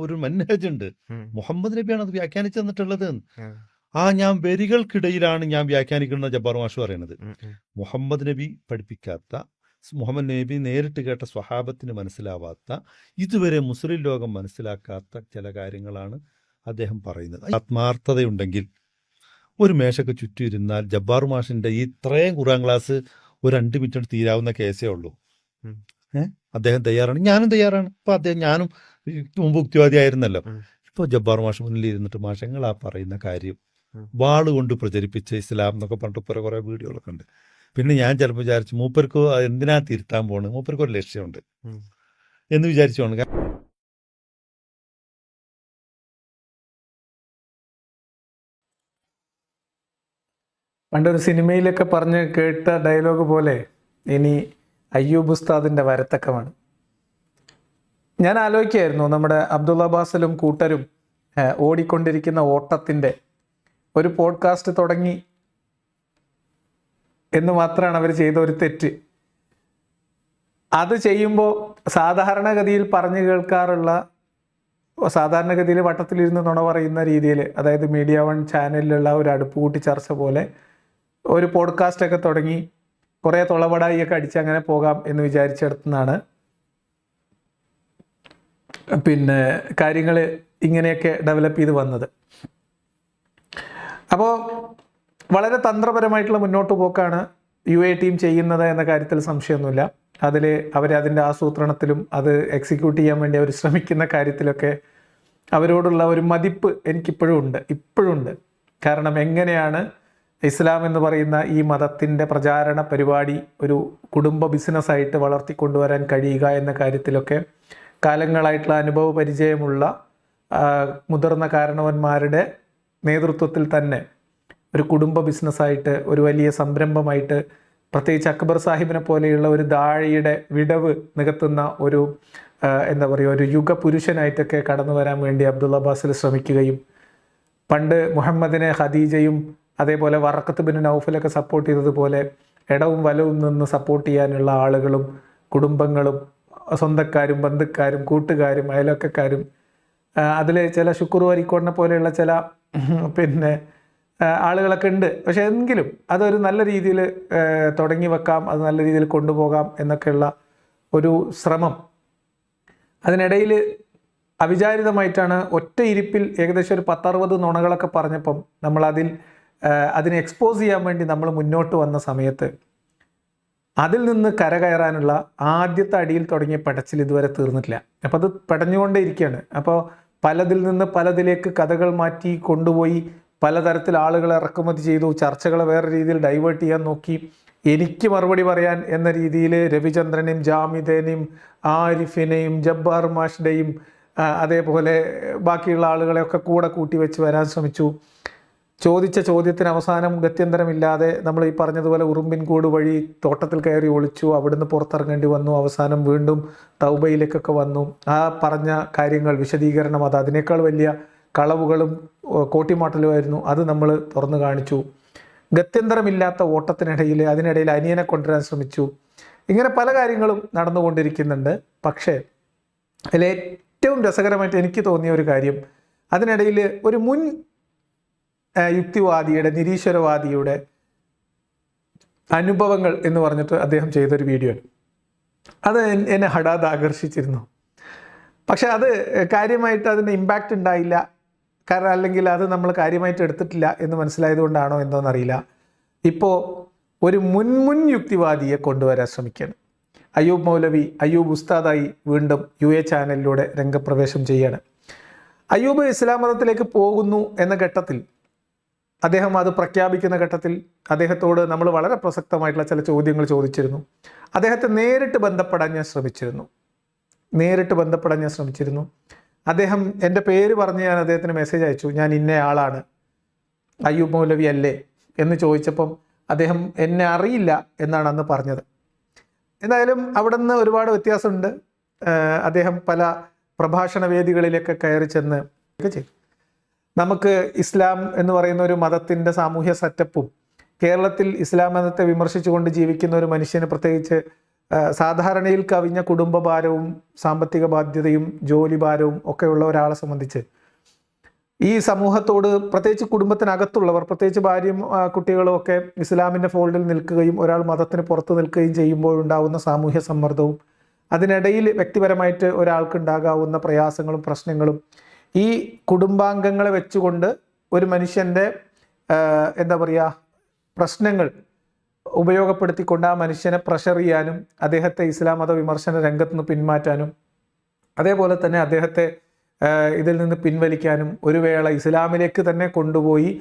ഒരു മൻഹജ് ഉണ്ട്. മുഹമ്മദ് നബിയാണ് അത് വ്യാഖ്യാനിച്ചു തന്നിട്ടുള്ളത്. ഞാൻ വരികൾക്കിടയിലാണ് ഞാൻ വ്യാഖ്യാനിക്കുന്ന ജബ്ബാർ മാഷ് പറയുന്നത്. മുഹമ്മദ് നബി പഠിപ്പിക്കാത്ത, മുഹമ്മദ് നബി നേരിട്ട് കേട്ട സ്വഹാബത്തിന് മനസ്സിലാവാത്ത, ഇതുവരെ മുസ്ലിം ലോകം മനസ്സിലാക്കാത്ത ചില കാര്യങ്ങളാണ് അദ്ദേഹം പറയുന്നത്. ആത്മാർത്ഥതയുണ്ടെങ്കിൽ ഒരു മേശക്ക് ചുറ്റും ഇരുന്നാൽ ജബ്ബാർ മാഷിന്റെ ഈ ഇത്രയും ഖുർആൻ ക്ലാസ് ഒരു 2 മിനിറ്റ് തീരാവുന്ന കേസേ ഉള്ളൂ. അദ്ദേഹം തയ്യാറാണ്, ഞാനും തയ്യാറാണ്. ഇപ്പൊ ഞാനും മുമ്പ് യുക്തിവാദി ആയിരുന്നല്ലോ. ഇപ്പൊ ജബ്ബാർ മാഷ് മുന്നിൽ ഇരുന്നിട്ട് മാഷങ്ങൾ ആ പറയുന്ന കാര്യം വാളുകൊണ്ട് പ്രചരിപ്പിച്ച് ഇസ്ലാം എന്നൊക്കെ പറഞ്ഞിട്ട് കുറെ വീഡിയോകളൊക്കെ ഉണ്ട്. പിന്നെ ഞാൻ ചിലപ്പോൾ വിചാരിച്ചു മൂപ്പർക്ക് എന്തിനാ തിരുത്താൻ പോണ്, മൂപ്പർക്ക് ഒരു ലക്ഷ്യമുണ്ട് എന്ന് വിചാരിച്ചോണ്. പണ്ടൊരു സിനിമയിലൊക്കെ പറഞ്ഞ് കേട്ട ഡയലോഗ് പോലെ ഇനി അയ്യൂബ് ഉസ്താദിൻ്റെ വരത്തക്കമാണ്. ഞാൻ ആലോചിക്കുകയായിരുന്നു, നമ്മുടെ അബ്ദുള്ള ബാസലും കൂട്ടരും ഓടിക്കൊണ്ടിരിക്കുന്ന ഓട്ടത്തിൻ്റെ ഒരു പോഡ്കാസ്റ്റ് തുടങ്ങി എന്ന് മാത്രമാണ് അവർ ചെയ്ത ഒരു തെറ്റ്. അത് ചെയ്യുമ്പോൾ സാധാരണഗതിയിൽ പറഞ്ഞു കേൾക്കാറുള്ള, സാധാരണഗതിയിൽ വട്ടത്തിലിരുന്ന് നുണ പറയുന്ന രീതിയിൽ, അതായത് മീഡിയ വൺ ചാനലിലുള്ള ഒരു അടുപ്പ് കൂട്ടി ചർച്ച പോലെ ഒരു പോഡ്കാസ്റ്റൊക്കെ തുടങ്ങി കുറേ തൊളപടായിയൊക്കെ അടിച്ച് അങ്ങനെ പോകാം എന്ന് വിചാരിച്ചെടുത്തുനിന്നാണ് പിന്നെ കാര്യങ്ങൾ ഇങ്ങനെയൊക്കെ ഡെവലപ്പ് ചെയ്ത് വന്നത്. അപ്പോൾ വളരെ തന്ത്രപരമായിട്ടുള്ള മുന്നോട്ട് പോക്കാണ് UA ടീം ചെയ്യുന്നത് എന്ന കാര്യത്തിൽ സംശയമൊന്നുമില്ല. അവരതിൻ്റെ ആസൂത്രണത്തിലും അത് എക്സിക്യൂട്ട് ചെയ്യാൻ വേണ്ടി അവർ ശ്രമിക്കുന്ന കാര്യത്തിലൊക്കെ അവരോടുള്ള ഒരു മതിപ്പ് എനിക്കിപ്പോഴും ഉണ്ട്. കാരണം എങ്ങനെയാണ് ഇസ്ലാം എന്ന് പറയുന്ന ഈ മതത്തിൻ്റെ പ്രചാരണ പരിപാടി ഒരു കുടുംബ ബിസിനസ്സായിട്ട് വളർത്തിക്കൊണ്ടുവരാൻ കഴിയുക എന്ന കാര്യത്തിലൊക്കെ കാലങ്ങളായിട്ടുള്ള അനുഭവ പരിചയമുള്ള മുതിർന്ന കാരണവന്മാരുടെ നേതൃത്വത്തിൽ തന്നെ ഒരു കുടുംബ ബിസിനസ്സായിട്ട്, ഒരു വലിയ സംരംഭമായിട്ട്, പ്രത്യേകിച്ച് അക്ബർ സാഹിബിനെ പോലെയുള്ള ഒരു ദാഴിയുടെ വിടവ് നികത്തുന്ന ഒരു ഒരു യുഗ പുരുഷനായിട്ടൊക്കെ കടന്നു വരാൻ വേണ്ടി അബ്ദുള്ള ബാസിൽ ശ്രമിക്കുകയും, പണ്ട് മുഹമ്മദിനെ ഖദീജയും അതേപോലെ വറക്കത്ത് ബിൻ നൗഫലൊക്കെ സപ്പോർട്ട് ചെയ്തതുപോലെ ഇടവും വലവും നിന്ന് സപ്പോർട്ട് ചെയ്യാനുള്ള ആളുകളും കുടുംബങ്ങളും സ്വന്തക്കാരും ബന്ധുക്കാരും കൂട്ടുകാരും അയലൊക്കക്കാരും, അതിൽ ചില ശുക്ർ വരിക്കോടിനെ പോലെയുള്ള ചില ആളുകളൊക്കെ ഉണ്ട്. പക്ഷെ എങ്കിലും അതൊരു നല്ല രീതിയിൽ തുടങ്ങി വെക്കാം, അത് നല്ല രീതിയിൽ കൊണ്ടുപോകാം എന്നൊക്കെയുള്ള ഒരു ശ്രമം. അതിനിടയിൽ അവിചാരിതമായിട്ടാണ് ഒറ്റ ഇരിപ്പിൽ ഏകദേശം ഒരു 10-60 നുണകളൊക്കെ പറഞ്ഞപ്പം അതിനെ എക്സ്പോസ് ചെയ്യാൻ വേണ്ടി നമ്മൾ മുന്നോട്ട് വന്ന സമയത്ത് അതിൽ നിന്ന് കരകയറാനുള്ള ആദ്യത്തെ അടിയിൽ തുടങ്ങിയ പടച്ചിൽ ഇതുവരെ തീർന്നിട്ടില്ല. അപ്പോൾ അത് പടഞ്ഞുകൊണ്ടേ ഇരിക്കുകയാണ്. അപ്പോൾ പലതിൽ നിന്ന് പലതിലേക്ക് കഥകൾ മാറ്റി കൊണ്ടുപോയി പലതരത്തിൽ ആളുകളെ ഇറക്കുമതി ചെയ്തു, ചർച്ചകളെ വേറെ രീതിയിൽ ഡൈവേർട്ട് ചെയ്യാൻ നോക്കി, എനിക്ക് മറുപടി പറയാൻ എന്ന രീതിയിൽ രവിചന്ദ്രനെയും ജാമിദേനെയും ആരിഫിനെയും ജബ്ബാർ മാഷിൻ്റെയും അതേപോലെ ബാക്കിയുള്ള ആളുകളെയൊക്കെ കൂടെ കൂട്ടി വെച്ച് വരാൻ ശ്രമിച്ചു. ചോദിച്ച ചോദ്യത്തിന് അവസാനം ഗത്യന്തരമില്ലാതെ നമ്മൾ ഈ പറഞ്ഞതുപോലെ ഉറുമ്പിൻകൂട് വഴി തോട്ടത്തിൽ കയറി ഒളിച്ചു, അവിടുന്ന് പുറത്തിറങ്ങേണ്ടി വന്നു, അവസാനം വീണ്ടും തൗബയിലേക്കൊക്കെ വന്നു. ആ പറഞ്ഞ കാര്യങ്ങൾ വിശദീകരണം അതിനേക്കാൾ വലിയ കളവുകളും കോട്ടിമാട്ടലുമായിരുന്നു. അത് നമ്മൾ തുറന്നു കാണിച്ചു. ഗത്യന്തരമില്ലാത്ത ഓട്ടത്തിനിടയിൽ അതിനിടയിൽ അനിയനെ കൊണ്ടുവരാൻ ശ്രമിച്ചു. ഇങ്ങനെ പല കാര്യങ്ങളും നടന്നുകൊണ്ടിരിക്കുന്നുണ്ട്. പക്ഷേ അതിലേറ്റവും രസകരമായിട്ട് എനിക്ക് തോന്നിയ ഒരു കാര്യം, അതിനിടയിൽ ഒരു മുൻ യുക്തിവാദിയുടെ, നിരീശ്വരവാദിയുടെ അനുഭവങ്ങൾ എന്ന് പറഞ്ഞിട്ട് അദ്ദേഹം ചെയ്തൊരു വീഡിയോ ആണ്. അത് എന്നെ ഹഠാത് ആകർഷിച്ചിരുന്നു. പക്ഷെ അത് കാര്യമായിട്ട് അതിന് ഇമ്പാക്റ്റ് ഉണ്ടായില്ല. കാരണം അല്ലെങ്കിൽ അത് നമ്മൾ കാര്യമായിട്ട് എടുത്തിട്ടില്ല എന്ന് മനസ്സിലായതുകൊണ്ടാണോ എന്തോന്നറിയില്ല. ഇപ്പോൾ ഒരു മുൻ യുക്തിവാദിയെ കൊണ്ടുവരാൻ ശ്രമിക്കുകയാണ്. അയ്യൂബ് മൗലവി, അയ്യൂബ് ഉസ്താദായി വീണ്ടും UA ചാനലിലൂടെ രംഗപ്രവേശം ചെയ്യാണ്. അയ്യൂബ് ഇസ്ലാം മതത്തിലേക്ക് പോകുന്നു എന്ന ഘട്ടത്തിൽ, അദ്ദേഹം അത് പ്രഖ്യാപിക്കുന്ന ഘട്ടത്തിൽ അദ്ദേഹത്തോട് നമ്മൾ വളരെ പ്രസക്തമായിട്ടുള്ള ചില ചോദ്യങ്ങൾ ചോദിച്ചിരുന്നു. അദ്ദേഹത്തെ നേരിട്ട് ബന്ധപ്പെടാൻ ഞാൻ ശ്രമിച്ചിരുന്നു. അദ്ദേഹം എൻ്റെ പേര് പറഞ്ഞ് ഞാൻ അദ്ദേഹത്തിന് മെസ്സേജ് അയച്ചു, ഞാൻ ഇന്ന ആളാണ്, അയ്യൂബ് മൗലവി അല്ലേ എന്ന് ചോദിച്ചപ്പം അദ്ദേഹം എന്നെ അറിയില്ല എന്നാണ് അന്ന് പറഞ്ഞത്. എന്തായാലും അവിടെ നിന്ന് ഒരുപാട് വ്യത്യാസമുണ്ട്. അദ്ദേഹം പല പ്രഭാഷണ വേദികളിലൊക്കെ കയറി ചെന്ന് ഒക്കെ ചെയ്തു. നമുക്ക് ഇസ്ലാം എന്ന് പറയുന്ന ഒരു മതത്തിൻ്റെ സാമൂഹ്യ സെറ്റപ്പും കേരളത്തിൽ ഇസ്ലാം മതത്തെ വിമർശിച്ചുകൊണ്ട് ജീവിക്കുന്ന ഒരു മനുഷ്യന്, പ്രത്യേകിച്ച് സാധാരണയിൽ കവിഞ്ഞ കുടുംബഭാരവും സാമ്പത്തിക ബാധ്യതയും ജോലി ഭാരവും ഒക്കെ ഉള്ള ഒരാളെ സംബന്ധിച്ച് ഈ സമൂഹത്തോട്, പ്രത്യേകിച്ച് കുടുംബത്തിനകത്തുള്ളവർ, പ്രത്യേകിച്ച് ഭാര്യയും കുട്ടികളും ഒക്കെ ഇസ്ലാമിൻ്റെ ഫോൾഡിൽ നിൽക്കുകയും ഒരാൾ മതത്തിന് പുറത്ത് നിൽക്കുകയും ചെയ്യുമ്പോഴുണ്ടാകുന്ന സാമൂഹ്യ സമ്മർദ്ദവും അതിനിടയിൽ വ്യക്തിപരമായിട്ട് ഒരാൾക്ക് ഉണ്ടാകാവുന്ന പ്രയാസങ്ങളും പ്രശ്നങ്ങളും ഈ കുടുംബാംഗങ്ങളെ വെച്ചുകൊണ്ട് ഒരു മനുഷ്യൻ്റെ എന്താ പറയുക പ്രശ്നങ്ങൾ ഉപയോഗപ്പെടുത്തിക്കൊണ്ട് ആ മനുഷ്യനെ പ്രഷർ ചെയ്യാനും അദ്ദേഹത്തെ ഇസ്ലാം മത വിമർശന രംഗത്ത് നിന്ന് പിന്മാറ്റാനും അതേപോലെ തന്നെ അദ്ദേഹത്തെ ഇതിൽ നിന്ന് പിൻവലിക്കാനും ഒരു വേള ഇസ്ലാമിലേക്ക് തന്നെ കൊണ്ടുപോയി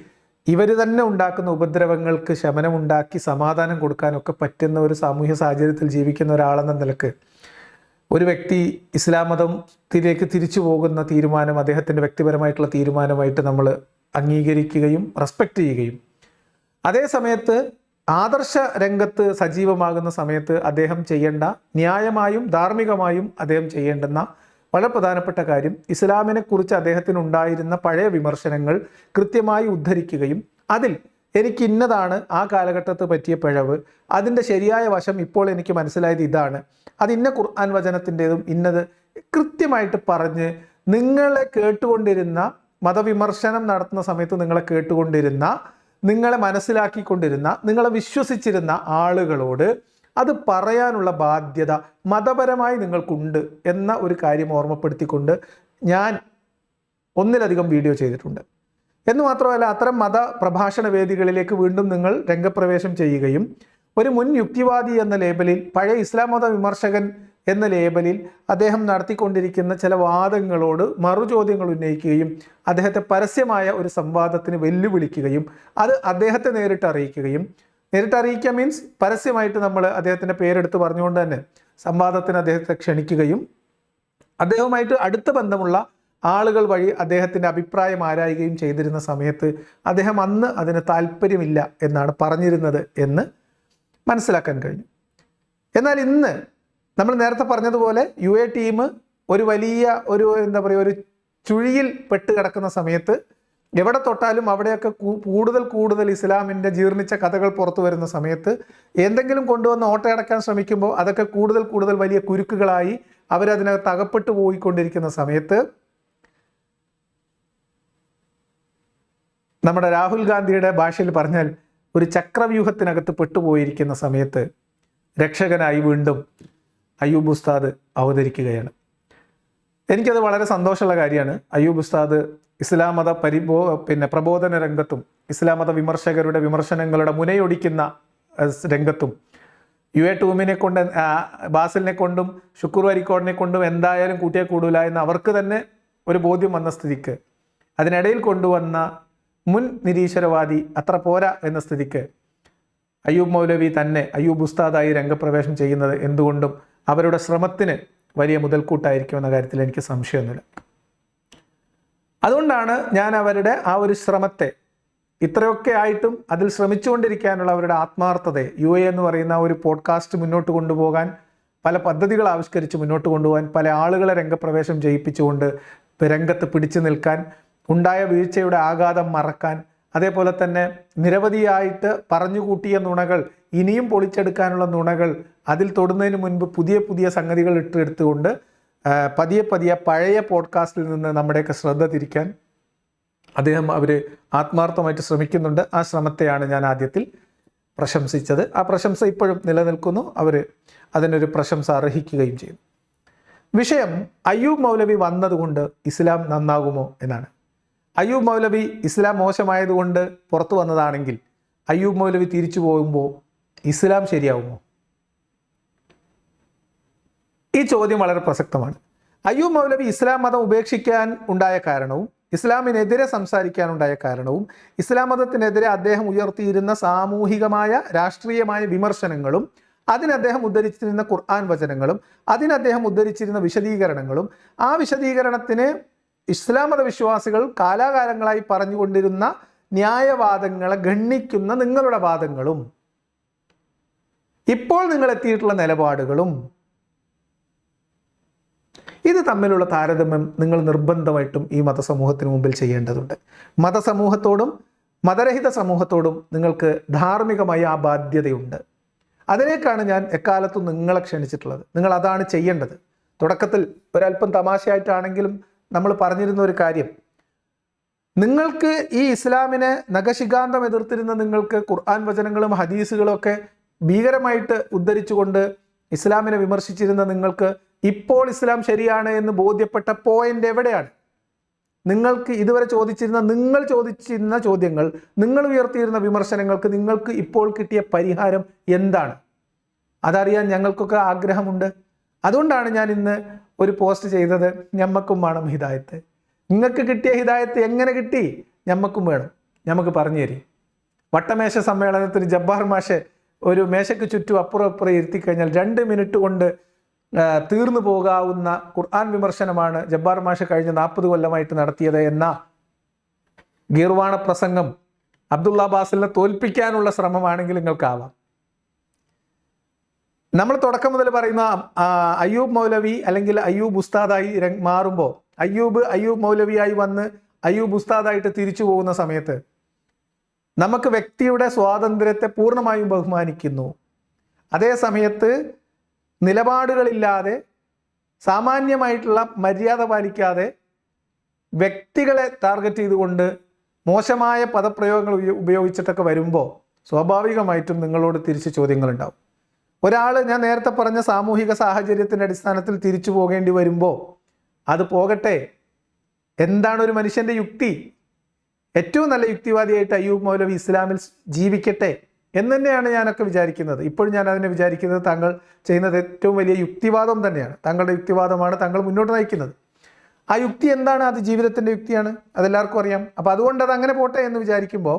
ഇവർ തന്നെ ഉണ്ടാക്കുന്ന ഉപദ്രവങ്ങൾക്ക് ശമനമുണ്ടാക്കി സമാധാനം കൊടുക്കാനൊക്കെ പറ്റുന്ന ഒരു സാമൂഹ്യ സാഹചര്യത്തിൽ ജീവിക്കുന്ന ഒരാളെന്ന നിലക്ക് ഒരു വ്യക്തി ഇസ്ലാം മതത്തിലേക്ക് തിരിച്ചു പോകുന്ന തീരുമാനം അദ്ദേഹത്തിൻ്റെ വ്യക്തിപരമായിട്ടുള്ള തീരുമാനമായിട്ട് നമ്മൾ അംഗീകരിക്കുകയും റെസ്പെക്റ്റ് ചെയ്യുകയും അതേ സമയത്ത് ആദർശ രംഗത്ത് സജീവമാകുന്ന സമയത്ത് അദ്ദേഹം ചെയ്യേണ്ട, ന്യായമായും ധാർമ്മികമായും അദ്ദേഹം ചെയ്യേണ്ടുന്ന വളരെ പ്രധാനപ്പെട്ട കാര്യം ഇസ്ലാമിനെ കുറിച്ച് അദ്ദേഹത്തിനുണ്ടായിരുന്ന പഴയ വിമർശനങ്ങൾ കൃത്യമായി ഉദ്ധരിക്കുകയും അതിൽ എനിക്ക് ഇന്നതാണ് ആ കാലഘട്ടത്ത് പറ്റിയ പിഴവ്, അതിൻ്റെ ശരിയായ വശം ഇപ്പോൾ എനിക്ക് മനസ്സിലായത് ഇതാണ്, അത് ഇന്ന ഖുർആൻ വചനത്തിൻ്റെതും ഇന്നത് കൃത്യമായിട്ട് പറഞ്ഞ് നിങ്ങളെ കേട്ടുകൊണ്ടിരുന്ന, മതവിമർശനം നടത്തുന്ന സമയത്ത് നിങ്ങളെ കേട്ടുകൊണ്ടിരുന്ന, നിങ്ങളെ മനസ്സിലാക്കിക്കൊണ്ടിരുന്ന, നിങ്ങളെ വിശ്വസിച്ചിരുന്ന ആളുകളോട് അത് പറയാനുള്ള ബാധ്യത മതപരമായി നിങ്ങൾക്കുണ്ട് എന്ന ഒരു കാര്യം ഓർമ്മപ്പെടുത്തിക്കൊണ്ട് ഞാൻ ഒന്നിലധികം വീഡിയോ ചെയ്തിട്ടുണ്ട്. എന്ന് മാത്രമല്ല, അത്തരം മത പ്രഭാഷണ വേദികളിലേക്ക് വീണ്ടും നിങ്ങൾ രംഗപ്രവേശം ചെയ്യുകയും ഒരു മുൻ യുക്തിവാദി എന്ന ലേബലിൽ, പഴയ ഇസ്ലാം മത വിമർശകൻ എന്ന ലേബലിൽ അദ്ദേഹം നടത്തിക്കൊണ്ടിരിക്കുന്ന ചില വാദങ്ങളോട് മറുചോദ്യങ്ങൾ ഉന്നയിക്കുകയും അദ്ദേഹത്തെ പരസ്യമായ ഒരു സംവാദത്തിന് വെല്ലുവിളിക്കുകയും അത് അദ്ദേഹത്തെ നേരിട്ട് അറിയിക്കുക മീൻസ് പരസ്യമായിട്ട് നമ്മൾ അദ്ദേഹത്തിൻ്റെ പേരെടുത്ത് പറഞ്ഞുകൊണ്ട് തന്നെ സംവാദത്തിന് അദ്ദേഹത്തെ ക്ഷണിക്കുകയും അദ്ദേഹവുമായിട്ട് അടുത്ത ബന്ധമുള്ള ആളുകൾ വഴി അദ്ദേഹത്തിൻ്റെ അഭിപ്രായം ആരായുകയും ചെയ്തിരുന്ന സമയത്ത് അദ്ദേഹം അന്ന് അതിന് താല്പര്യമില്ല എന്നാണ് പറഞ്ഞിരുന്നത് എന്ന് മനസ്സിലാക്കാൻ കഴിഞ്ഞു. എന്നാൽ ഇന്ന് നമ്മൾ നേരത്തെ പറഞ്ഞതുപോലെ UA ടീം ഒരു വലിയ എന്താ പറയുക ഒരു ചുഴിയിൽ പെട്ട് കിടക്കുന്ന സമയത്ത് എവിടെ തൊട്ടാലും അവിടെയൊക്കെ കൂടുതൽ ഇസ്ലാമിൻ്റെ ജീർണിച്ച കഥകൾ പുറത്തു വരുന്ന സമയത്ത് എന്തെങ്കിലും കൊണ്ടുവന്ന് ഓട്ടയടക്കാൻ ശ്രമിക്കുമ്പോൾ അതൊക്കെ കൂടുതൽ വലിയ കുരുക്കുകളായി അവരതിനകത്ത് അകപ്പെട്ടു പോയിക്കൊണ്ടിരിക്കുന്ന സമയത്ത് നമ്മുടെ രാഹുൽ ഗാന്ധിയുടെ ഭാഷയിൽ പറഞ്ഞാൽ ഒരു ചക്രവ്യൂഹത്തിനകത്ത് പെട്ടുപോയിരിക്കുന്ന സമയത്ത് രക്ഷകനായി വീണ്ടും അയ്യൂബ് ഉസ്താദ് അവതരിക്കുകയാണ്. എനിക്കത് വളരെ സന്തോഷമുള്ള കാര്യമാണ്. അയ്യൂബ് ഉസ്താദ് ഇസ്ലാം മത പ്രബോധന രംഗത്തും ഇസ്ലാം മത വിമർശകരുടെ വിമർശനങ്ങളുടെ മുനയൊടിക്കുന്ന രംഗത്തും UA ടീമിനെ കൊണ്ട്, ബാസിലിനെ കൊണ്ടും ഷുക്കൂർ വരിക്കോടിനെ കൊണ്ടും എന്തായാലും കൂട്ടിയേ കൂടൂല എന്ന് അവർക്ക് തന്നെ ഒരു ബോധ്യം വന്ന സ്ഥിതിക്ക്, അതിനിടയിൽ കൊണ്ടുവന്ന മുൻ നിരീശ്വരവാദി അത്ര പോരാ എന്ന സ്ഥിതിക്ക് അയ്യൂബ് മൗലവി തന്നെ അയ്യൂബ് ഉസ്താദായി രംഗപ്രവേശം ചെയ്യുന്നത് എന്തുകൊണ്ടും അവരുടെ ശ്രമത്തിന് വലിയ മുതൽക്കൂട്ടായിരിക്കുമെന്ന കാര്യത്തിൽ എനിക്ക് സംശയമൊന്നുമില്ല. അതുകൊണ്ടാണ് ഞാൻ അവരുടെ ആ ഒരു ശ്രമത്തെ, ഇത്രയൊക്കെ ആയിട്ടും അതിൽ ശ്രമിച്ചുകൊണ്ടിരിക്കാനുള്ള അവരുടെ ആത്മാർത്ഥതയെ, UA എന്ന് പറയുന്ന ഒരു പോഡ്കാസ്റ്റ് മുന്നോട്ട് കൊണ്ടുപോകാൻ, പല പദ്ധതികൾ ആവിഷ്കരിച്ച് മുന്നോട്ട് കൊണ്ടുപോകാൻ, പല ആളുകളെ രംഗപ്രവേശം ചെയ്യിപ്പിച്ചുകൊണ്ട് രംഗത്ത് പിടിച്ചു നിൽക്കാൻ, ഉണ്ടായ വീഴ്ചയുടെ ആഘാതം മറക്കാൻ, അതേപോലെ തന്നെ നിരവധിയായിട്ട് പറഞ്ഞുകൂട്ടിയ നുണകൾ, ഇനിയും പൊളിച്ചെടുക്കാനുള്ള നുണകൾ, അതിൽ തൊടുന്നതിന് മുൻപ് പുതിയ സംഗതികൾ എടുത്തുകൊണ്ട് പതിയെ പഴയ പോഡ്കാസ്റ്റിൽ നിന്ന് നമ്മുടെയൊക്കെ ശ്രദ്ധ തിരിക്കാൻ അവർ ആത്മാർത്ഥമായിട്ട് ശ്രമിക്കുന്നുണ്ട്. ആ ശ്രമത്തെയാണ് ഞാൻ ആദ്യത്തിൽ പ്രശംസിച്ചത്. ആ പ്രശംസ ഇപ്പോഴും നിലനിൽക്കുന്നു. അവർ അതിനൊരു പ്രശംസ അർഹിക്കുകയും ചെയ്യും. വിഷയം അയ്യൂബ് മൗലവി വന്നതുകൊണ്ട് ഇസ്ലാം നന്നാകുമോ എന്നാണ്. അയ്യൂബ് മൗലവി ഇസ്ലാം മോശമായതുകൊണ്ട് പുറത്തു വന്നതാണെങ്കിൽ അയ്യൂബ് മൗലവി തിരിച്ചു പോകുമ്പോൾ ഇസ്ലാം ശരിയാവുമോ? ഈ ചോദ്യം വളരെ പ്രസക്തമാണ്. അയ്യൂബ് മൗലവി ഇസ്ലാം മതം ഉപേക്ഷിക്കാൻ ഉണ്ടായ കാരണവും ഇസ്ലാമിനെതിരെ സംസാരിക്കാനുണ്ടായ കാരണവും ഇസ്ലാം മതത്തിനെതിരെ അദ്ദേഹം ഉയർത്തിയിരുന്ന സാമൂഹികമായ രാഷ്ട്രീയമായ വിമർശനങ്ങളും അതിന് അദ്ദേഹം ഉദ്ധരിച്ചിരുന്ന ഖുർആൻ വചനങ്ങളും അതിന് അദ്ദേഹം ഉദ്ധരിച്ചിരുന്ന വിശദീകരണങ്ങളും ആ വിശദീകരണത്തിന് ഇസ്ലാം മത വിശ്വാസികൾ കാലാകാലങ്ങളായി പറഞ്ഞുകൊണ്ടിരുന്ന ന്യായവാദങ്ങളെ ഗണ്ണിക്കുന്ന നിങ്ങളുടെ വാദങ്ങളും ഇപ്പോൾ നിങ്ങൾ എത്തിയിട്ടുള്ള നിലപാടുകളും, ഇത് തമ്മിലുള്ള താരതമ്യം നിങ്ങൾ നിർബന്ധമായിട്ടും ഈ മതസമൂഹത്തിന് മുമ്പിൽ ചെയ്യേണ്ടതുണ്ട്. മതസമൂഹത്തോടും മതരഹിത സമൂഹത്തോടും നിങ്ങൾക്ക് ധാർമ്മികമായ ആ ബാധ്യതയുണ്ട്. അതിലേക്കാണ് ഞാൻ എക്കാലത്തും നിങ്ങളെ ക്ഷണിച്ചിട്ടുള്ളത്. നിങ്ങൾ അതാണ് ചെയ്യേണ്ടത്. തുടക്കത്തിൽ ഒരല്പം തമാശയായിട്ടാണെങ്കിലും നമ്മൾ പറഞ്ഞിരുന്ന ഒരു കാര്യം, നിങ്ങൾക്ക് ഈ ഇസ്ലാമിനെ നഖശികാന്തം എതിർത്തിരുന്ന നിങ്ങൾക്ക് ഖുർആൻ വചനങ്ങളും ഹദീസുകളും ഒക്കെ ഭീകരമായിട്ട് ഉദ്ധരിച്ചുകൊണ്ട് ഇസ്ലാമിനെ വിമർശിച്ചിരുന്ന നിങ്ങൾക്ക് ഇപ്പോൾ ഇസ്ലാം ശരിയാണ് എന്ന് ബോധ്യപ്പെട്ട പോയിന്റ് എവിടെയാണ്? നിങ്ങൾക്ക് ഇതുവരെ നിങ്ങൾ ചോദിച്ചിരുന്ന ചോദ്യങ്ങൾ, നിങ്ങൾ ഉയർത്തിയിരുന്ന വിമർശനങ്ങൾക്ക് നിങ്ങൾക്ക് ഇപ്പോൾ കിട്ടിയ പരിഹാരം എന്താണ്? അതറിയാൻ ഞങ്ങൾക്കൊക്കെ ആഗ്രഹമുണ്ട്. അതുകൊണ്ടാണ് ഞാൻ ഇന്ന് ഒരു പോസ്റ്റ് ചെയ്തത്, ഞമ്മക്കും വേണം ഹിദായത്ത്. നിങ്ങൾക്ക് കിട്ടിയ ഹിദായത്ത് എങ്ങനെ കിട്ടി? ഞമ്മക്കും വേണം, ഞമ്മക്ക് പറഞ്ഞു തരും. വട്ടമേശ സമ്മേളനത്തിന് ജബ്ബാർ മാഷെ ഒരു മേശയ്ക്ക് ചുറ്റും അപ്പുറം ഇരുത്തി കഴിഞ്ഞാൽ 2 മിനിറ്റ് കൊണ്ട് തീർന്നു പോകാവുന്ന ഖുർആൻ വിമർശനമാണ് ജബ്ബാർ മാഷ് കഴിഞ്ഞ 40 കൊല്ലമായിട്ട് നടത്തിയത് എന്ന ഗീർവാണ പ്രസംഗം അബ്ദുള്ള ബാസിലിനെ തോൽപ്പിക്കാനുള്ള ശ്രമമാണെങ്കിൽ നിങ്ങൾക്കാവാം. നമ്മൾ തുടക്കം മുതൽ പറയുന്ന അയ്യൂബ് മൗലവി അല്ലെങ്കിൽ അയ്യൂബ് ഉസ്താദായി മാറുമ്പോൾ, അയ്യൂബ് മൗലവിയായി വന്ന് അയ്യൂബ് ഉസ്താദായിട്ട് തിരിച്ചു പോകുന്ന സമയത്ത് നമുക്ക് വ്യക്തിയുടെ സ്വാതന്ത്ര്യത്തെ പൂർണ്ണമായും ബഹുമാനിക്കുന്നു. അതേ സമയത്ത് നിലപാടുകളില്ലാതെ, സാമാന്യമായിട്ടുള്ള മര്യാദ പാലിക്കാതെ വ്യക്തികളെ ടാർഗറ്റ് ചെയ്തുകൊണ്ട് മോശമായ പദപ്രയോഗങ്ങൾ ഉപയോഗിച്ചിട്ടൊക്കെ വരുമ്പോൾ സ്വാഭാവികമായിട്ടും നിങ്ങളോട് തിരിച്ച് ചോദ്യങ്ങളുണ്ടാവും. ഒരാൾ ഞാൻ നേരത്തെ പറഞ്ഞ സാമൂഹിക സാഹചര്യത്തിൻ്റെ അടിസ്ഥാനത്തിൽ തിരിച്ചു പോകേണ്ടി വരുമ്പോൾ അത് പോകട്ടെ. എന്താണ് ഒരു മനുഷ്യൻ്റെ യുക്തി? ഏറ്റവും നല്ല യുക്തിവാദിയായിട്ട് അയ്യൂബ് മൗലവി ഇസ്ലാമിൽ ജീവിക്കട്ടെ എന്ന് തന്നെയാണ് ഞാനൊക്കെ വിചാരിക്കുന്നത്. ഇപ്പോഴും ഞാൻ അതിനെ വിചാരിക്കുന്നത് താങ്കൾ ചെയ്യുന്നത് ഏറ്റവും വലിയ യുക്തിവാദം തന്നെയാണ്. താങ്കളുടെ യുക്തിവാദമാണ് താങ്കൾ മുന്നോട്ട് നയിക്കുന്നത്. ആ യുക്തി എന്താണ്? അത് ജീവിതത്തിൻ്റെ യുക്തിയാണ്, അതെല്ലാവർക്കും അറിയാം. അപ്പോൾ അതുകൊണ്ട് അത് അങ്ങനെ പോട്ടെ എന്ന് വിചാരിക്കുമ്പോൾ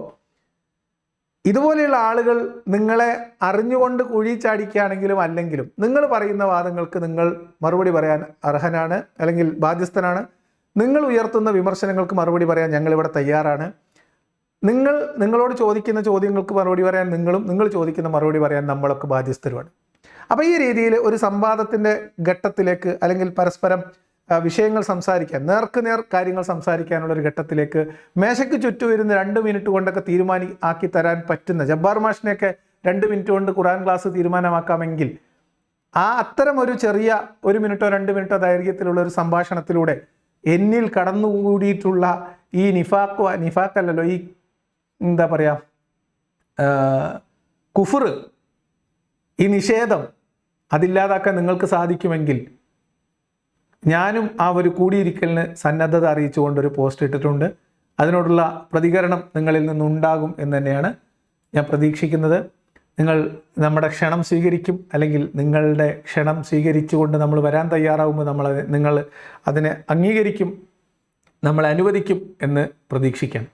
ഇതുപോലെയുള്ള ആളുകൾ നിങ്ങളെ അറിഞ്ഞുകൊണ്ട് കുഴി ചാടിക്കുകയാണെങ്കിലും അല്ലെങ്കിലും നിങ്ങൾ പറയുന്ന വാദങ്ങൾക്ക് നിങ്ങൾ മറുപടി പറയാൻ അർഹനാണ്, അല്ലെങ്കിൽ ബാധ്യസ്ഥനാണ്. നിങ്ങൾ ഉയർത്തുന്ന വിമർശനങ്ങൾക്ക് മറുപടി പറയാൻ ഞങ്ങളിവിടെ തയ്യാറാണ്. നിങ്ങളോട് ചോദിക്കുന്ന ചോദ്യങ്ങൾക്ക് മറുപടി പറയാൻ നിങ്ങൾ ചോദിക്കുന്ന മറുപടി പറയാൻ നമ്മളൊക്കെ ബാധ്യസ്ഥരുമാണ്. അപ്പോൾ ഈ രീതിയിൽ ഒരു സംവാദത്തിൻ്റെ ഘട്ടത്തിലേക്ക്, അല്ലെങ്കിൽ പരസ്പരം വിഷയങ്ങൾ സംസാരിക്കാൻ, നേർക്കുനേർ കാര്യങ്ങൾ സംസാരിക്കാനുള്ളൊരു ഘട്ടത്തിലേക്ക് മേശയ്ക്ക് ചുറ്റും ഇരുന്ന് 2 മിനിറ്റ് കൊണ്ടൊക്കെ ആക്കി തരാൻ പറ്റുന്ന ജബ്ബാർ മാഷിനെയൊക്കെ 2 മിനിറ്റ് കൊണ്ട് ഖുർആൻ ക്ലാസ് തീരുമാനമാക്കാമെങ്കിൽ അത്തരം ഒരു ചെറിയ 1 മിനിറ്റോ 2 മിനിറ്റോ ദൈർഘ്യത്തിലുള്ള ഒരു സംഭാഷണത്തിലൂടെ എന്നിൽ കടന്നുകൂടിയിട്ടുള്ള ഈ നിഫാക്കല്ലല്ലോ, ഈ എന്താ പറയുക, കുഫർ, ഈ നിഷേധം, അതില്ലാതാക്കാൻ നിങ്ങൾക്ക് സാധിക്കുമെങ്കിൽ ഞാനും ആ ഒരു കൂടിയിരിക്കലിന് സന്നദ്ധത അറിയിച്ചുകൊണ്ടൊരു പോസ്റ്റ് ഇട്ടിട്ടുണ്ട്. അതിനോടുള്ള പ്രതികരണം നിങ്ങളിൽ നിന്നുണ്ടാകും എന്ന് തന്നെയാണ് ഞാൻ പ്രതീക്ഷിക്കുന്നത്. നിങ്ങൾ നമ്മുടെ ക്ഷണം സ്വീകരിക്കും, അല്ലെങ്കിൽ നിങ്ങളുടെ ക്ഷണം സ്വീകരിച്ചുകൊണ്ട് നമ്മൾ വരാൻ തയ്യാറാവുമ്പോൾ നിങ്ങൾ അതിനെ അംഗീകരിക്കും, നമ്മളെ അനുവദിക്കും എന്ന് പ്രതീക്ഷിക്കണം.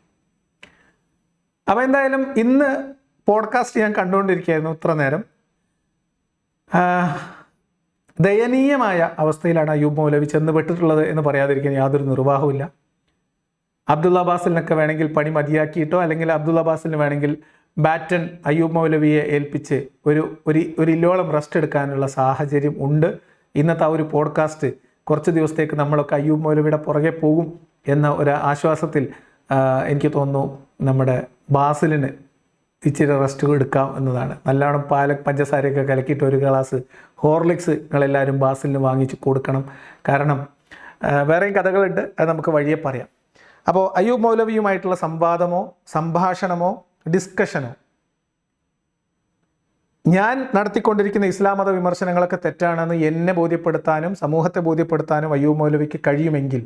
അപ്പോൾ എന്തായാലും ഇന്ന് പോഡ്കാസ്റ്റ് ഞാൻ കണ്ടുകൊണ്ടിരിക്കുകയായിരുന്നു ഇത്ര നേരം. ദയനീയമായ അവസ്ഥയിലാണ് അയ്യൂബ് മൗലവി ചെന്നുപെട്ടിട്ടുള്ളത് എന്ന് പറയാതിരിക്കാൻ യാതൊരു നിർവാഹവുമില്ല. അബ്ദുള്ള ബാസിലിനൊക്കെ വേണമെങ്കിൽ പണി മതിയാക്കിയിട്ടോ, അല്ലെങ്കിൽ അബ്ദുള്ള ബാസിലിന് വേണമെങ്കിൽ ബാറ്റൺ അയ്യൂബ് മൗലവിയെ ഏൽപ്പിച്ച് ഒരു ഇല്ലോളം റെസ്റ്റ് എടുക്കാനുള്ള സാഹചര്യം ഉണ്ട്. ഇന്നത്തെ ആ ഒരു പോഡ്കാസ്റ്റ് കുറച്ച് ദിവസത്തേക്ക് നമ്മളൊക്കെ അയ്യൂബ് മൗലവിയുടെ പുറകെ പോകും എന്ന ഒരു ആശ്വാസത്തിൽ എനിക്ക് തോന്നുന്നു നമ്മുടെ ബാസിലിന് ഇച്ചിരി റെസ്റ്റ് എടുക്കാം എന്നതാണ്. നല്ലോണം പഞ്ചസാരയൊക്കെ കലക്കിയിട്ട് ഒരു ഗ്ലാസ് ഹോർലിക്സ് നിങ്ങളെല്ലാവരും ബാസിലിന് വാങ്ങിച്ച് കൊടുക്കണം. കാരണം വേറെയും കഥകളുണ്ട്, അത് നമുക്ക് വഴിയെ പറയാം. അപ്പോൾ അയ്യൂബ് മൗലവിയുമായിട്ടുള്ള സംവാദമോ സംഭാഷണമോ ഡിസ്കഷനോ, ഞാൻ നടത്തിക്കൊണ്ടിരിക്കുന്ന ഇസ്ലാം മത വിമർശനങ്ങളൊക്കെ തെറ്റാണെന്ന് എന്നെ ബോധ്യപ്പെടുത്താനും സമൂഹത്തെ ബോധ്യപ്പെടുത്താനും അയ്യൂബ് മൗലവിക്ക് കഴിയുമെങ്കിൽ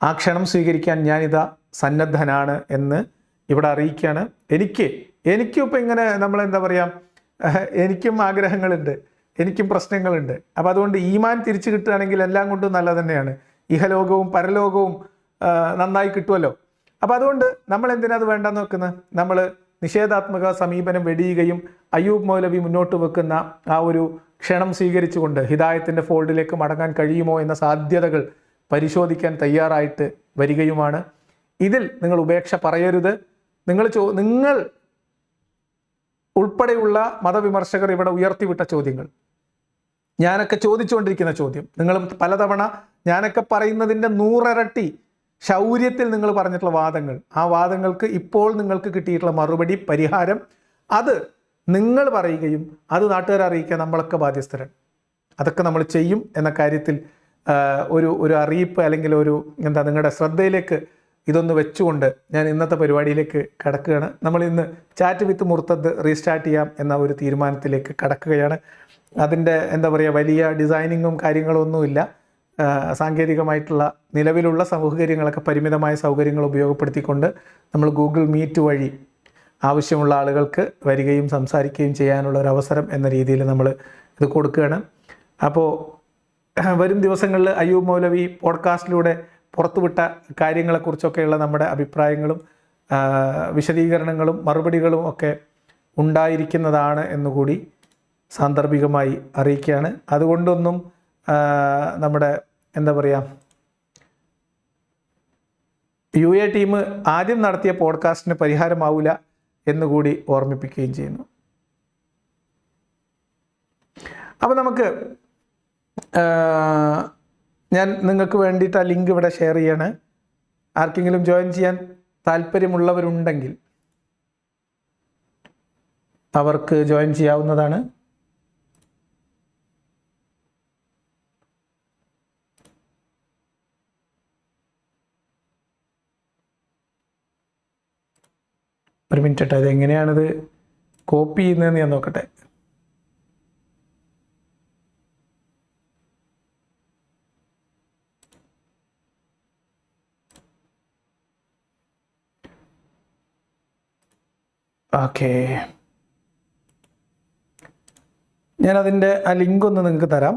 ആ ക്ഷണം സ്വീകരിക്കാൻ ഞാനിതാ സന്നദ്ധനാണ് എന്ന് ഇവിടെ അറിയിക്കുകയാണ്. എനിക്കും ഇപ്പം ഇങ്ങനെ നമ്മളെന്താ പറയുക, എനിക്കും ആഗ്രഹങ്ങളുണ്ട്, എനിക്കും പ്രശ്നങ്ങളുണ്ട്. അപ്പോൾ അതുകൊണ്ട് ഈമാൻ തിരിച്ചു കിട്ടുകയാണെങ്കിൽ എല്ലാം കൊണ്ടും നല്ല തന്നെയാണ്. ഇഹലോകവും പരലോകവും നന്നായി കിട്ടുമല്ലോ. അപ്പോൾ അതുകൊണ്ട് നമ്മൾ എന്തിനാ അത് വേണ്ടെന്ന് വെക്കുന്നത്? നമ്മൾ നിഷേധാത്മക സമീപനം വെടിയുകയും അയ്യൂബ് മൗലവി മുന്നോട്ട് വെക്കുന്ന ആ ഒരു ക്ഷണം സ്വീകരിച്ചുകൊണ്ട് ഹിദായത്തിൻ്റെ ഫോൾഡിലേക്ക് മടങ്ങാൻ കഴിയുമോ എന്ന സാധ്യതകൾ പരിശോധിക്കാൻ തയ്യാറായിട്ട് വരികയുമാണ്. ഇതിൽ നിങ്ങൾ ഉപേക്ഷ പറയരുത്. നിങ്ങൾ ഉൾപ്പെടെയുള്ള മതവിമർശകർ ഇവിടെ ഉയർത്തിവിട്ട ചോദ്യങ്ങൾ, ഞാനൊക്കെ ചോദിച്ചുകൊണ്ടിരിക്കുന്ന ചോദ്യം, നിങ്ങൾ പലതവണ ഞാനൊക്കെ പറയുന്നതിൻ്റെ 100 ഇരട്ടി ശൗര്യത്തിൽ നിങ്ങൾ പറഞ്ഞിട്ടുള്ള വാദങ്ങൾ, ആ വാദങ്ങൾക്ക് ഇപ്പോൾ നിങ്ങൾക്ക് കിട്ടിയിട്ടുള്ള മറുപടി, പരിഹാരം, അത് നിങ്ങൾ പറയുകയും അത് നാട്ടുകാരെ അറിയിക്കാൻ നമ്മളൊക്കെ ബാധ്യസ്ഥരാണ്. അതൊക്കെ നമ്മൾ ചെയ്യും എന്ന കാര്യത്തിൽ ഒരു അറിയിപ്പ് അല്ലെങ്കിൽ നിങ്ങളുടെ ശ്രദ്ധയിലേക്ക് ഇതൊന്ന് വെച്ചുകൊണ്ട് ഞാൻ ഇന്നത്തെ പരിപാടിയിലേക്ക് കടക്കുകയാണ്. നമ്മൾ ഇന്ന് ചാറ്റ് വിത്ത് മുർത്തദ് റീസ്റ്റാർട്ട് ചെയ്യാം എന്ന ഒരു തീരുമാനത്തിലേക്ക് കടക്കുകയാണ്. അതിൻ്റെ വലിയ ഡിസൈനിങ്ങും കാര്യങ്ങളൊന്നുമില്ല. സാങ്കേതികമായിട്ടുള്ള നിലവിലുള്ള സൗകര്യങ്ങളൊക്കെ പരിമിതമായ സൗകര്യങ്ങൾ ഉപയോഗപ്പെടുത്തിക്കൊണ്ട് നമ്മൾ ഗൂഗിൾ മീറ്റ് വഴി ആവശ്യമുള്ള ആളുകൾക്ക് വരികയും സംസാരിക്കുകയും ചെയ്യാനുള്ള ഒരു അവസരം എന്ന രീതിയിൽ നമ്മൾ ഇത് കൊടുക്കുകയാണ്. അപ്പോൾ വരും ദിവസങ്ങളിൽ അയ്യൂബ് മൗലവി പോഡ്കാസ്റ്റിലൂടെ പുറത്തുവിട്ട കാര്യങ്ങളെക്കുറിച്ചൊക്കെയുള്ള നമ്മുടെ അഭിപ്രായങ്ങളും വിശദീകരണങ്ങളും മറുപടികളും ഒക്കെ ഉണ്ടായിരിക്കുന്നതാണ് എന്നുകൂടി സാന്ദർഭികമായി അറിയിക്കുകയാണ്. അതുകൊണ്ടൊന്നും നമ്മുടെ UA ടീം ആദ്യം നടത്തിയ പോഡ്കാസ്റ്റിന് പരിഹാരമാവില്ല എന്നുകൂടി ഓർമ്മിപ്പിക്കുകയും ചെയ്യുന്നു. അപ്പോൾ നമുക്ക് ഞാൻ നിങ്ങൾക്ക് വേണ്ടിയിട്ട് ആ ലിങ്ക് ഇവിടെ ഷെയർ ചെയ്യാണ്. ആർക്കെങ്കിലും ജോയിൻ ചെയ്യാൻ താല്പര്യമുള്ളവരുണ്ടെങ്കിൽ അവർക്ക് ജോയിൻ ചെയ്യാവുന്നതാണ്. ഒരു മിനിറ്റ് കേട്ടോ, അതെങ്ങനെയാണിത് കോപ്പി ചെയ്യുന്നതെന്ന് ഞാൻ നോക്കട്ടെ. ഓക്കെ, ഞാനതിൻ്റെ ആ ലിങ്ക് ഒന്ന് നിങ്ങൾക്ക് തരാം.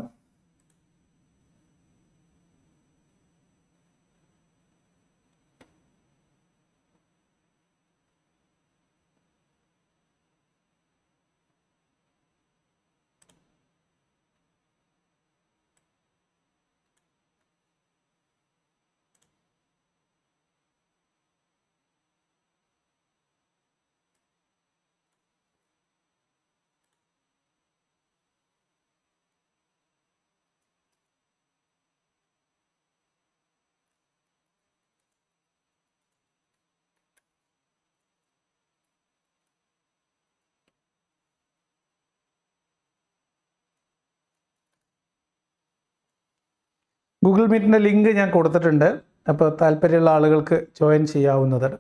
ഗൂഗിൾ മീറ്റിൻ്റെ ലിങ്ക് ഞാൻ കൊടുത്തിട്ടുണ്ട്. അപ്പോൾ താല്പര്യമുള്ള ആളുകൾക്ക് ജോയിൻ ചെയ്യാവുന്നതാണ്.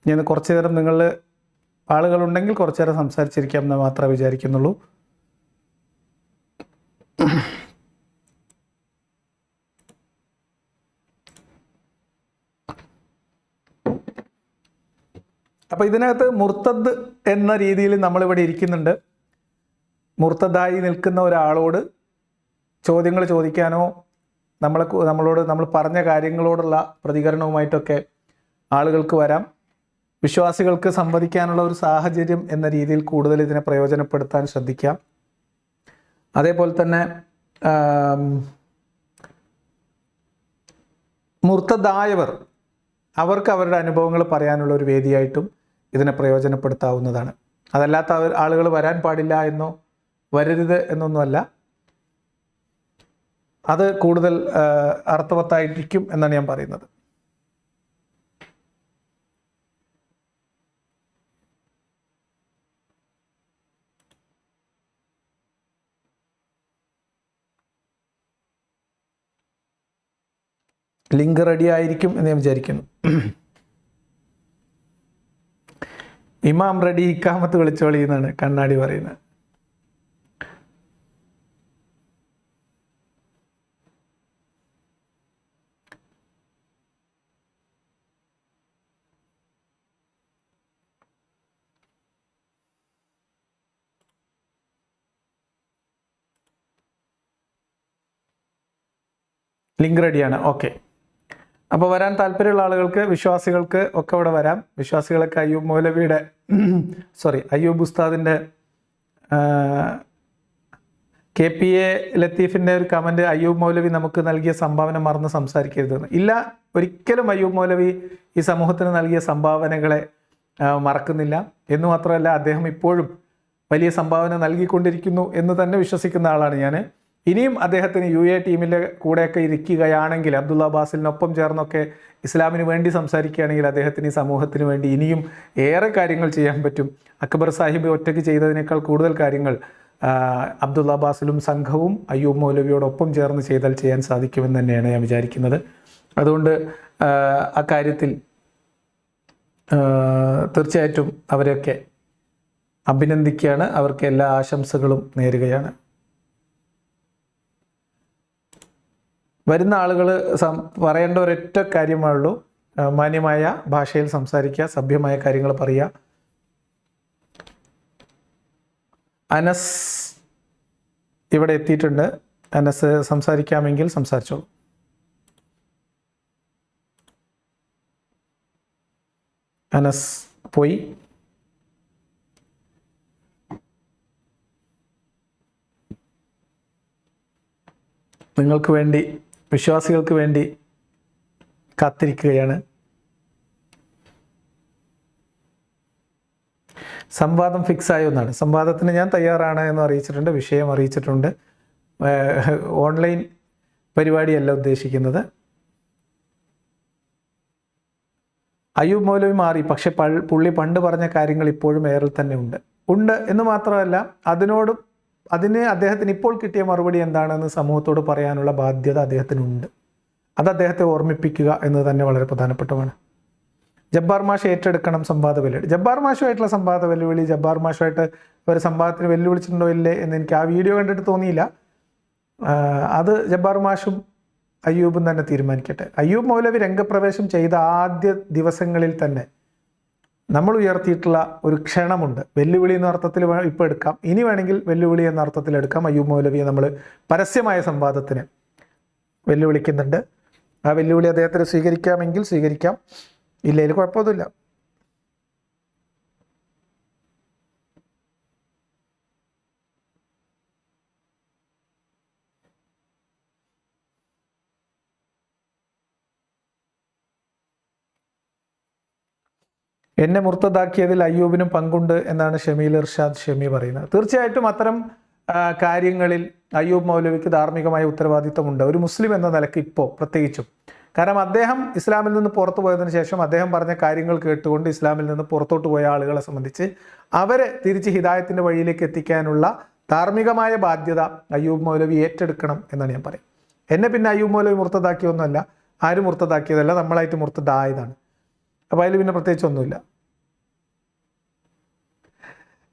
ഞാൻ കുറച്ച് നേരം നിങ്ങൾ ആളുകളുണ്ടെങ്കിൽ കുറച്ച് നേരം സംസാരിച്ചിരിക്കാം എന്ന് മാത്രമേ വിചാരിക്കുന്നുള്ളൂ. അപ്പോൾ ഇതിനകത്ത് മുർത്തദ് എന്ന രീതിയിൽ നമ്മളിവിടെ ഇരിക്കുന്നുണ്ട്. മുർത്തദായി നിൽക്കുന്ന ഒരാളോട് ചോദ്യങ്ങൾ ചോദിക്കാനോ നമ്മൾ പറഞ്ഞ കാര്യങ്ങളോടുള്ള പ്രതികരണവുമായിട്ടൊക്കെ ആളുകൾക്ക് വരാം. വിശ്വാസികൾക്ക് സംവദിക്കാനുള്ള ഒരു സാഹചര്യം എന്ന രീതിയിൽ കൂടുതൽ ഇതിനെ പ്രയോജനപ്പെടുത്താൻ ശ്രദ്ധിക്കാം. അതേപോലെ തന്നെ മുർത്തദായവർ അവർക്ക് അവരുടെ അനുഭവങ്ങൾ പറയാനുള്ള ഒരു വേദിയായിട്ടും ഇതിനെ പ്രയോജനപ്പെടുത്താവുന്നതാണ്. അതല്ലാത്ത ആളുകൾ വരാൻ പാടില്ല എന്നോ വരരുത് എന്നൊന്നുമല്ല. അത് കൂടുതൽ അർത്ഥവത്തായിരിക്കും എന്നാണ് ഞാൻ പറയുന്നത്. ലിങ്ക് റെഡി ആയിരിക്കും എന്ന് ഞാൻ വിചാരിക്കുന്നു. ഇമാം റെഡി, ഇക്കാമത്ത് വിളിച്ചോളി എന്നാണ് കണ്ണാടി പറയുന്നത്. ലിങ്ക് റെഡിയാണ്. ഓക്കെ, അപ്പോൾ വരാൻ താല്പര്യമുള്ള ആളുകൾക്ക്, വിശ്വാസികൾക്ക് ഒക്കെ ഇവിടെ വരാം. വിശ്വാസികളൊക്കെ അയ്യൂബ് മൗലവിയുടെ അയ്യൂബ് ഉസ്താദിൻ്റെ KPA ലത്തീഫിൻ്റെ ഒരു കമൻറ്റ്, അയ്യൂബ് മൗലവി നമുക്ക് നൽകിയ സംഭാവന മറന്ന് സംസാരിക്കരുതെന്ന്. ഇല്ല, ഒരിക്കലും അയ്യൂബ് മൗലവി ഈ സമൂഹത്തിന് നൽകിയ സംഭാവനകളെ മറക്കുന്നില്ല. എന്ന് മാത്രമല്ല, അദ്ദേഹം ഇപ്പോഴും വലിയ സംഭാവന നൽകിക്കൊണ്ടിരിക്കുന്നു എന്ന് തന്നെ വിശ്വസിക്കുന്ന ആളാണ് ഞാൻ. ഇനിയും അദ്ദേഹത്തിന് UAE ടീമിൻ്റെ കൂടെയൊക്കെ ഇരിക്കുകയാണെങ്കിൽ, അബ്ദുള്ള ബാസിലിനൊപ്പം ചേർന്നൊക്കെ ഇസ്ലാമിന് വേണ്ടി സംസാരിക്കുകയാണെങ്കിൽ അദ്ദേഹത്തിന് ഈ സമൂഹത്തിന് വേണ്ടി ഇനിയും ഏറെ കാര്യങ്ങൾ ചെയ്യാൻ പറ്റും. അക്ബർ സാഹിബ് ഒറ്റയ്ക്ക് ചെയ്തതിനേക്കാൾ കൂടുതൽ കാര്യങ്ങൾ അബ്ദുള്ള ബാസിലും സംഘവും അയ്യൂബ് മൗലവിയോടൊപ്പം ചേർന്ന് ചെയ്താൽ ചെയ്യാൻ സാധിക്കുമെന്ന് തന്നെയാണ് ഞാൻ വിചാരിക്കുന്നത്. അതുകൊണ്ട് അക്കാര്യത്തിൽ തീർച്ചയായിട്ടും അവരെയൊക്കെ അഭിനന്ദിക്കുകയാണ്, അവർക്ക് എല്ലാ ആശംസകളും നേരുകയാണ്. വരുന്ന ആളുകൾ പറയേണ്ട ഒരൊറ്റ കാര്യമാണുള്ളൂ, മാന്യമായ ഭാഷയിൽ സംസാരിക്കുക, സഭ്യമായ കാര്യങ്ങൾ പറയുക. അനസ് ഇവിടെ എത്തിയിട്ടുണ്ട്. അനസ് സംസാരിക്കാമെങ്കിൽ സംസാരിച്ചോളൂ. അനസ് പോയി. നിങ്ങൾക്ക് വേണ്ടി, വിശ്വാസികൾക്ക് വേണ്ടി കാത്തിരിക്കുകയാണ്. സംവാദം ഫിക്സായ ഒന്നാണ്. സംവാദത്തിന് ഞാൻ തയ്യാറാണ് എന്ന് അറിയിച്ചിട്ടുണ്ട്, വിഷയം അറിയിച്ചിട്ടുണ്ട്. ഓൺലൈൻ പരിപാടിയല്ല ഉദ്ദേശിക്കുന്നത്. അയ്യൂബ് മൗലവി മാറി, പക്ഷെ പുള്ളി പണ്ട് പറഞ്ഞ കാര്യങ്ങൾ ഇപ്പോഴും എയറിൽ തന്നെ ഉണ്ട് എന്ന് മാത്രമല്ല, അതിന് അദ്ദേഹത്തിന് ഇപ്പോൾ കിട്ടിയ മറുപടി എന്താണെന്ന് സമൂഹത്തോട് പറയാനുള്ള ബാധ്യത അദ്ദേഹത്തിനുണ്ട്. അത് അദ്ദേഹത്തെ ഓർമ്മിപ്പിക്കുക എന്നത് തന്നെ വളരെ പ്രധാനപ്പെട്ടതാണ്. ജബ്ബാർ മാഷ് ഏറ്റെടുക്കണം സംവാദ വെല്ലുവിളി. ജബ്ബാർ മാഷുമായിട്ടുള്ള സംവാദ വെല്ലുവിളി, ജബ്ബാർ മാഷുമായിട്ട് ഒരു സംവാദത്തിന് വെല്ലുവിളിച്ചിട്ടുണ്ടോ ഇല്ലേ എന്ന് എനിക്ക് ആ വീഡിയോ കണ്ടിട്ട് തോന്നിയില്ല. അത് ജബ്ബാർ മാഷും അയ്യൂബും തന്നെ തീരുമാനിക്കട്ടെ. അയ്യൂബ് മൗലവി രംഗപ്രവേശം ചെയ്ത ആദ്യ ദിവസങ്ങളിൽ തന്നെ നമ്മൾ ഉയർത്തിയിട്ടുള്ള ഒരു ക്ഷണമുണ്ട്. വെല്ലുവിളി എന്ന അർത്ഥത്തിൽ ഇപ്പോൾ എടുക്കാം, ഇനി വേണമെങ്കിൽ വെല്ലുവിളി എന്ന അർത്ഥത്തിൽ എടുക്കാം. അയ്യൂബ് മൗലവിയെ നമ്മൾ പരസ്യമായ സംവാദത്തിന് വെല്ലുവിളിക്കുന്നുണ്ട്. ആ വെല്ലുവിളി അദ്ദേഹത്തിന് സ്വീകരിക്കാമെങ്കിൽ സ്വീകരിക്കാം, ഇല്ലെങ്കിൽ കുഴപ്പമൊന്നുമില്ല. എന്നെ മുർത്തതാക്കിയതിൽ അയ്യൂബിനും പങ്കുണ്ട് എന്നാണ് ഷമീൽ ഇർഷാദ് ഷമി പറയുന്നത്. തീർച്ചയായിട്ടും അത്തരം കാര്യങ്ങളിൽ അയ്യൂബ് മൗലവിക്ക് ധാർമ്മികമായ ഉത്തരവാദിത്വമുണ്ട്, ഒരു മുസ്ലിം എന്ന നിലയ്ക്ക് ഇപ്പോൾ പ്രത്യേകിച്ചും. കാരണം അദ്ദേഹം ഇസ്ലാമിൽ നിന്ന് പുറത്തു പോയതിനു ശേഷം അദ്ദേഹം പറഞ്ഞ കാര്യങ്ങൾ കേട്ടുകൊണ്ട് ഇസ്ലാമിൽ നിന്ന് പുറത്തോട്ട് പോയ ആളുകളെ സംബന്ധിച്ച് അവരെ തിരിച്ച് ഹിദായത്തിൻ്റെ വഴിയിലേക്ക് എത്തിക്കാനുള്ള ധാർമ്മികമായ ബാധ്യത അയ്യൂബ് മൗലവി ഏറ്റെടുക്കണം എന്നാണ് ഞാൻ പറയുന്നത്. എന്നെ പിന്നെ അയ്യൂബ് മൗലവി മുർത്തതാക്കിയൊന്നുമല്ല, ആരും മുർത്തതാക്കിയതല്ല, നമ്മളായിട്ട് മുർത്തതായതാണ്. അപ്പോൾ അതിൽ പിന്നെ പ്രത്യേകിച്ചൊന്നുമില്ല.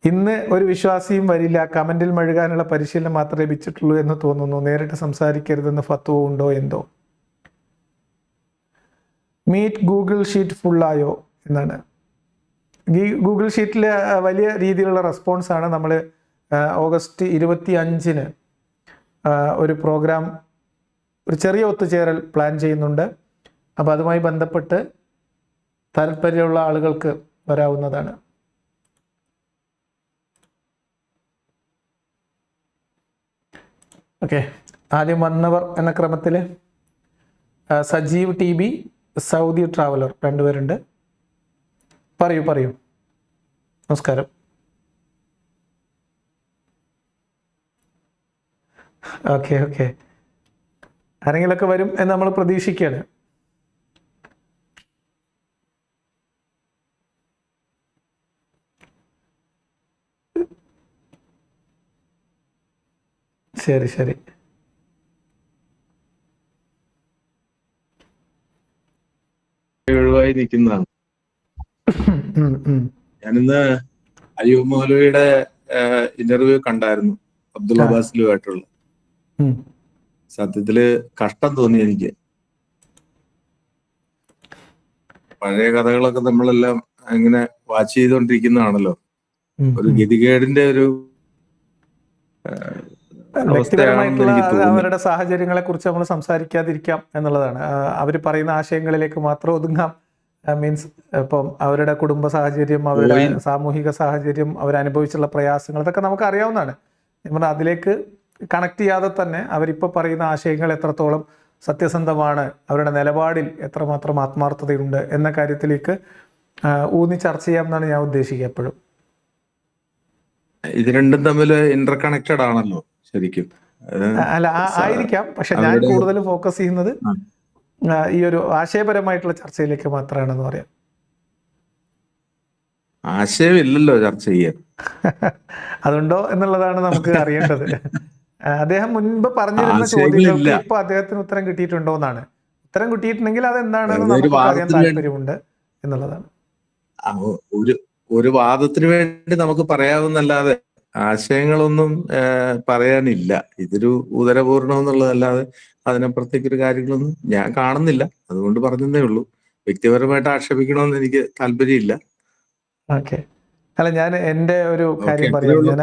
ഇന്ന് ഒരു വിശ്വാസിയും വരില്ല, കമൻറ്റിൽ മഴുകാനുള്ള പരിശീലനം മാത്രമേ ലഭിച്ചിട്ടുള്ളൂ എന്ന് തോന്നുന്നു, നേരിട്ട് സംസാരിക്കരുതെന്ന് ഫത്വ ഉണ്ടോ എന്തോ. മീറ്റ് ഗൂഗിൾ ഷീറ്റ് ഫുള്ളായോ എന്നാണ്. ഗൂഗിൾ ഷീറ്റിൽ വലിയ രീതിയിലുള്ള റെസ്പോൺസാണ്. നമ്മൾ ഓഗസ്റ്റ് 25 ഒരു പ്രോഗ്രാം, ഒരു ചെറിയ ഒത്തുചേരൽ പ്ലാൻ ചെയ്യുന്നുണ്ട്. അപ്പോൾ അതുമായി ബന്ധപ്പെട്ട് താല്പര്യമുള്ള ആളുകൾക്ക് വരാവുന്നതാണ്. ഓക്കെ, ആദ്യം വന്നവർ എന്ന ക്രമത്തിൽ സജീവ് TB, സൗദി ട്രാവലർ, രണ്ടുപേരുണ്ട്. പറയൂ. നമസ്കാരം. ഓക്കെ, ആരെങ്കിലൊക്കെ വരും എന്ന് നമ്മൾ പ്രതീക്ഷിക്കുകയാണ്. ശരി. ഒഴിവായി നിൽക്കുന്നതാണ്. ഞാനിന്ന് അയ്യൂബ് മൗലവിയുടെ ഇന്റർവ്യൂ കണ്ടായിരുന്നു, അബ്ദുള്ള ബാസിലുമായിട്ടുള്ള. സത്യത്തില് കഷ്ടം തോന്നി എനിക്ക്. പഴയ കഥകളൊക്കെ നമ്മളെല്ലാം ഇങ്ങനെ വാച്ച് ചെയ്തുകൊണ്ടിരിക്കുന്നതാണല്ലോ. ഒരു ഗതികേടിന്റെ ഒരു വ്യക്തിപരമായിട്ടുള്ള അവരുടെ സാഹചര്യങ്ങളെ കുറിച്ച് നമ്മൾ സംസാരിക്കാതിരിക്കാം എന്നുള്ളതാണ്. അവർ പറയുന്ന ആശയങ്ങളിലേക്ക് മാത്രം ഒതുങ്ങാം. മീൻസ് ഇപ്പം അവരുടെ കുടുംബ സാഹചര്യം, അവരുടെ സാമൂഹിക സാഹചര്യം, അവരനുഭവിച്ചുള്ള പ്രയാസങ്ങൾ, ഇതൊക്കെ നമുക്ക് അറിയാവുന്നതാണ്. നമ്മൾ അതിലേക്ക് കണക്ട് ചെയ്യാതെ തന്നെ അവരിപ്പോൾ പറയുന്ന ആശയങ്ങൾ എത്രത്തോളം സത്യസന്ധമാണ്, അവരുടെ നിലപാടിൽ എത്രമാത്രം ആത്മാർത്ഥതയുണ്ട് എന്ന കാര്യത്തിലേക്ക് ഊന്നി ചർച്ച ചെയ്യാം എന്നാണ് ഞാൻ ഉദ്ദേശിക്കുക എപ്പോഴും. ഇത് രണ്ടും തമ്മിൽ ഇന്റർ കണക്റ്റഡ് ആണല്ലോ ശരിക്കും. അല്ല ആയിരിക്കാം, പക്ഷെ ഞാൻ അവരുടെ കൂടുതൽ ഫോക്കസ് ചെയ്യുന്നത് ആ, ഈ ഒരു ആശയപരമായിട്ടുള്ള ചർച്ചയിലേക്ക് മാത്രമാണെന്ന് പറയാം. ആശയമില്ലല്ലോ ചർച്ച ചെയ്യാൻ. അതുണ്ടോ എന്നുള്ളതാണ് നമുക്ക് അറിയേണ്ടത്. അദ്ദേഹം മുൻപ് പറഞ്ഞിരുന്ന ആശയങ്ങളില്ല. ചോദ്യങ്ങൾക്ക് ഇപ്പൊ അദ്ദേഹത്തിന് ഉത്തരം കിട്ടിയിട്ടുണ്ടോ എന്നാണ്. ഉത്തരം കിട്ടിയിട്ടുണ്ടെങ്കിൽ അതെന്താണെന്ന് വെറുതെ ഒരു നമുക്കൊക്കെ അറിയാൻ വാദത്തിന് വേണ്ടി താല്പര്യമുണ്ട് എന്നുള്ളതാണ്. ആ, ഒരു ഒരു വാദത്തിന് വേണ്ടി നമുക്ക് പറയാവുന്നല്ലാതെ ആശയങ്ങളൊന്നും പറയാനില്ല. ഇതൊരു ഉദരപൂർണം എന്നുള്ളതല്ലാതെ അതിനപ്പുറത്തേക്ക് ഒരു കാര്യങ്ങളൊന്നും ഞാൻ കാണുന്നില്ല. അതുകൊണ്ട് പറഞ്ഞതേ ഉള്ളൂ. വ്യക്തിപരമായിട്ട് ആക്ഷേപിക്കണമെന്ന് എനിക്ക് താല്പര്യമില്ല. ഓക്കെ. അല്ല, ഞാൻ എൻ്റെ ഒരു ഓക്കെ, കാര്യം അത്രേ പറയാം. ഉള്ളൂ. ഞാൻ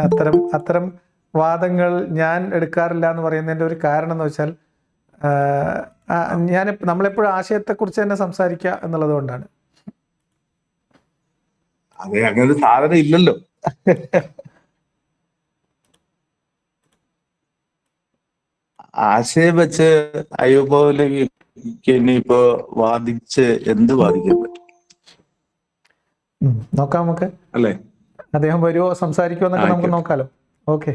അത്തരം വാദങ്ങൾ ഞാൻ എടുക്കാറില്ല എന്ന് പറയുന്നതിൻ്റെ ഒരു കാരണം എന്ന് വെച്ചാൽ ഞാൻ നമ്മളെപ്പോഴും ആശയത്തെക്കുറിച്ച് തന്നെ സംസാരിക്കുക എന്നുള്ളത് കൊണ്ടാണ്. അതെ, അങ്ങനെ ഒരു സാധനം ഇല്ലല്ലോ. ആശയം വെച്ച് അയ്യൂബ് മൗലവിക്ക് ഇനിയിപ്പോ വാദിച്ച് എന്ത് വാദിക്കാൻ പറ്റും? നോക്കാം നമുക്ക്. അല്ലേ? അദ്ദേഹം വരുമോ, സംസാരിക്കുമോ എന്നൊക്കെ നമുക്ക് ആയിക്കോട്ടെ. നോക്കാലോ. ഓക്കെ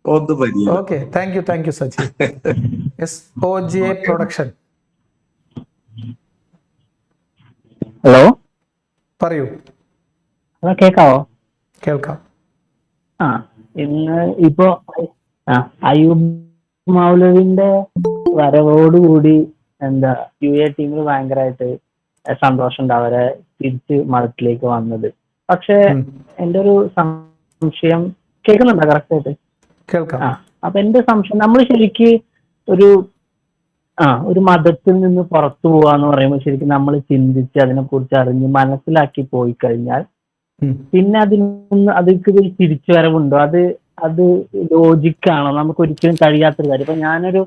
ഒന്ന് പരിചയം. Okay, thank U Saji. SOJ production, hello പറയൂ. ഹലോ, കേക്കാവോ? കേൾക്കാം. ആ, ഇന്ന് ഇപ്പോ അയ്യൂബ് മൗലവിന്റെ വരവോടുകൂടി UAE ടീമിൽ ഭയങ്കരമായിട്ട് സന്തോഷമുണ്ട് അവരെ തിരിച്ച് മതത്തിലേക്ക് വന്നത്. പക്ഷെ എന്റെ ഒരു സംശയം, കേൾക്കുന്നുണ്ടോ കറക്റ്റ് ആയിട്ട്? കേൾക്കാം. അപ്പൊ എന്റെ സംശയം, നമ്മൾ ശരിക്ക് ഒരു മതത്തിൽ നിന്ന് പുറത്തു പോവാന്ന് പറയുമ്പോൾ ശരിക്കും നമ്മൾ ചിന്തിച്ച് അതിനെക്കുറിച്ച് അറിഞ്ഞ് മനസ്സിലാക്കി പോയി കഴിഞ്ഞാൽ പിന്നെ അതിലേക്ക് ഒരു തിരിച്ചു വരവുണ്ടോ? അത് ലോജിക്കാണോ? നമുക്ക് ഒരിക്കലും കഴിയാത്തൊരു കാര്യം. ഇപ്പൊ ഞാനൊരു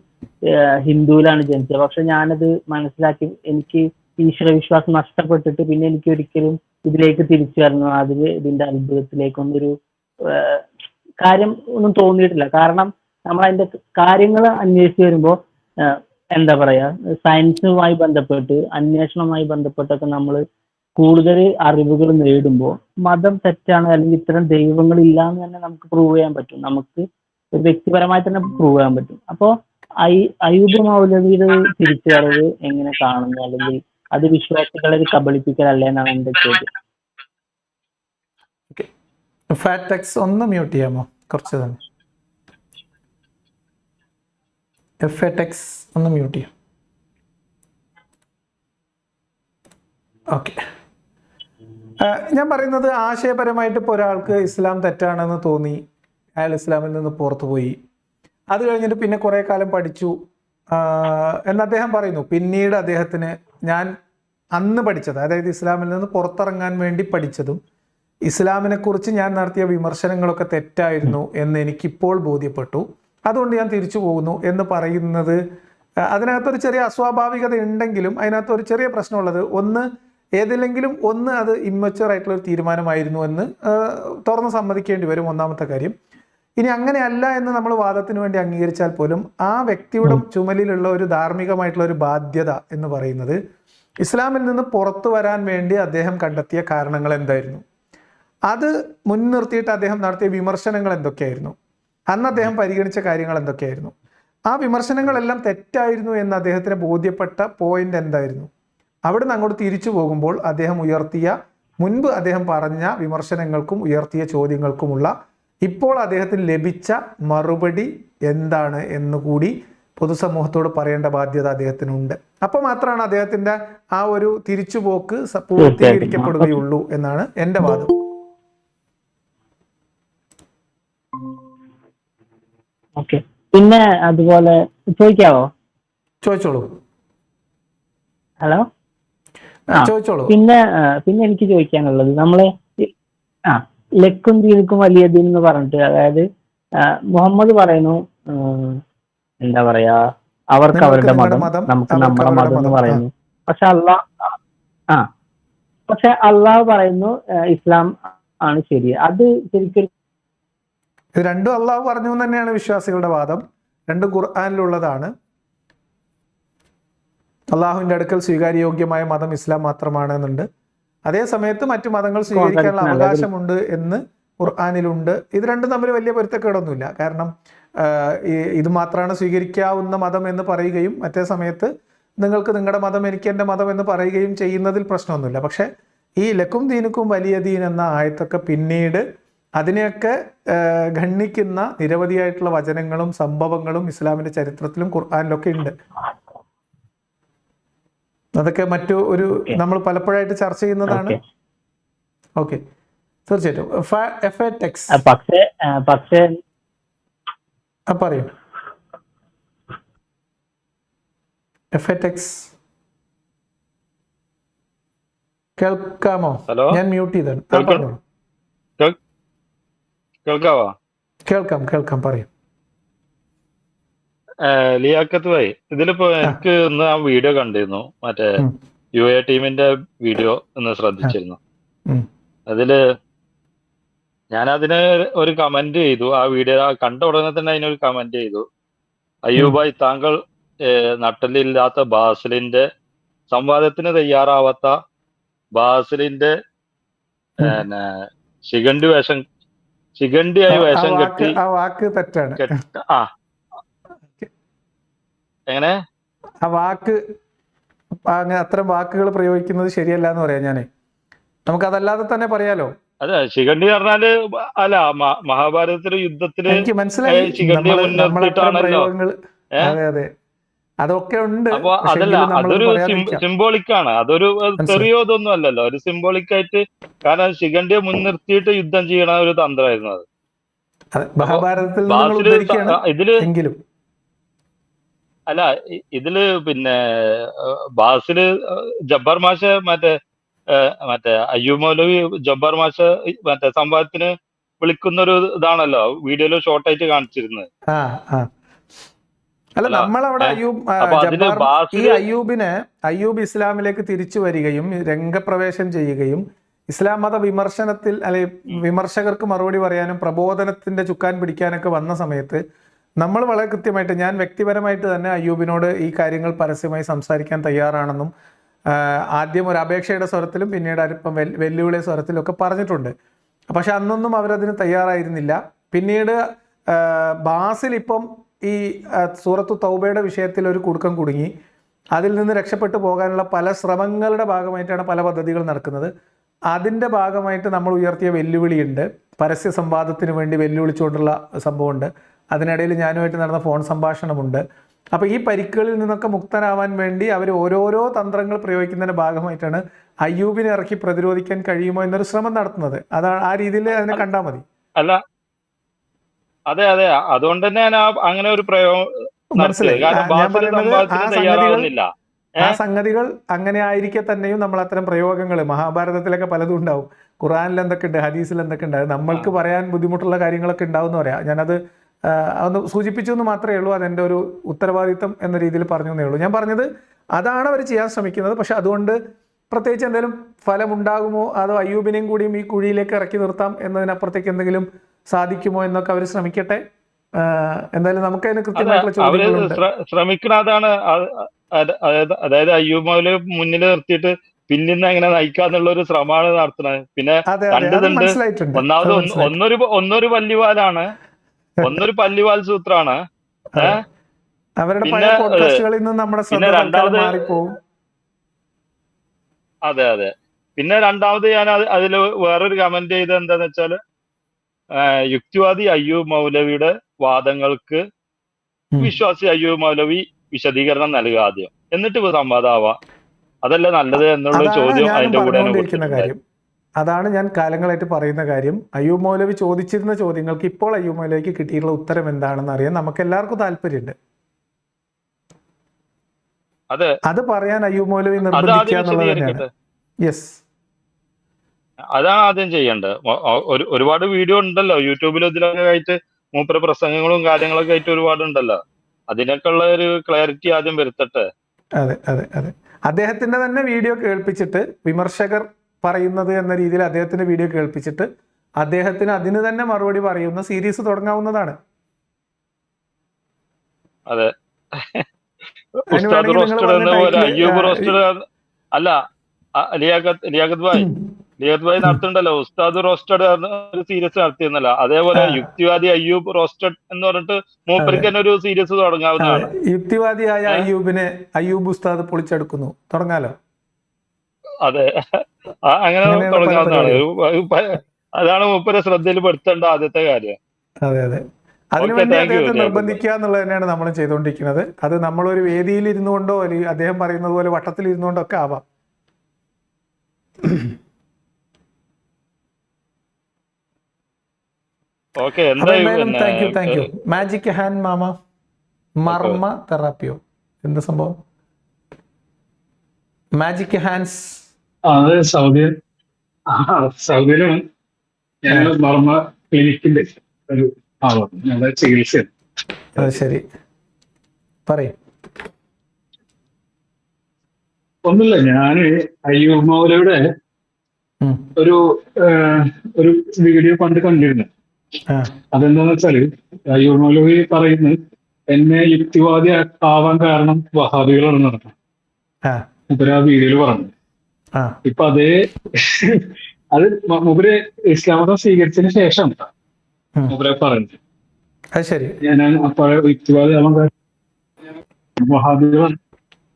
ഹിന്ദുവിലാണ് ജനിച്ചത്, പക്ഷെ ഞാനത് മനസ്സിലാക്കി എനിക്ക് ഈശ്വര വിശ്വാസം നഷ്ടപ്പെട്ടിട്ട് പിന്നെ എനിക്ക് ഒരിക്കലും ഇതിലേക്ക് തിരിച്ചു വരണം, ഇതിന്റെ അത്ഭുതത്തിലേക്കൊന്നൊരു കാര്യം ഒന്നും തോന്നിയിട്ടില്ല. കാരണം നമ്മൾ അതിന്റെ കാര്യങ്ങൾ അന്വേഷിച്ച് വരുമ്പോൾ എന്താ പറയാ, സയൻസുമായി ബന്ധപ്പെട്ട് അന്വേഷണവുമായി ബന്ധപ്പെട്ടൊക്കെ നമ്മൾ കൂടുതൽ അറിവുകൾ നേടുമ്പോൾ മതം തെറ്റാണ് അല്ലെങ്കിൽ ഇത്തരം ദൈവങ്ങൾ ഇല്ല എന്ന് തന്നെ നമുക്ക് പ്രൂവ് ചെയ്യാൻ പറ്റും. നമുക്ക് ഒരു വ്യക്തിപരമായി തന്നെ പ്രൂവ് ചെയ്യാൻ പറ്റും. അപ്പോ അയ്യൂബ് മൗലവിയുടെ തിരിച്ചുവരവ് എങ്ങനെ കാണുന്നു? അല്ലെങ്കിൽ അത് വിശ്വാസികളെ കബളിപ്പിക്കലല്ലേ എന്നാണ് എന്റെ ചോദ്യം. ഫാറ്റെക്സ് ഒന്ന് മ്യൂട്ട് ചെയ്യാമോ? കുറച്ച് തന്നെ. FATEX ഒന്ന് മ്യൂട്ട് ചെയ്യാം. ഓക്കെ. ഞാൻ പറയുന്നത്, ആശയപരമായിട്ട് ഇപ്പോൾ ഒരാൾക്ക് ഇസ്ലാം തെറ്റാണെന്ന് തോന്നി, അയാൾ ഇസ്ലാമിൽ നിന്ന് പുറത്തു പോയി, അത് കഴിഞ്ഞിട്ട് പിന്നെ കുറേ കാലം പഠിച്ചു എന്ന് അദ്ദേഹം പറയുന്നു. പിന്നീട് അദ്ദേഹത്തിന് ഞാൻ അന്ന് പഠിച്ചത്, അതായത് ഇസ്ലാമിൽ നിന്ന് പുറത്തിറങ്ങാൻ വേണ്ടി പഠിച്ചതും ഇസ്ലാമിനെ കുറിച്ച് ഞാൻ നടത്തിയ വിമർശനങ്ങളൊക്കെ തെറ്റായിരുന്നു എന്ന് എനിക്കിപ്പോൾ ബോധ്യപ്പെട്ടു, അതുകൊണ്ട് ഞാൻ തിരിച്ചു പോകുന്നു എന്ന് പറയുന്നത്, അതിനകത്തൊരു ചെറിയ അസ്വാഭാവികത ഉണ്ടെങ്കിലും അതിനകത്തൊരു ചെറിയ പ്രശ്നമുള്ളത്, ഏതിലെങ്കിലും ഒന്ന് അത് ഇമ്മച്വർ ആയിട്ടുള്ള ഒരു തീരുമാനമായിരുന്നു എന്ന് തുറന്ന് സമ്മതിക്കേണ്ടി വരും, ഒന്നാമത്തെ കാര്യം. ഇനി അങ്ങനെയല്ല എന്ന് നമ്മൾ വാദത്തിന് വേണ്ടി അംഗീകരിച്ചാൽ പോലും ആ വ്യക്തിയുടെ ചുമലിലുള്ള ഒരു ധാർമ്മികമായിട്ടുള്ള ഒരു ബാധ്യത എന്ന് പറയുന്നത് ഇസ്ലാമിൽ നിന്ന് പുറത്തു വരാൻ വേണ്ടി അദ്ദേഹം കണ്ടെത്തിയ കാരണങ്ങൾ എന്തായിരുന്നു, അത് മുൻനിർത്തിയിട്ട് അദ്ദേഹം നടത്തിയ വിമർശനങ്ങൾ എന്തൊക്കെയായിരുന്നു, അന്ന് അദ്ദേഹം പരിഗണിച്ച കാര്യങ്ങൾ എന്തൊക്കെയായിരുന്നു, ആ വിമർശനങ്ങളെല്ലാം തെറ്റായിരുന്നു എന്ന് അദ്ദേഹത്തിന് ബോധ്യപ്പെട്ട പോയിന്റ് എന്തായിരുന്നു, അവിടെ നിന്ന് അങ്ങോട്ട് തിരിച്ചു പോകുമ്പോൾ അദ്ദേഹം മുൻപ് അദ്ദേഹം പറഞ്ഞ വിമർശനങ്ങൾക്കും ഉയർത്തിയ ചോദ്യങ്ങൾക്കുമുള്ള ഇപ്പോൾ അദ്ദേഹത്തിന് ലഭിച്ച മറുപടി എന്താണ് എന്നുകൂടി പൊതുസമൂഹത്തോട് പറയേണ്ട ബാധ്യത അദ്ദേഹത്തിനുണ്ട്. അപ്പോൾ മാത്രമാണ് അദ്ദേഹത്തിന്റെ ആ ഒരു തിരിച്ചുപോക്ക് പൂർത്തീകരിക്കപ്പെടുകയുള്ളൂ എന്നാണ് എൻ്റെ വാദം. ഓക്കെ. പിന്നെ അതുപോലെ ചോദിക്കാവോ? ചോദിച്ചോളൂ. ഹലോ, ചോദിച്ചോളൂ. പിന്നെ എനിക്ക് ചോദിക്കാനുള്ളത്, നമ്മള് ലക്കും ദീനുക്കും വലിയ ദീൻ എന്ന് പറഞ്ഞിട്ട്, അതായത് മുഹമ്മദ് പറയുന്നു എന്താ പറയാ, അവർക്ക് അവരുടെ മതം, നമുക്ക് നമ്മുടെ മതം എന്ന് പറയുന്നു. പക്ഷെ അള്ളാഹ് പറയുന്നു ഇസ്ലാം ആണ് ശരി. അത് ശരിക്കും ഇത് രണ്ടും അള്ളാഹു പറഞ്ഞു തന്നെയാണ് വിശ്വാസികളുടെ വാദം. രണ്ടും ഖുർആനിലുള്ളതാണ്. അള്ളാഹുവിന്റെ അടുക്കൽ സ്വീകാര്യോഗ്യമായ മതം ഇസ്ലാം മാത്രമാണ് എന്നുണ്ട്. അതേ സമയത്ത് മറ്റു മതങ്ങൾ സ്വീകരിക്കാനുള്ള അവകാശമുണ്ട് എന്ന് ഖുർആനിലുണ്ട്. ഇത് രണ്ടും തമ്മിൽ വലിയ പൊരുത്തക്കേടൊന്നുമില്ല. കാരണം ഇത് മാത്രമാണ് സ്വീകരിക്കാവുന്ന മതം എന്ന് പറയുകയും മറ്റേ സമയത്ത് നിങ്ങൾക്ക് നിങ്ങളുടെ മതം എനിക്ക് എൻ്റെ മതം എന്ന് പറയുകയും ചെയ്യുന്നതിൽ പ്രശ്നമൊന്നുമില്ല. പക്ഷേ ഈ ലക്കും ദീനുക്കും വലിയ ദീൻ എന്ന ആയത്തൊക്കെ പിന്നീട് അതിനെയൊക്കെ ഖണ്ഡിക്കുന്ന നിരവധിയായിട്ടുള്ള വചനങ്ങളും സംഭവങ്ങളും ഇസ്ലാമിൻ്റെ ചരിത്രത്തിലും ഖുർആനിലൊക്കെ ഉണ്ട്. അതൊക്കെ മറ്റു ഒരു നമ്മൾ പലപ്പോഴായിട്ട് ചർച്ച ചെയ്യുന്നതാണ്. ഓക്കെ, തീർച്ചയായിട്ടും. പക്ഷേ പറയൂ. എഫെടെക്സ് കേൾക്കാമോ? ഹലോ, ഞാൻ മ്യൂട്ട് ചെയ്താണ്. കേൾക്കാവോ? കേൾക്കാം പറയൂ. ലിയാഖത്ത് ഭായി, ഇതിലിപ്പോ എനിക്ക് ഇന്ന് ആ വീഡിയോ കണ്ടിരുന്നു, മറ്റേ UA ടീമിന്റെ വീഡിയോ ഒന്ന് ശ്രദ്ധിച്ചിരുന്നു. അതില് ഞാനതിന് ഒരു കമന്റ് ചെയ്തു. ആ വീഡിയോ കണ്ട ഉടനെ തന്നെ അതിനൊരു കമന്റ് ചെയ്തു. അയ്യൂബായി, താങ്കൾ നട്ടലില്ലാത്ത ബാസിലിന്റെ സംവാദത്തിന് തയ്യാറാവാത്ത ബാസിലിന്റെ ശിഖണ്ഡിയായി വേഷം കെട്ടി ആ വാക്ക് തെറ്റാണ്. എങ്ങനെ ആ വാക്ക് അത്തരം വാക്കുകൾ പ്രയോഗിക്കുന്നത് ശരിയല്ല എന്ന് പറയാം ഞാനേ. നമുക്കതല്ലാതെ തന്നെ പറയാലോ. അതെ, ശിഖണ്ഡി പറഞ്ഞാല് അല്ല, മഹാഭാരതത്തിലെ യുദ്ധത്തില് എനിക്ക് മനസ്സിലായി. മുൻനിർത്തിയിട്ടാണല്ലോ. അതെ, അതൊക്കെ ഉണ്ട്. അപ്പൊ അതല്ല, അതൊരു സിംബോളിക്കാണ്. അതൊരു തെറിയോ ഇതൊന്നും അല്ലല്ലോ, ഒരു സിംബോളിക് ആയിട്ട്. കാരണം ശിഖണ്ഡിയെ മുൻനിർത്തിയിട്ട് യുദ്ധം ചെയ്യണ ഒരു തന്ത്രമായിരുന്നു അത്. ഇതില് അല്ല, ഇതില് പിന്നെ ബാസില് ജബ്ബാർ മാഷ മറ്റേ അയ്യൂബ് മൗലവി ജബ്ബാർ മാഷ മറ്റേ സംവാദത്തിന് വിളിക്കുന്ന ഒരു ഇതാണല്ലോ വീഡിയോയില് ഷോർട്ടായിട്ട് കാണിച്ചിരുന്നത്. അല്ല, നമ്മളവിടെ അയ്യൂബ് ഇസ്ലാമിലേക്ക് തിരിച്ചു വരികയും രംഗപ്രവേശം ചെയ്യുകയും ഇസ്ലാം മത വിമർശനത്തിൽ വിമർശകർക്ക് മറുപടി പറയാനും പ്രബോധനത്തിന്റെ ചുക്കാൻ പിടിക്കാനൊക്കെ വന്ന സമയത്ത് നമ്മൾ വളരെ കൃത്യമായിട്ട്, ഞാൻ വ്യക്തിപരമായിട്ട് തന്നെ അയ്യൂബിനോട് ഈ കാര്യങ്ങൾ പരസ്യമായി സംസാരിക്കാൻ തയ്യാറാണെന്നും ആദ്യം ഒരു അപേക്ഷയുടെ സ്വരത്തിലും പിന്നീട് അല്പം വെല്ലുവിളി സ്വരത്തിലും ഒക്കെ പറഞ്ഞിട്ടുണ്ട്. പക്ഷെ അന്നൊന്നും അവരതിന് തയ്യാറായിരുന്നില്ല. പിന്നീട് ബാസിൽ ഇപ്പം ഈ സൂറത്തു തൗബയുടെ വിഷയത്തിൽ ഒരു കുടുക്കം കുടുങ്ങി. അതിൽ നിന്ന് രക്ഷപ്പെട്ടു പോകാനുള്ള പല ശ്രമങ്ങളുടെ ഭാഗമായിട്ടാണ് പല പദ്ധതികൾ നടക്കുന്നത്. അതിൻ്റെ ഭാഗമായിട്ട് നമ്മൾ ഉയർത്തിയ വെല്ലുവിളിയുണ്ട്. പരസ്യ സംവാദത്തിന് വേണ്ടി വെല്ലുവിളിച്ചുകൊണ്ടുള്ള സംഭവമുണ്ട്. അതിനിടയിൽ ഞാനുമായിട്ട് നടന്ന ഫോൺ സംഭാഷണമുണ്ട്. അപ്പോൾ ഈ പരിക്കുകളിൽ നിന്നൊക്കെ മുക്തനാവാൻ വേണ്ടി അവർ ഓരോരോ തന്ത്രങ്ങൾ പ്രയോഗിക്കുന്നതിൻ്റെ ഭാഗമായിട്ടാണ് അയ്യൂബിനെ ഇറക്കി പ്രതിരോധിക്കാൻ കഴിയുമോ എന്നൊരു ശ്രമം നടത്തുന്നത്. അതാണ്, ആ രീതിയിൽ അതിനെ കണ്ടാൽ മതി. അല്ല, അതെ, അതുകൊണ്ട് തന്നെ ഞാൻ അങ്ങനെ ഒരു പ്രയോഗം മനസ്സിലായി. ഞാൻ പറയുന്നത് ആ സംഗതികൾ അങ്ങനെ ആയിരിക്കെ തന്നെയും നമ്മൾ അത്തരം പ്രയോഗങ്ങൾ മഹാഭാരതത്തിലൊക്കെ പലതും ഉണ്ടാവും. ഖുർആനിൽ എന്തൊക്കെ ഉണ്ട്, ഹദീസിൽ എന്തൊക്കെ ഉണ്ട്, നമ്മൾക്ക് പറയാൻ ബുദ്ധിമുട്ടുള്ള കാര്യങ്ങളൊക്കെ ഉണ്ടാവും എന്ന് പറയാം. ഞാനത് ഒന്ന് സൂചിപ്പിച്ചു എന്ന് മാത്രമേ ഉള്ളൂ. അതെൻ്റെ ഒരു ഉത്തരവാദിത്തം എന്ന രീതിയിൽ പറഞ്ഞു എന്നേ ഉള്ളൂ. ഞാൻ പറഞ്ഞത് അതാണ് അവർ ചെയ്യാൻ ശ്രമിക്കുന്നത്. പക്ഷെ അതുകൊണ്ട് പ്രത്യേകിച്ച് എന്തെങ്കിലും ഫലമുണ്ടാകുമോ, അതോ അയ്യൂബിനെയും കൂടിയും ഈ കുഴിയിലേക്ക് ഇറക്കി നിർത്താം എന്നതിനപ്പുറത്തേക്ക് എന്തെങ്കിലും സാധിക്കുമോ എന്നൊക്കെ അവർ ശ്രമിക്കട്ടെ. എന്തായാലും നമുക്കതിന് കൃത്യമായിട്ടുള്ള ചോദ്യങ്ങളുണ്ട്. ശ്രമിക്കുന്നതാണ്. അതായത് അയ്യൂബ് മൗലവി മുന്നിൽ നിർത്തിയിട്ട് പിന്നിന്ന് എങ്ങനെ നയിക്കാന്നുള്ള ഒരു ശ്രമമാണ് നടത്തുന്നത്. പിന്നെ രണ്ടിതുണ്ട്. ഒന്നാമത് ഒന്നൊരു പല്ലിവാലാണ്, ഒന്നൊരു പല്ലിവാൽ സൂത്രാണ്. അവരുടെ പല പോഡ്കാസ്റ്റുകളിൽ നിന്ന് നമ്മുടെ ശ്രദ്ധ മാറിപ്പോകും. അതെ. പിന്നെ രണ്ടാമത് ഞാൻ അതിൽ വേറൊരു കമന്റ് ചെയ്തത് എന്താന്ന് വെച്ചാല്, യുക്തിവാദി അയ്യൂബ് മൗലവിയുടെ വാദങ്ങൾക്ക് വിശ്വാസി അയ്യൂബ് മൗലവി വിശദീകരണം നൽകുക ആദ്യം, എന്നിട്ട് സംവാദമാവാം. അതല്ല നല്ലത് എന്നുള്ള ചോദ്യം അതിന്റെ കൂടെ. അതാണ് ഞാൻ കാലങ്ങളായിട്ട് പറയുന്ന കാര്യം. അയ്യൂബ് മൗലവി ചോദിച്ചിരുന്ന ചോദ്യങ്ങൾക്ക് ഇപ്പോൾ അയ്യൂബ് മൗലവിക്ക് കിട്ടിയിട്ടുള്ള ഉത്തരം എന്താണെന്ന് അറിയാൻ നമുക്ക് എല്ലാവർക്കും താല്പര്യമുണ്ട്. അത് പറയാൻ അയ്യൂബ് മൗലവി നിർബന്ധിക്കുക എന്നുള്ളത് തന്നെയാണ്. യെസ്, അതാണ് ആദ്യം ചെയ്യേണ്ടത്. ഒരുപാട് വീഡിയോ ഉണ്ടല്ലോ യൂട്യൂബിൽ, ഇതിലൊക്കെ ആയിട്ട് മൂപ്പര പ്രസംഗങ്ങളും കാര്യങ്ങളൊക്കെ ആയിട്ട് ഒരുപാട് ഉണ്ടല്ലോ. അതിനൊക്കെ ഉള്ള ഒരു ക്ലാരിറ്റി ആദ്യം വരുത്തട്ടെ. അതെ. അദ്ദേഹത്തിന്റെ തന്നെ വീഡിയോ കേൾപ്പിച്ചിട്ട്, വിമർശകർ പറയുന്നത് എന്ന രീതിയിൽ അദ്ദേഹത്തിന്റെ വീഡിയോ കേൾപ്പിച്ചിട്ട് അദ്ദേഹത്തിന് അതിന് തന്നെ മറുപടി പറയുന്ന സീരീസ് തുടങ്ങാവുന്നതാണ്. അതെ, അല്ല ലിയാഖത്ത് ഭായ്, ലിയാഖത്ത് ഭായി നടത്തുന്നുണ്ടല്ലോ ഉസ്താദ് റോസ്റ്റഡ് ഒരു സീരീസ് നടത്തിയിരുന്നല്ലോ, അതേപോലെ യുക്തിവാദി അയ്യൂബ് റോസ്റ്റഡ് എന്ന് പറഞ്ഞിട്ട് മൂപ്പർക്ക് തന്നെ ഒരു സീരീസ് തുടങ്ങാവുന്നതാണ്. യുക്തിവാദിയായ അയ്യൂബ് ഉസ്താദ് പൊളിച്ചെടുക്കുന്നു, തുടങ്ങാലോ. അതെ, അങ്ങനെ തുടങ്ങാവുന്നതാണ്. അതാണ് മൂപ്പരെ ശ്രദ്ധയിൽ പെടുത്തേണ്ട ആദ്യത്തെ കാര്യം. അതെ അതെ, അതിനുവേണ്ടി അദ്ദേഹത്തെ നിർബന്ധിക്കുക എന്നുള്ളത് തന്നെയാണ് നമ്മൾ ചെയ്തുകൊണ്ടിരിക്കുന്നത്. അത് നമ്മളൊരു വേദിയിൽ ഇരുന്നു കൊണ്ടോ അല്ലെങ്കിൽ അദ്ദേഹം പറയുന്നത് പോലെ വട്ടത്തിൽ ഇരുന്നുകൊണ്ടോ ഒക്കെ ആവാം. Thank you. മാജിക് ഹാൻഡ് മാമ മർമ്മ തെറാപ്പിയോ എന്ത് സംഭവം? മാജിക് ഹാൻഡ്സ് അത് സൗദിയിലാണ്. ഞാൻ മർമ്മ ക്ലിനിക്കിന്റെ ഒരു ആളാണ്, ഞങ്ങളുടെ ചികിത്സ. അത് ശരി, പറയും. ഒന്നുമില്ല, ഞാന് അയ്യൂബ് മൗലയുടെ ഒരു വീഡിയോ പണ്ട് കണ്ടിരുന്നു. അതെന്താന്ന് വെച്ചാല് അയ്യൂബ് മൗലവി പറയുന്നത് എന്നെ യുക്തിവാദി ആവാൻ കാരണം വഹാബികളാണെന്ന് പറഞ്ഞു. മുബര ആ വീഡിയോയില് പറഞ്ഞു. ഇപ്പൊ അത് മുബര് ഇസ്ലാം മതം സ്വീകരിച്ചതിന് ശേഷം മുബര പറഞ്ഞത്. ഞാൻ അപ്പൊ യുക്തിവാദി ആവാൻ കാരണം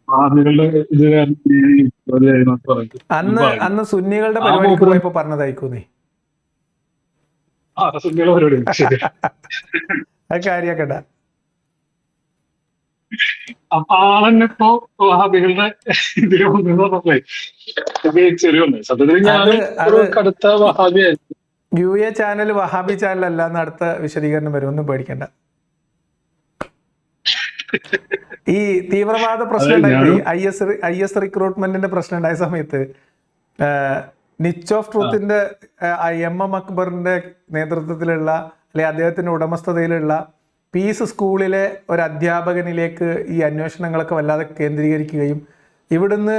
വഹാബികളുടെ ഇത് അന്ന് സുന്നികളുടെ പരിപാടിക്ക് പോയപ്പോ പറഞ്ഞതായിക്കോ നീ? കാര്യാക്കണ്ട. അപ്പൊ ആളെന്നിപ്പോ വഹാബികളുടെ ഇതില് സത്യത്തിൽ ഞാൻ കടുത്ത വഹാബിയായിരുന്നു. UA ചാനൽ വഹാബി ചാനൽ അല്ല എന്ന് അടുത്ത വിശദീകരണം വരും, ഒന്നും പേടിക്കണ്ട. ഈ തീവ്രവാദ പ്രശ്നം ഉണ്ടായി, IS റിക്രൂട്ട്മെന്റിന്റെ പ്രശ്നം ഉണ്ടായ സമയത്ത് നിച്ച് ഓഫ് ട്രൂത്തിന്റെ MM അക്ബറിന്റെ നേതൃത്വത്തിലുള്ള അല്ലെ അദ്ദേഹത്തിന്റെ ഉടമസ്ഥതയിലുള്ള പീസ് സ്കൂളിലെ ഒരു അധ്യാപകനിലേക്ക് ഈ അന്വേഷണങ്ങളൊക്കെ വല്ലാതെ കേന്ദ്രീകരിക്കുകയും ഇവിടുന്ന്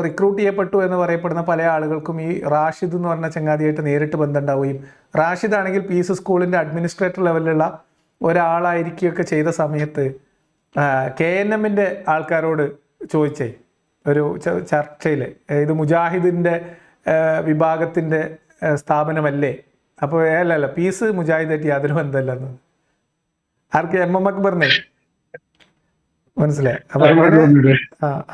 റിക്രൂട്ട് ചെയ്യപ്പെട്ടു എന്ന് പറയപ്പെടുന്ന പല ആളുകൾക്കും ഈ റാഷിദ് എന്ന് പറഞ്ഞ ചങ്ങാതിയായിട്ട് നേരിട്ട് ബന്ധമുണ്ടാവുകയും, റാഷിദ് ആണെങ്കിൽ പീസ് സ്കൂളിൻ്റെ അഡ്മിനിസ്ട്രേറ്റർ ലെവലിലുള്ള ഒരാളായിരിക്കുകയൊക്കെ ചെയ്ത സമയത്ത് KNMന്റെ ആൾക്കാരോട് ചോദിച്ചേ ഒരു ചർച്ചയിൽ, ഇത് മുജാഹിദിൻ്റെ വിഭാഗത്തിൻ്റെ സ്ഥാപനമല്ലേ? അപ്പോൾ അല്ല പീസ് മുജാഹിദായിട്ട് യാതൊരു ബന്ധമല്ലെന്ന്. ആർക്ക്? MM അക്ബറിനെ മനസ്സിലായി. അപ്പൊ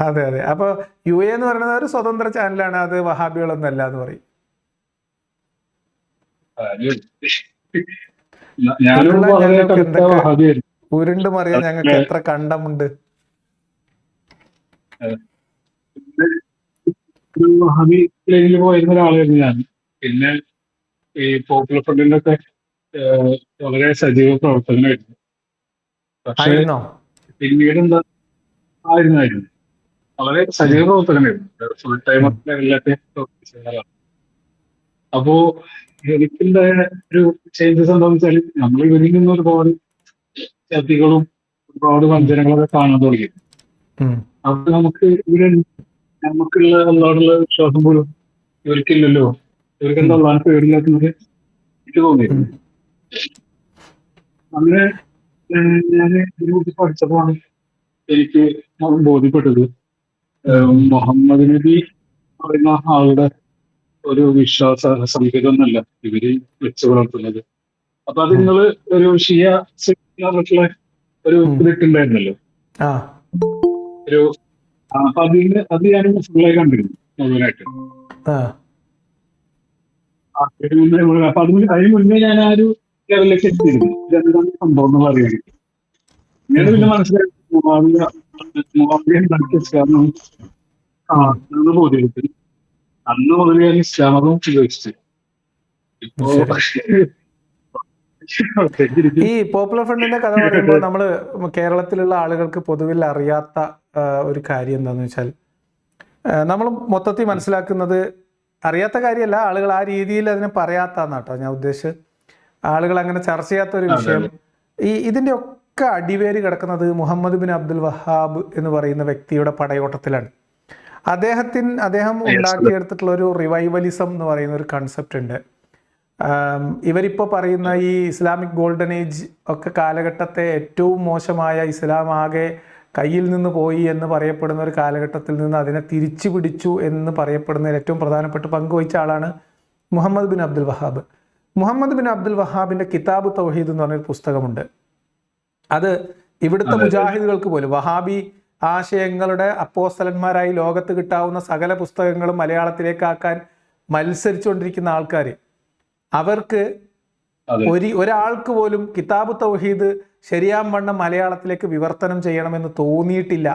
അതെ അതെ. അപ്പൊ UA എന്ന് പറയുന്നത് ഒരു സ്വതന്ത്ര ചാനലാണ്, അത് വഹാബികളൊന്നും അല്ല എന്ന് പറയും. ഉരുണ്ടുമറിയാൻ ഞങ്ങൾക്ക് എത്ര കണ്ടമുണ്ട്. പോയിരുന്ന ഒരാളായിരുന്നു ഞാൻ. പിന്നെ ഈ പോപ്പുലർ ഫ്രണ്ടിന്റെ ഒക്കെ വളരെ സജീവ പ്രവർത്തകനായിരുന്നു. പക്ഷേ പിന്നീട് എന്താ ആയിരുന്നു വളരെ സജീവ പ്രവർത്തകനായിരുന്നു, ഫുൾ ടൈം ലെവലിലൊക്കെ. അപ്പോ എനിക്കുണ്ടായ ഒരു ചേഞ്ചസ് എന്താണെന്ന് വെച്ചാൽ നമ്മൾ ഇവരിൽ നിന്ന് ഒരുപാട് ചതികളും ഒരുപാട് വഞ്ചനകളൊക്കെ കാണാൻ തുടങ്ങി. അപ്പൊ നമുക്ക് നമുക്കുള്ള അള്ളാഹുള്ള വിശ്വാസം പോലും ഇവർക്കില്ലല്ലോ, ഇവർക്ക് എന്താ അള്ളാഹിനെ പേടില്ലാക്കുന്നത് എനിക്ക് തോന്നിയിരുന്നു. അങ്ങനെ ഞാൻ ഇതിനെക്കുറിച്ച് പഠിച്ചപ്പോഴാണ് എനിക്ക് ബോധ്യപ്പെട്ടത് മുഹമ്മദ് നബി പറയുന്ന ആളുടെ ഒരു വിശ്വാസ സംഹിതമൊന്നല്ല ഇവര് വെച്ച് പുലർത്തുന്നത്. അപ്പൊ അത് നിങ്ങള് ഒരു ഷിയ പറഞ്ഞിട്ടുള്ള ഒരു ഇതിട്ടുണ്ടായിരുന്നല്ലോ, ഒരു അപ്പൊ അത് ഞാൻ ഫുള്ളായി കണ്ടിരുന്നു മുഴുവനായിട്ട്. അപ്പൊ അതിന് മുന്നേ ഞാൻ ആ ഒരു ലെവലിലേക്ക് എത്തിയിരുന്നു, ഇതെന്താണ് സംഭവം എന്ന് പറയാൻ. പിന്നീട് പിന്നെ മനസ്സിലായി ബോധ്യപ്പെട്ടു. അന്ന് മുതൽ ഞാൻ ഇസ്ലാം മതം ഉപയോഗിച്ചു. ഇപ്പോ ഈ പോപ്പുലർ ഫ്രണ്ടിന്റെ കഥ പറയുമ്പോൾ നമ്മള് കേരളത്തിലുള്ള ആളുകൾക്ക് പൊതുവിൽ അറിയാത്ത ഒരു കാര്യം എന്താന്ന് വെച്ചാൽ, നമ്മൾ മൊത്തത്തിൽ മനസ്സിലാക്കുന്നത് അറിയാത്ത കാര്യമല്ല, ആളുകൾ ആ രീതിയിൽ അതിനെ പറയാത്താന്നാട്ടോ ഞാൻ ഉദ്ദേശിച്ചത്. ആളുകൾ അങ്ങനെ ചർച്ച ചെയ്യാത്ത ഒരു വിഷയം, ഇതിന്റെ ഒക്കെ അടിവേര് കിടക്കുന്നത് മുഹമ്മദ് ബിൻ അബ്ദുൽ വഹാബ് എന്ന് പറയുന്ന വ്യക്തിയുടെ പടയോട്ടത്തിലാണ്. അദ്ദേഹം ഉണ്ടാക്കിയെടുത്തിട്ടുള്ള ഒരു റിവൈവലിസം എന്ന് പറയുന്ന ഒരു കൺസെപ്റ്റ് ഉണ്ട്. ഇവരിപ്പോൾ പറയുന്ന ഈ ഇസ്ലാമിക് ഗോൾഡൻ ഏജ് ഒക്കെ കാലഘട്ടത്തെ ഏറ്റവും മോശമായ, ഇസ്ലാം ആകെ കയ്യിൽ നിന്ന് പോയി എന്ന് പറയപ്പെടുന്ന ഒരു കാലഘട്ടത്തിൽ നിന്ന് അതിനെ തിരിച്ചു പിടിച്ചു എന്ന് പറയപ്പെടുന്നതിൽ ഏറ്റവും പ്രധാനപ്പെട്ട പങ്കുവഹിച്ച ആളാണ് Muhammad bin Abdul Wahhab. Muhammad bin Abdul വഹാബിന്റെ കിതാബ് തൗഹീദ് എന്ന് പറഞ്ഞൊരു പുസ്തകമുണ്ട്. അത് ഇവിടുത്തെ മുജാഹിദുകൾക്ക് പോലും വഹാബി ആശയങ്ങളുടെ അപ്പോസ്തലന്മാരായി ലോകത്ത് കിട്ടാവുന്ന സകല പുസ്തകങ്ങളും മലയാളത്തിലേക്കാക്കാൻ മത്സരിച്ചുകൊണ്ടിരിക്കുന്ന ആൾക്കാർ, അവർക്ക് ഒരാൾക്ക് പോലും കിതാബ് തൗഹീദ് ശരിയാം വണ്ണം മലയാളത്തിലേക്ക് വിവർത്തനം ചെയ്യണമെന്ന് തോന്നിയിട്ടില്ല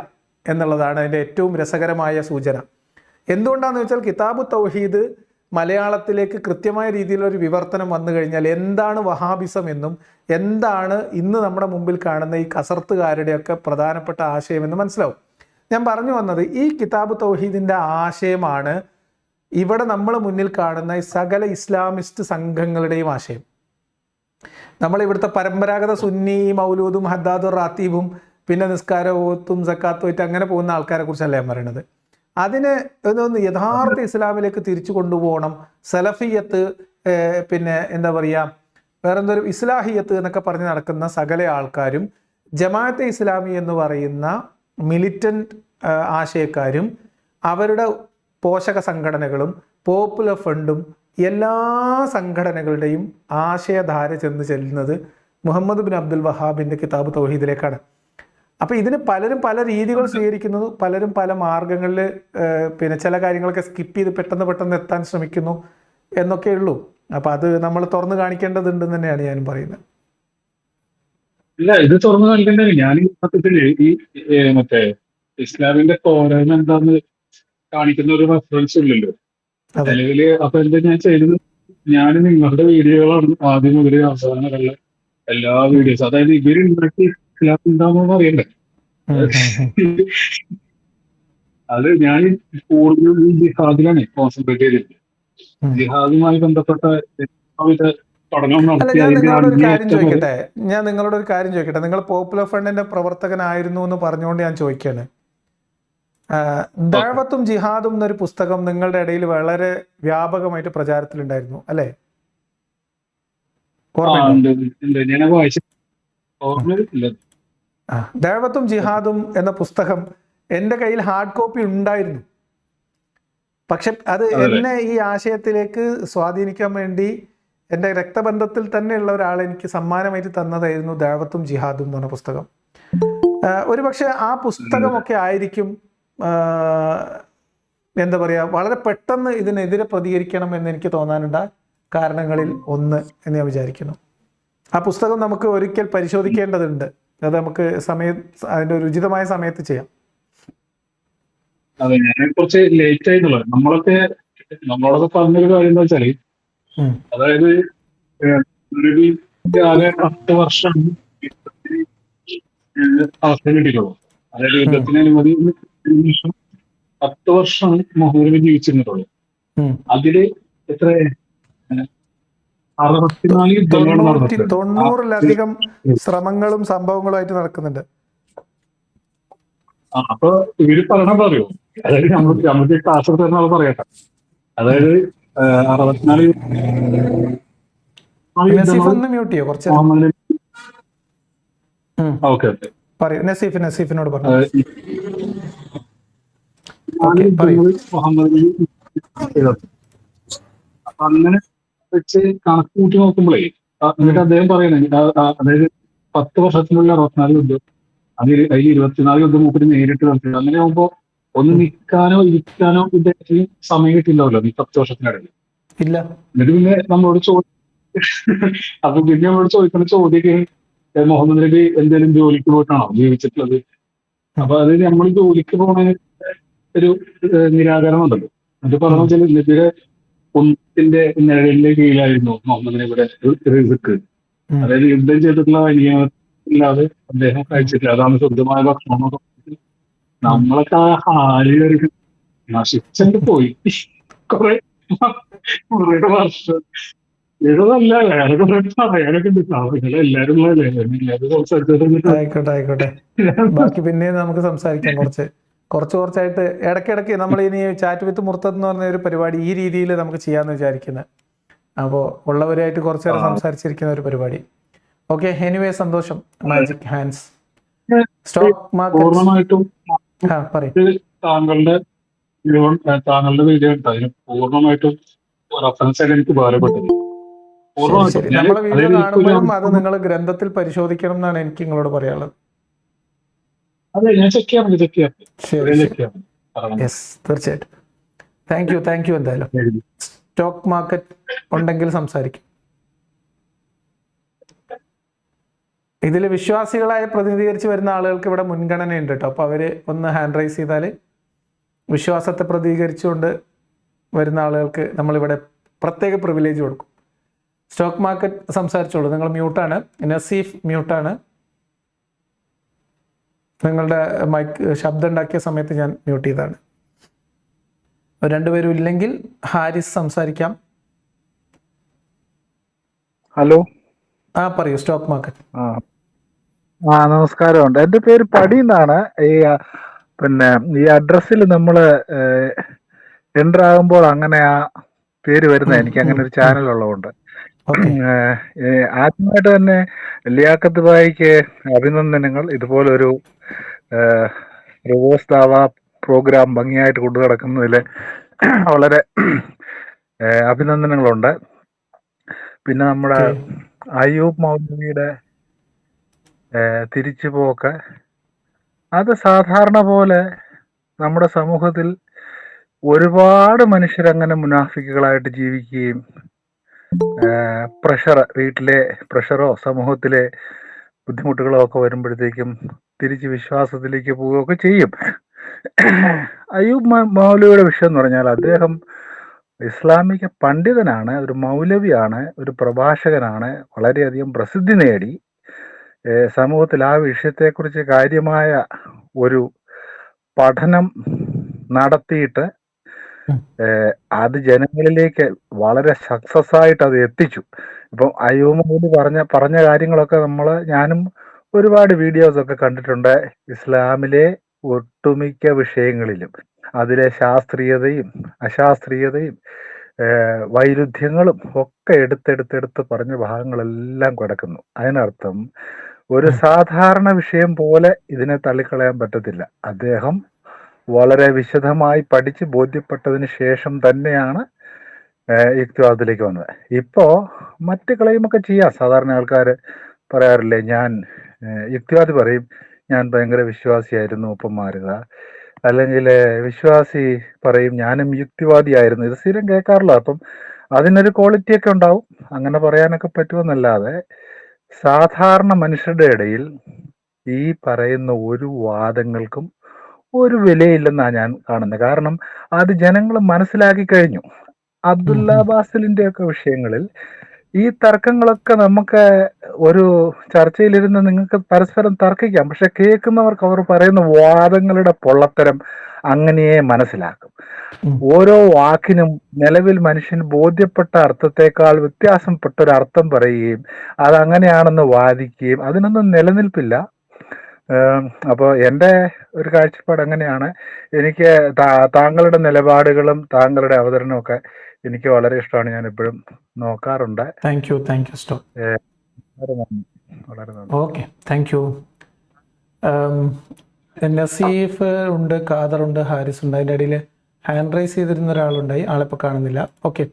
എന്നുള്ളതാണ് അതിൻ്റെ ഏറ്റവും രസകരമായ സൂചന. എന്തുകൊണ്ടാണെന്ന് വെച്ചാൽ കിതാബ് തൗഹീദ് മലയാളത്തിലേക്ക് കൃത്യമായ രീതിയിലൊരു വിവർത്തനം വന്നു കഴിഞ്ഞാൽ എന്താണ് വഹാബിസം എന്നും എന്താണ് ഇന്ന് നമ്മുടെ മുമ്പിൽ കാണുന്ന ഈ കസർത്തുകാരുടെയൊക്കെ പ്രധാനപ്പെട്ട ആശയമെന്ന് മനസ്സിലാവും. ഞാൻ പറഞ്ഞു വന്നത് ഈ കിതാബ് തൗഹീദിൻ്റെ ആശയമാണ് ഇവിടെ നമ്മൾ മുന്നിൽ കാണുന്ന ഈ സകല ഇസ്ലാമിസ്റ്റ് സംഘങ്ങളുടെയും ആശയം. നമ്മൾ ഇവിടുത്തെ പരമ്പരാഗത സുന്നി മൗലൂദും ഹദ്ദാദും റാത്തീബും പിന്നെ നിസ്കാരവും സക്കാത്തുമായിട്ട് അങ്ങനെ പോകുന്ന ആൾക്കാരെ കുറിച്ചല്ല ഞാൻ പറയുന്നത്. അതിനെ ഒന്ന് യഥാർത്ഥ ഇസ്ലാമിലേക്ക് തിരിച്ചു കൊണ്ടുപോകണം. സലഫിയത്ത്, പിന്നെ എന്താ പറയുക, വേറെന്തൊരു ഇസ്ലാഹിയത്ത് എന്നൊക്കെ പറഞ്ഞ് നടക്കുന്ന സകല ആൾക്കാരും ജമാഅത്തെ ഇസ്ലാമി എന്ന് പറയുന്ന മിലിറ്റന്റ് ആശയക്കാരും അവരുടെ പോഷക സംഘടനകളും പോപ്പുലർ ഫ്രണ്ടും എല്ലാ സംഘടനകളുടെയും ആശയധാര ചെല്ലുന്നത് മുഹമ്മദ് ബിൻ അബ്ദുൽ വഹാബിൻ്റെ കിതാബ് തൗഹീദിലേക്കാണ്. അപ്പോൾ ഇതിന് പലരും പല രീതികൾ സ്വീകരിക്കുന്നു, പലരും പല മാർഗങ്ങളിൽ പിന്നെ ചില കാര്യങ്ങളൊക്കെ സ്കിപ്പ് ചെയ്ത് പെട്ടെന്ന് എത്താൻ ശ്രമിക്കുന്നു എന്നൊക്കെ ഉള്ളൂ. അപ്പം അത് നമ്മൾ തുറന്നു കാണിക്കേണ്ടതുണ്ടെന്ന് തന്നെയാണ് ഞാനും പറയുന്നത്. ഇല്ല, ഇത് തുറന്നു കാണിക്കേണ്ടത് ഞാൻ സത്യത്തില് ഈ മറ്റേ ഇസ്ലാമിന്റെ പോരായ്മ എന്താന്ന് കാണിക്കുന്ന ഒരു റെഫറൻസ് ഇല്ലല്ലോ നിലവില്. അപ്പൊ എന്താ ഞാൻ ചെയ്തത്, ഞാൻ നിങ്ങളുടെ വീഡിയോകളാണ് ആദ്യം മുതൽ അവസാനം വരെയുള്ള എല്ലാ വീഡിയോസ്, അതായത് ഇവരുണ്ടാക്കി ഇസ്ലാം എന്താണെന്ന് അറിയണ്ടേ. അത് ഞാൻ കൂടുതലും ഈ ജിഹാദിലാണ് കോൺസെൻട്രേറ്റ് ചെയ്തിരുന്നത്. ജിഹാദുമായി ബന്ധപ്പെട്ട പഠനം അല്ല, ഞാൻ നിങ്ങളോട് ഒരു കാര്യം ചോദിക്കട്ടെ. നിങ്ങൾ പോപ്പുലർ ഫ്രണ്ടിന്റെ പ്രവർത്തകനായിരുന്നു എന്ന് പറഞ്ഞുകൊണ്ട് ഞാൻ ചോദിക്കുകയാണ്. ദഅവത്തും ജിഹാദും എന്നൊരു പുസ്തകം നിങ്ങളുടെ ഇടയിൽ വളരെ വ്യാപകമായിട്ട് പ്രചാരത്തിലുണ്ടായിരുന്നു അല്ലേ? ദഅവത്തും ജിഹാദും എന്ന പുസ്തകം എൻ്റെ കയ്യിൽ ഹാർഡ് കോപ്പി ഉണ്ടായിരുന്നു. പക്ഷെ അത് എന്നെ ഈ ആശയത്തിലേക്ക് സ്വാധീനിക്കാൻ വേണ്ടി എൻ്റെ രക്തബന്ധത്തിൽ തന്നെയുള്ള ഒരാൾ എനിക്ക് സമ്മാനമായിട്ട് തന്നതായിരുന്നു ദഅവത്തും ജിഹാദും എന്ന് പറഞ്ഞ പുസ്തകം. ഒരുപക്ഷെ ആ പുസ്തകമൊക്കെ ആയിരിക്കും എന്താ പറയുക, വളരെ പെട്ടെന്ന് ഇതിനെതിരെ പ്രതികരിക്കണം എന്ന് എനിക്ക് തോന്നാനുണ്ട കാരണങ്ങളിൽ ഒന്ന് എന്ന് ഞാൻ വിചാരിക്കുന്നു. ആ പുസ്തകം നമുക്ക് ഒരിക്കൽ പരിശോധിക്കേണ്ടതുണ്ട്. അത് നമുക്ക് അതിൻ്റെ ഒരു ഉചിതമായ സമയത്ത് ചെയ്യാം. അതെ, ഞാൻ കുറച്ച് ലേറ്റ് ആയിട്ടുള്ളത്. നമ്മളോടൊക്കെ പറഞ്ഞൊരു കാര്യം എന്താ വെച്ചാല്, അതായത് ആകെ 10 വർഷം അവസ്ഥ കിട്ടിയിട്ടുള്ളൂ. അതായത് യുദ്ധത്തിന് അനുമതി 10 വർഷം മുഹമ്മദ് നബി ജീവിച്ചിരുന്നിട്ടുള്ളൂ. അതില് എത്ര 64 യുദ്ധങ്ങൾ നടന്നിട്ടുണ്ട്. 90-ലധികം ശ്രമങ്ങളും സംഭവങ്ങളുമായിട്ട് നടക്കുന്നുണ്ട്. അപ്പൊ ഇവര് പറയണത് അറിയോ, അതായത് നമുക്ക് ക്ലാസ് തരുന്ന ആൾ പറയട്ടെ, അതായത് 64 നസീഫിനോട് പറഞ്ഞു. അങ്ങനെ വെച്ച് കണക്ക് കൂട്ടി നോക്കുമ്പോഴേ എന്നിട്ട് അദ്ദേഹം പറയുന്നത്, അതായത് 10 വർഷത്തിനുള്ള 64 യുദ്ധം, അതിൽ 24 യുദ്ധം മൂപ്പര് നേരിട്ട് നടത്തിയത്. അങ്ങനെ ആകുമ്പോ ഒന്ന് നിൽക്കാനോ ഇരിക്കാനോ ഇദ്ദേഹത്തിന് സമയം കിട്ടിണ്ടാവല്ലോ ഈ 10 വർഷത്തിനിടയിൽ. ഇല്ല. എന്നിട്ട് പിന്നെ നമ്മളോട് അപ്പൊ പിന്നെ നമ്മളോട് ചോദിക്കുന്ന ചോദ്യമൊക്കെ, മുഹമ്മദ് നബി എന്തെങ്കിലും ജോലിക്ക് പോയിട്ടാണോ ജീവിച്ചിട്ടുള്ളത്? അപ്പൊ അത് നമ്മൾ ജോലിക്ക് പോണ ഒരു നിരാകരണം ഉണ്ടല്ലോ. അത് പറഞ്ഞു വെച്ചാൽ നബിയുടെ കുന്നത്തിന്റെ നിഴലിന്റെ കീഴിലായിരുന്നു മുഹമ്മദ് നബിയുടെ റിസ്ക്. അതായത് യുദ്ധം ചെയ്തിട്ടുള്ള നിയമത്തില്ലാതെ അദ്ദേഹം കഴിച്ചിട്ടില്ല. അതാണ് ശുദ്ധമായ ഭക്ഷണം. നമ്മളൊക്കെ ആ ഹാലിലേക്ക് നശിച്ചു പോയി കുറെ വർഷം. ഇതല്ല വേറെ കുറെ പറയാനൊക്കെ ഉണ്ട്. എല്ലാരും ആയിക്കോട്ടെ. ബാക്കി പിന്നെ നമുക്ക് സംസാരിക്കാം. കുറച്ചായിട്ട് ഇടയ്ക്കിടയ്ക്ക് നമ്മൾ ഇനി ചാറ്റ് വിത്ത് മുർത്തദ് എന്ന് പറഞ്ഞ ഒരു പരിപാടി ഈ രീതിയിൽ നമുക്ക് ചെയ്യാമെന്ന് വിചാരിക്കുന്നത്. അപ്പോൾ ഉള്ളവരായിട്ട് കുറച്ചു നേരം സംസാരിച്ചിരിക്കുന്ന ഒരു പരിപാടി. ഓക്കെ, എനിവേ സന്തോഷം. മാജിക് ഹാൻഡ്സ് സ്റ്റോക്ക് പൂർണ്ണമായിട്ടും താങ്കളുടെ വീഡിയോ ഉണ്ടായിരുന്നു. പൂർണ്ണമായിട്ടും റഫറൻസ് ആയിട്ട് എനിക്ക് ഉപകാരപ്പെട്ടത്. ശരി ശരി. നമ്മളെ വീഡിയോ അതായത് ഇപ്പൊ ഒരു കാണുമ്പോഴും അത് നിങ്ങൾ ഗ്രന്ഥത്തിൽ പരിശോധിക്കണം എന്നാണ് എനിക്ക് നിങ്ങളോട് പറയാനുള്ളത്. അതെ, ഞാൻ ചെക്ക് ചെയ്യാറുണ്ട് ശരി ചെക്ക് ശരി. ചെയ്യാറുണ്ട്. യെസ്, തീർച്ചയായിട്ടും. Thank you. എന്തായാലും സ്റ്റോക്ക് മാർക്കറ്റ് ഉണ്ടെങ്കിൽ സംസാരിക്കും. ഇതിൽ വിശ്വാസികളായ പ്രതിനിധീകരിച്ച് വരുന്ന ആളുകൾക്ക് ഇവിടെ മുൻഗണനയുണ്ട് കേട്ടോ. അപ്പോൾ അവർ ഒന്ന് ഹാൻഡ് റൈസ് ചെയ്താൽ വിശ്വാസത്തെ പ്രതികരിച്ചുകൊണ്ട് വരുന്ന ആളുകൾക്ക് നമ്മളിവിടെ പ്രത്യേക പ്രിവിലേജ് കൊടുക്കും. സ്റ്റോക്ക് മാർക്കറ്റ് സംസാരിച്ചോളൂ. നിങ്ങൾ മ്യൂട്ടാണ്. നസീഫ് മ്യൂട്ടാണ്. നിങ്ങളുടെ മൈക്ക് ശബ്ദം ഉണ്ടാക്കിയ സമയത്ത് ഞാൻ മ്യൂട്ട് ചെയ്താണ്. രണ്ടുപേരും ഇല്ലെങ്കിൽ ഹാരിസ് സംസാരിക്കാം. ഹലോ, പറയൂ. Stock market. നമസ്കാരമുണ്ട്. എൻ്റെ പേര് പടി എന്നാണ്. പിന്നെ ഈ അഡ്രസ്സിൽ നമ്മൾ എൻ്റർ ആകുമ്പോൾ അങ്ങനെ ആ പേര് വരുന്നത്. എനിക്ക് അങ്ങനെ ഒരു ചാനൽ ഉള്ളതുകൊണ്ട് ആദ്യമായിട്ട് തന്നെ ലിയാഖത്ത് ഭായിക്ക് അഭിനന്ദനങ്ങൾ. ഇതുപോലൊരു റിവേഴ്സ് ദാവ പ്രോഗ്രാം ഭംഗിയായിട്ട് കൊണ്ടു നടക്കുന്നതിൽ വളരെ അഭിനന്ദനങ്ങളുണ്ട്. പിന്നെ നമ്മുടെ അയ്യൂബ് മൗലവിയുടെ തിരിച്ചുപോക്ക്, അത് സാധാരണ പോലെ നമ്മുടെ സമൂഹത്തിൽ ഒരുപാട് മനുഷ്യരങ്ങനെ മുനാഫിക്കുകളായിട്ട് ജീവിക്കുകയും വീട്ടിലെ പ്രഷറോ സമൂഹത്തിലെ ബുദ്ധിമുട്ടുകളോ ഒക്കെ വരുമ്പോഴത്തേക്കും തിരിച്ച് വിശ്വാസത്തിലേക്ക് പോവുകയൊക്കെ ചെയ്യും. അയ്യൂബ് മൗലവിയുടെ വിഷയം എന്ന് പറഞ്ഞാൽ അദ്ദേഹം ഇസ്ലാമിക പണ്ഡിതനാണ്, ഒരു മൗലവിയാണ്, ഒരു പ്രഭാഷകനാണ്, വളരെയധികം പ്രസിദ്ധി നേടി. സമൂഹത്തിൽ ആ വിഷയത്തെക്കുറിച്ച് കാര്യമായ ഒരു പഠനം നടത്തിയിട്ട് അത് ജനങ്ങളിലേക്ക് വളരെ സക്സസ് ആയിട്ട് അത് എത്തിച്ചു. ഇപ്പം അയ്യൂബ് പറഞ്ഞ കാര്യങ്ങളൊക്കെ ഞാനും ഒരുപാട് വീഡിയോസ് ഒക്കെ കണ്ടിട്ടുണ്ട്. ഇസ്ലാമിലെ ഒട്ടുമിക്ക വിഷയങ്ങളിലും അതിലെ ശാസ്ത്രീയതയും അശാസ്ത്രീയതയും വൈരുദ്ധ്യങ്ങളും ഒക്കെ എടുത്തെടുത്ത് പറഞ്ഞ ഭാഗങ്ങളെല്ലാം കിടക്കുന്നു. അതിനർത്ഥം ഒരു സാധാരണ വിഷയം പോലെ ഇതിനെ തള്ളിക്കളയാൻ പറ്റത്തില്ല. അദ്ദേഹം വളരെ വിശദമായി പഠിച്ച് ബോധ്യപ്പെട്ടതിന് ശേഷം തന്നെയാണ് യുക്തിവാദത്തിലേക്ക് വന്നത്. ഇപ്പോ മറ്റ് ക്ലെയിമൊക്കെ ചെയ്യാം. സാധാരണ ആൾക്കാർ പറയാറില്ലേ, ഞാൻ യുക്തിവാദി പറയും ഞാൻ ഭയങ്കര വിശ്വാസിയായിരുന്നു ഒപ്പം മാറുക, അല്ലെങ്കിൽ വിശ്വാസി പറയും ഞാനും യുക്തിവാദിയായിരുന്നു. ഇത് സ്ഥിരം കേൾക്കാറില്ല. അപ്പം അതിനൊരു ക്വാളിറ്റി ഒക്കെ ഉണ്ടാവും, അങ്ങനെ പറയാനൊക്കെ പറ്റുമെന്നല്ലാതെ സാധാരണ മനുഷ്യരുടെ ഇടയിൽ ഈ പറയുന്ന ഒരു വാദങ്ങൾക്കും ഒരു വിലയില്ലെന്നാണ് ഞാൻ കാണുന്നത്. കാരണം അത് ജനങ്ങൾ മനസ്സിലാക്കി കഴിഞ്ഞു. അബ്ദുല്ല ബാസിലിന്റെ ഒക്കെ വിഷയങ്ങളിൽ ഈ തർക്കങ്ങളൊക്കെ നമുക്ക് ഒരു ചർച്ചയിലിരുന്ന് നിങ്ങൾക്ക് പരസ്പരം തർക്കിക്കാം, പക്ഷെ കേൾക്കുന്നവർക്ക് അവർ പറയുന്ന വാദങ്ങളുടെ പൊള്ളത്തരം അങ്ങനെയേ മനസ്സിലാക്കും. ഓരോ വാക്കിനും നിലവിൽ മനുഷ്യന് ബോധ്യപ്പെട്ട അർത്ഥത്തെക്കാൾ വ്യത്യാസപ്പെട്ട ഒരു അർത്ഥം പറയുകയും അതങ്ങനെയാണെന്ന് വാദിക്കുകയും അതിനൊന്നും നിലനിൽപ്പില്ല. അപ്പോൾ എൻ്റെ ഒരു കാഴ്ചപ്പാട് അങ്ങനെയാണ്. എനിക്ക് താങ്കളുടെ നിലപാടുകളും താങ്കളുടെ അവതരണവും ഒക്കെ എനിക്ക് വളരെ ഇഷ്ടമാണ്. ഞാൻ എപ്പോഴും നോക്കാറുണ്ട്. താങ്ക് യു സ്റ്റോ. വളരെ നന്ദി. Okay, thank you. നസീഫ് ഉണ്ട്, ഖാദർ ഉണ്ട്, ഹാരിസ് ഉണ്ട്. അതിൻ്റെ ഇടയിൽ ഹാൻഡ് റൈസ് ചെയ്തിരുന്ന ഒരാളുണ്ടായി, ആളിപ്പോൾ കാണുന്നില്ല. ഓക്കെ,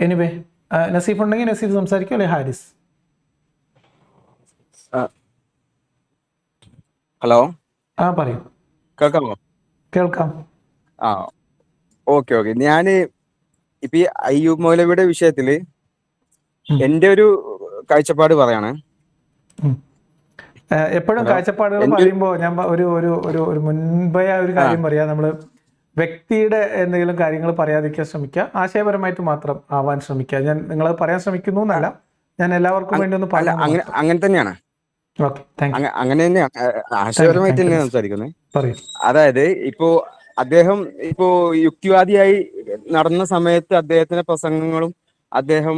എനിവേ നസീഫ് ഉണ്ടെങ്കിൽ നസീഫ് സംസാരിക്കും, അല്ലെ ഹാരിസ്? ഹലോ, പറയൂ. കേൾക്കാമോ? കേൾക്കാം. ഓക്കെ. ഞാൻ ഇപ്പൊ ഈ അയ്യൂബ് മൗലവിയുടെ വിഷയത്തില് എന്റെ ഒരു കാഴ്ചപ്പാട് പറയാണ്. എപ്പോഴും കാഴ്ചപ്പാടുകൾ പറയുമ്പോൾ ഞാൻ ഒരു മുൻപേ ഒരു കാര്യം പറയാം. നമ്മള് വ്യക്തിയുടെ എന്തെങ്കിലും കാര്യങ്ങൾ പറയാതിരിക്കാൻ ശ്രമിക്കുക, ആശയപരമായിട്ട് മാത്രം ആവാൻ ശ്രമിക്കുക. ഞാൻ നിങ്ങൾ പറയാൻ ശ്രമിക്കുന്നു എന്നല്ല, ഞാൻ എല്ലാവർക്കും വേണ്ടി ഒന്ന് പറയാം. അങ്ങനെ തന്നെയാണ്. അങ്ങനെ തന്നെയാണ്, ആശയപരമായിട്ട് തന്നെയാണ് സംസാരിക്കുന്നത്. അതായത് ഇപ്പോ അദ്ദേഹം യുക്തിവാദിയായി നടന്ന സമയത്ത് അദ്ദേഹത്തിന്റെ പ്രസംഗങ്ങളും അദ്ദേഹം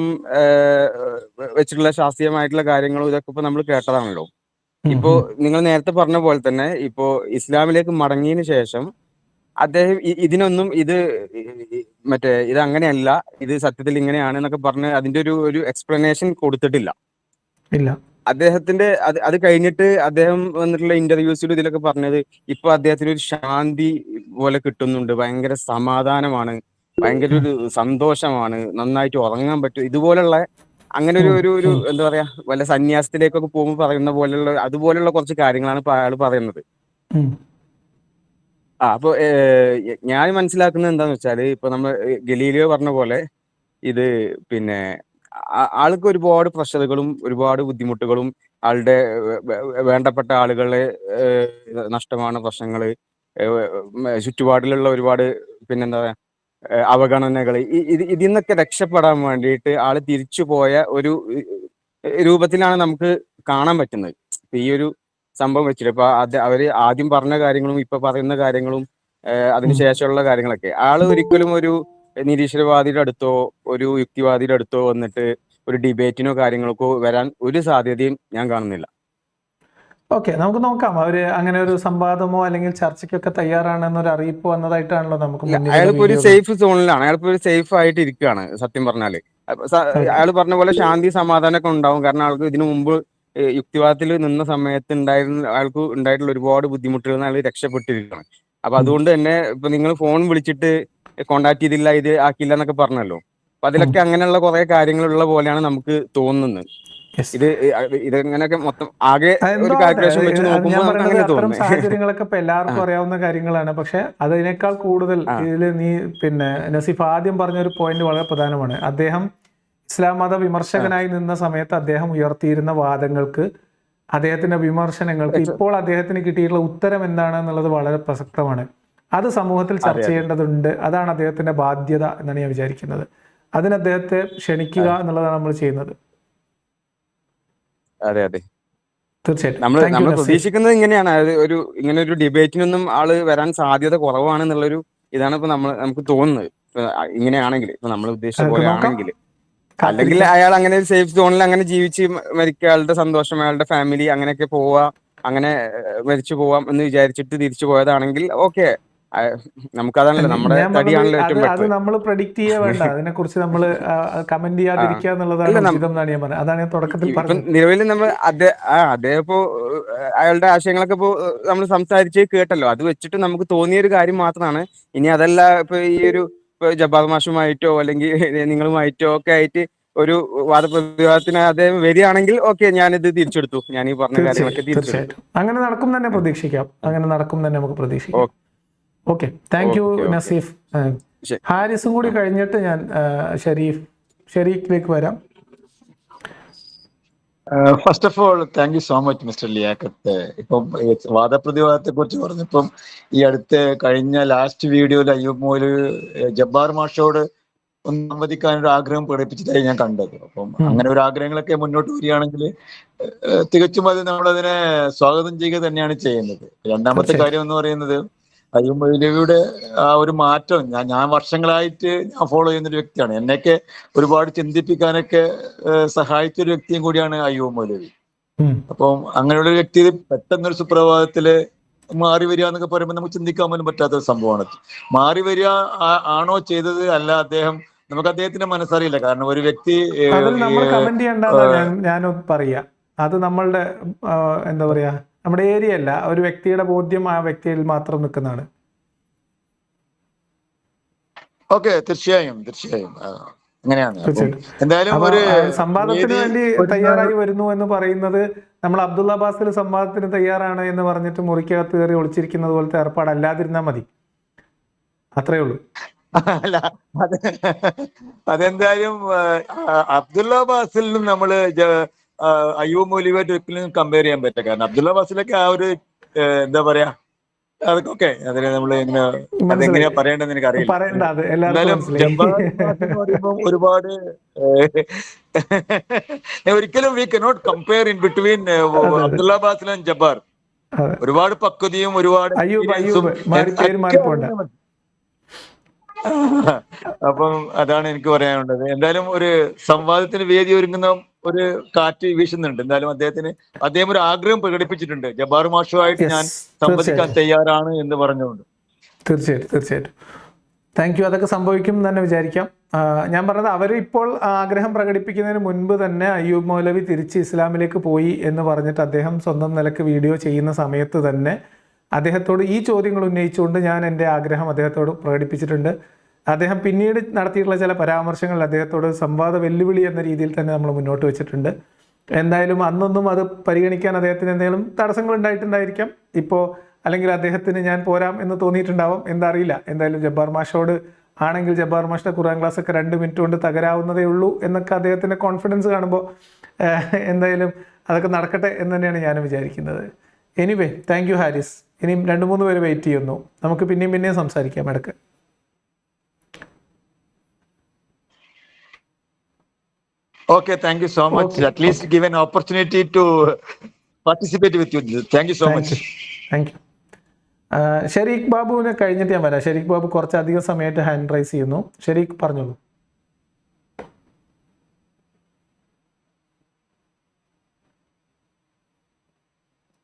വെച്ചിട്ടുള്ള ശാസ്ത്രീയമായിട്ടുള്ള കാര്യങ്ങളും ഇതൊക്കെ ഇപ്പൊ നമ്മൾ കേട്ടതാണല്ലോ. ഇപ്പോ നിങ്ങൾ നേരത്തെ പറഞ്ഞ പോലെ തന്നെ ഇപ്പോ ഇസ്ലാമിലേക്ക് മടങ്ങിയതിനു ശേഷം അദ്ദേഹം ഇതിനൊന്നും ഇത് അങ്ങനെയല്ല, ഇത് സത്യത്തിൽ ഇങ്ങനെയാണ് എന്നൊക്കെ പറഞ്ഞ് അതിന്റെ ഒരു എക്സ്പ്ലനേഷൻ കൊടുത്തിട്ടില്ല. അദ്ദേഹത്തിന്റെ അത് കഴിഞ്ഞിട്ട് അദ്ദേഹം വന്നിട്ടുള്ള ഇന്റർവ്യൂസിലും ഇതിലൊക്കെ പറഞ്ഞത് ഇപ്പൊ അദ്ദേഹത്തിന് ഒരു ശാന്തി പോലെ കിട്ടുന്നുണ്ട്, ഭയങ്കര സമാധാനമാണ്, ഭയങ്കര ഒരു സന്തോഷമാണ്, നന്നായിട്ട് ഉറങ്ങാൻ പറ്റും, ഇതുപോലുള്ള അങ്ങനെ ഒരു എന്താ പറയാ, വല്ല സന്യാസത്തിലേക്കൊക്കെ പോകുമ്പോൾ പറയുന്ന പോലെയുള്ള അതുപോലെയുള്ള കുറച്ച് കാര്യങ്ങളാണ് ഇപ്പൊ അയാൾ പറയുന്നത്. അപ്പൊ ഞാൻ മനസ്സിലാക്കുന്നത് എന്താന്ന് വെച്ചാല്, ഇപ്പൊ നമ്മൾ ഗലീലിയോ പറഞ്ഞ പോലെ ഇത് പിന്നെ ആൾക്ക് ഒരുപാട് പ്രഷറുകളും ഒരുപാട് ബുദ്ധിമുട്ടുകളും, ആളുടെ വേണ്ടപ്പെട്ട ആളുകളെ നഷ്ടമാണ് പ്രശ്നങ്ങള്, ചുറ്റുപാടിലുള്ള ഒരുപാട് പിന്നെന്താ പറയാ അവഗണനകൾ, ഇതിൽ നിന്നൊക്കെ രക്ഷപ്പെടാൻ വേണ്ടിയിട്ട് ആള് തിരിച്ചു പോയ ഒരു രൂപത്തിലാണ് നമുക്ക് കാണാൻ പറ്റുന്നത്. ഈ ഒരു സംഭവം വെച്ചിട്ട് ഇപ്പൊ അവര് ആദ്യം പറഞ്ഞ കാര്യങ്ങളും ഇപ്പൊ പറയുന്ന കാര്യങ്ങളും അതിനുശേഷമുള്ള കാര്യങ്ങളൊക്കെ, ആള് ഒരിക്കലും ഒരു നിരീശ്വരവാദിയുടെ അടുത്തോ ഒരു യുക്തിവാദിയുടെ അടുത്തോ വന്നിട്ട് ഒരു ഡിബേറ്റിനോ കാര്യങ്ങൾക്കോ വരാൻ ഒരു സാധ്യതയും ഞാൻ കാണുന്നില്ല. ഓക്കെ, നമുക്ക് നോക്കാം. അവര് അങ്ങനെ ഒരു സംവാദമോ അല്ലെങ്കിൽ ചർച്ചയ്ക്കൊക്കെ തയ്യാറാണെന്നൊരു അറിയിപ്പ് വന്നതായിട്ടാണല്ലോ നമുക്ക്. അയാൾക്ക് ഒരു സേഫ് സോണിലാണ്, അയാൾക്ക് ഒരു സേഫ് ആയിട്ട് ഇരിക്കുകയാണ് സത്യം പറഞ്ഞാല്. അയാൾ പറഞ്ഞ പോലെ ശാന്തി സമാധാനമൊക്കെ ഉണ്ടാവും. കാരണം ആൾക്ക് ഇതിനു മുമ്പ് യുക്തിവാദത്തിൽ നിന്ന സമയത്ത് ആൾക്ക് ഉണ്ടായിട്ടുള്ള ഒരുപാട് ബുദ്ധിമുട്ടുകൾ നിന്ന് അയാൾ രക്ഷപ്പെട്ടിരിക്കുകയാണ്. അപ്പൊ അതുകൊണ്ട് തന്നെ ഇപ്പൊ നിങ്ങൾ ഫോൺ വിളിച്ചിട്ട് കോണ്ടാക്ട് ചെയ്തില്ല, ഇത് ആക്കിയില്ല എന്നൊക്കെ പറഞ്ഞല്ലോ. അപ്പൊ അതിലൊക്കെ അങ്ങനെയുള്ള കുറെ കാര്യങ്ങളുള്ള പോലെയാണ് നമുക്ക് തോന്നുന്നത്. ഇതെങ്ങനെയൊക്കെ മൊത്തം ആകെ ഒരു കാൽക്കുലേഷൻ വെച്ച് നോക്കുമ്പോൾ അങ്ങനെ തോന്നുന്നത്. സാഹചര്യങ്ങളൊക്കെ ഇപ്പൊ എല്ലാവർക്കും അറിയാവുന്ന കാര്യങ്ങളാണ്. പക്ഷെ അതിനേക്കാൾ കൂടുതൽ ഇതിൽ പിന്നെ നസീഫ് ആദ്യം പറഞ്ഞ ഒരു പോയിന്റ് വളരെ പ്രധാനമാണ്. അദ്ദേഹം ഇസ്ലാം മത വിമർശകനായി നിന്ന സമയത്ത് അദ്ദേഹം ഉയർത്തിയിരുന്ന വാദങ്ങൾക്ക്, അദ്ദേഹത്തിന്റെ വിമർശനങ്ങൾക്ക് ഇപ്പോൾ അദ്ദേഹത്തിന് കിട്ടിയിട്ടുള്ള ഉത്തരം എന്താണെന്നുള്ളത് വളരെ പ്രസക്തമാണ്. അത് സമൂഹത്തിൽ ചർച്ച ചെയ്യേണ്ടതുണ്ട്. അതാണ് അദ്ദേഹത്തിന്റെ ബാധ്യത എന്നാണ് ഞാൻ വിചാരിക്കുന്നത്. അതിന് അദ്ദേഹത്തെ ക്ഷണിക്കുക എന്നുള്ളതാണ് നമ്മൾ ചെയ്യുന്നത്. അതെ അതെ, തീർച്ചയായിട്ടും നമ്മൾ പ്രതീക്ഷിക്കുന്നത് ഇങ്ങനെയാണ്. ഇങ്ങനെ ഒരു ഡിബേറ്റിനൊന്നും ആള് വരാൻ സാധ്യത കുറവാണെന്നുള്ളൊരു ഇതാണ് ഇപ്പൊ നമുക്ക് തോന്നുന്നത്. ഇങ്ങനെയാണെങ്കിൽ, ഇപ്പൊ നമ്മൾ ഉദ്ദേശിച്ച പോലെ ആണെങ്കിൽ, അല്ലെങ്കിൽ അയാൾ അങ്ങനെ ഒരു സേഫ് സോണിൽ അങ്ങനെ ജീവിച്ച് മരിക്കുക, അയാളുടെ സന്തോഷം, അയാളുടെ ഫാമിലി അങ്ങനെയൊക്കെ പോവാ, അങ്ങനെ മരിച്ചു പോവാം എന്ന് വിചാരിച്ചിട്ട് തിരിച്ചു പോയതാണെങ്കിൽ ഓക്കെ, നമുക്കതാണല്ലോ നമ്മുടെ തടിയാണല്ലോ ഏറ്റവും ബെറ്റർ. അത് നമ്മൾ പ്രഡിക്റ്റ് ചെയ്യാൻ വേണ്ട, അതിനെ കുറിച്ച് നമ്മൾ കമന്റ് ചെയ്യാതിരിക്കുക എന്നുള്ളതാണ് ഉചിതം എന്നാണ് ഞാൻ പറഞ്ഞത്. അതാണ് ഞാൻ തുടക്കത്തിൽ പറഞ്ഞത്. നിലവിൽ നമ്മൾ അദ്ദേഹം ഇപ്പോ അയാളുടെ ആശയങ്ങളൊക്കെ ഇപ്പോ നമ്മൾ സംസാരിച്ച് കേട്ടല്ലോ. അത് വെച്ചിട്ട് നമുക്ക് തോന്നിയ ഒരു കാര്യം മാത്രമാണ്. ഇനി അതല്ല ഇപ്പൊ ഈ ഒരു ജബ്ബാർ മാഷുമായിട്ടോ അല്ലെങ്കിൽ നിങ്ങളുമായിട്ടോ ഒക്കെ ആയിട്ട് ഒരു വാദപ്രതിവാദത്തിന് അദ്ദേഹം വരികയാണെങ്കിൽ ഓക്കെ, ഞാനിത് തിരിച്ചെടുത്തു, ഞാൻ ഈ പറഞ്ഞ കാര്യങ്ങളൊക്കെ തിരിച്ചെടുത്തു. അങ്ങനെ നടക്കും തന്നെ പ്രതീക്ഷിക്കാം. അങ്ങനെ നടക്കും തന്നെ നമുക്ക് പ്രതീക്ഷിക്കാം. Okay, thank you Naseef. ഹാരിസും കൂടി കഴിഞ്ഞിട്ട് ഞാൻ ഷരീഫിലേക്ക് വരാം. First of all thank you so much mister Liyaqat. ഇപ്പം വാദപ്രതിവാദത്തെ കുറിച്ച് പറഞ്ഞപ്പം ഈ അടുത്ത് കഴിഞ്ഞ ലാസ്റ്റ് വീഡിയോയിൽ അയ്യൂബ് മൗലവി ജബ്ബാർ മാഷോട് ഒന്ന് സംവദിക്കാനൊരു ആഗ്രഹം പ്രകടിപ്പിച്ചതായി ഞാൻ കണ്ടത്. അപ്പം അങ്ങനെ ഒരു ആഗ്രഹങ്ങളൊക്കെ മുന്നോട്ട് വരികയാണെങ്കിൽ തികച്ചും അത് നമ്മളതിനെ സ്വാഗതം ചെയ്യുക തന്നെയാണ് ചെയ്യുന്നത്. രണ്ടാമത്തെ കാര്യം എന്ന് പറയുന്നത്, അയ്യൂബ് മൗലവിയുടെ ആ ഒരു മാറ്റം ഞാൻ വർഷങ്ങളായിട്ട് ഞാൻ ഫോളോ ചെയ്യുന്നൊരു വ്യക്തിയാണ്. എന്നെയൊക്കെ ഒരുപാട് ചിന്തിപ്പിക്കാനൊക്കെ സഹായിച്ച ഒരു വ്യക്തിയും കൂടിയാണ് അയ്യൂബ് മൗലവി. അപ്പം അങ്ങനെയുള്ള ഒരു വ്യക്തി പെട്ടെന്നൊരു സുപ്രഭാതത്തില് മാറി വരിക എന്നൊക്കെ പറയുമ്പോൾ നമുക്ക് ചിന്തിക്കാൻ പോലും പറ്റാത്ത സംഭവമാണ്. മാറി വരിക ആണോ ചെയ്തത്, അല്ല നമുക്ക് അദ്ദേഹത്തിന്റെ മനസ്സറിയില്ല. കാരണം ഒരു വ്യക്തി കമന്റ് ചെയ്യണ്ടെന്നാണ് ഞാൻ പറയാ. അത് നമ്മളുടെ എന്താ പറയാ, നമ്മുടെ ഏരിയ അല്ല. ഒരു വ്യക്തിയുടെ ബോധ്യം ആ വ്യക്തിയിൽ മാത്രം നിൽക്കുന്നതാണ്. ഓക്കെ, തീർച്ചയായും അങ്ങനെയാണ്. എന്തായാലും ഒരു സംവാദത്തിന് വേണ്ടി തയ്യാറായി വരുന്നു എന്ന് പറയുന്നത്, നമ്മൾ അബ്ദുള്ള ബാസിൽ സംവാദത്തിന് തയ്യാറാണ് എന്ന് പറഞ്ഞിട്ട് മുറിക്കകത്ത് കയറി ഒളിച്ചിരിക്കുന്നത് പോലത്തെ ഏർപ്പാടല്ലാതിരുന്നാൽ മതി. അത്രേ ഉള്ളൂ. അല്ല, അതെന്തായാലും അബ്ദുള്ള ബാസിലും നമ്മള് അയ്യൂബ് മൗലവിയായിട്ട് ഒരിക്കലും കമ്പയർ ചെയ്യാൻ പറ്റില്ല. കാരണം അബ്ദുള്ള ബാസിലൊക്കെ ആ ഒരു എന്താ പറയാ, അതൊക്കെ അതിന് നമ്മൾ അതെങ്ങനെയാ പറയേണ്ടതെന്ന് എനിക്ക് അറിയില്ല. എന്തായാലും ജബ്ബാർ എന്ന് പറയുമ്പോൾ ഒരുപാട് ഒരിക്കലും we cannot compare in between Abdullah Basil and Jabbar. ഒരുപാട് പക്വതയും ഒരുപാട് അപ്പം അതാണ് എനിക്ക് പറയാനുള്ളത്. എന്തായാലും ഒരു സംവാദത്തിന് വേദി ഒരുങ്ങുന്ന ഒരു കാറ്റ് വീശുന്നുണ്ട്. എന്തായാലും അദ്ദേഹം ഒരു ആഗ്രഹം പ്രകടിപ്പിച്ചിട്ടുണ്ട്, ജബ്ബാർ മാഷുമായിട്ട് ഞാൻ സംവദിക്കാൻ തയ്യാറാണ് എന്ന് പറഞ്ഞുകൊണ്ട്. തീർച്ചയായിട്ടും താങ്ക് യു. അതൊക്കെ സംഭവിക്കും എന്ന് തന്നെ വിചാരിക്കാം. ഞാൻ പറഞ്ഞത്, അവർ ഇപ്പോൾ ആഗ്രഹം പ്രകടിപ്പിക്കുന്നതിന് മുൻപ് തന്നെ അയ്യൂബ് മൗലവി തിരിച്ച് ഇസ്ലാമിലേക്ക് പോയി എന്ന് പറഞ്ഞിട്ട് അദ്ദേഹം സ്വന്തം നിലക്ക് വീഡിയോ ചെയ്യുന്ന സമയത്ത് തന്നെ അദ്ദേഹത്തോട് ഈ ചോദ്യങ്ങൾ ഉന്നയിച്ചുകൊണ്ട് ഞാൻ എൻ്റെ ആഗ്രഹം അദ്ദേഹത്തോട് പ്രകടിപ്പിച്ചിട്ടുണ്ട്. അദ്ദേഹം പിന്നീട് നടത്തിയിട്ടുള്ള ചില പരാമർശങ്ങളിൽ അദ്ദേഹത്തോട് സംവാദ വെല്ലുവിളി എന്ന രീതിയിൽ തന്നെ നമ്മൾ മുന്നോട്ട് വെച്ചിട്ടുണ്ട്. എന്തായാലും അന്നൊന്നും അത് പരിഗണിക്കാൻ അദ്ദേഹത്തിന് എന്തെങ്കിലും തടസ്സങ്ങൾ ഉണ്ടായിട്ടുണ്ടായിരിക്കാം. ഇപ്പോൾ അല്ലെങ്കിൽ അദ്ദേഹത്തിന് ഞാൻ പോരാം എന്ന് തോന്നിയിട്ടുണ്ടാവാം, എന്താ അറിയില്ല. എന്തായാലും ജബ്ബാർ മാഷോട് ആണെങ്കിൽ ജബ്ബാർ മാഷിൻ്റെ ഖുർആൻ ക്ലാസ്സൊക്കെ 2 മിനിറ്റ് കൊണ്ട് തകരാവുന്നതേ ഉള്ളൂ എന്നൊക്കെ അദ്ദേഹത്തിൻ്റെ കോൺഫിഡൻസ് കാണുമ്പോൾ എന്തായാലും അതൊക്കെ നടക്കട്ടെ എന്ന് തന്നെയാണ് ഞാനും വിചാരിക്കുന്നത്. Anyway, thank you Haris. ഇനിയും 2-3 പേര് വെയിറ്റ് ചെയ്യുന്നു. നമുക്ക് പിന്നെയും സംസാരിക്കാം ഇടയ്ക്ക്. Okay, thank you so much. Okay, At least give an opportunity to participate with you. Thank you so much. Thank you. Shareeq ബാബുവിനെ കഴിഞ്ഞിട്ട് ഞാൻ വരാം. ഷെരീഖ് ബാബു കുറച്ചധികം സമയമായിട്ട് ഹാൻഡ് റൈസ് ചെയ്യുന്നു. ഷെരീഖ് പറഞ്ഞോളൂ.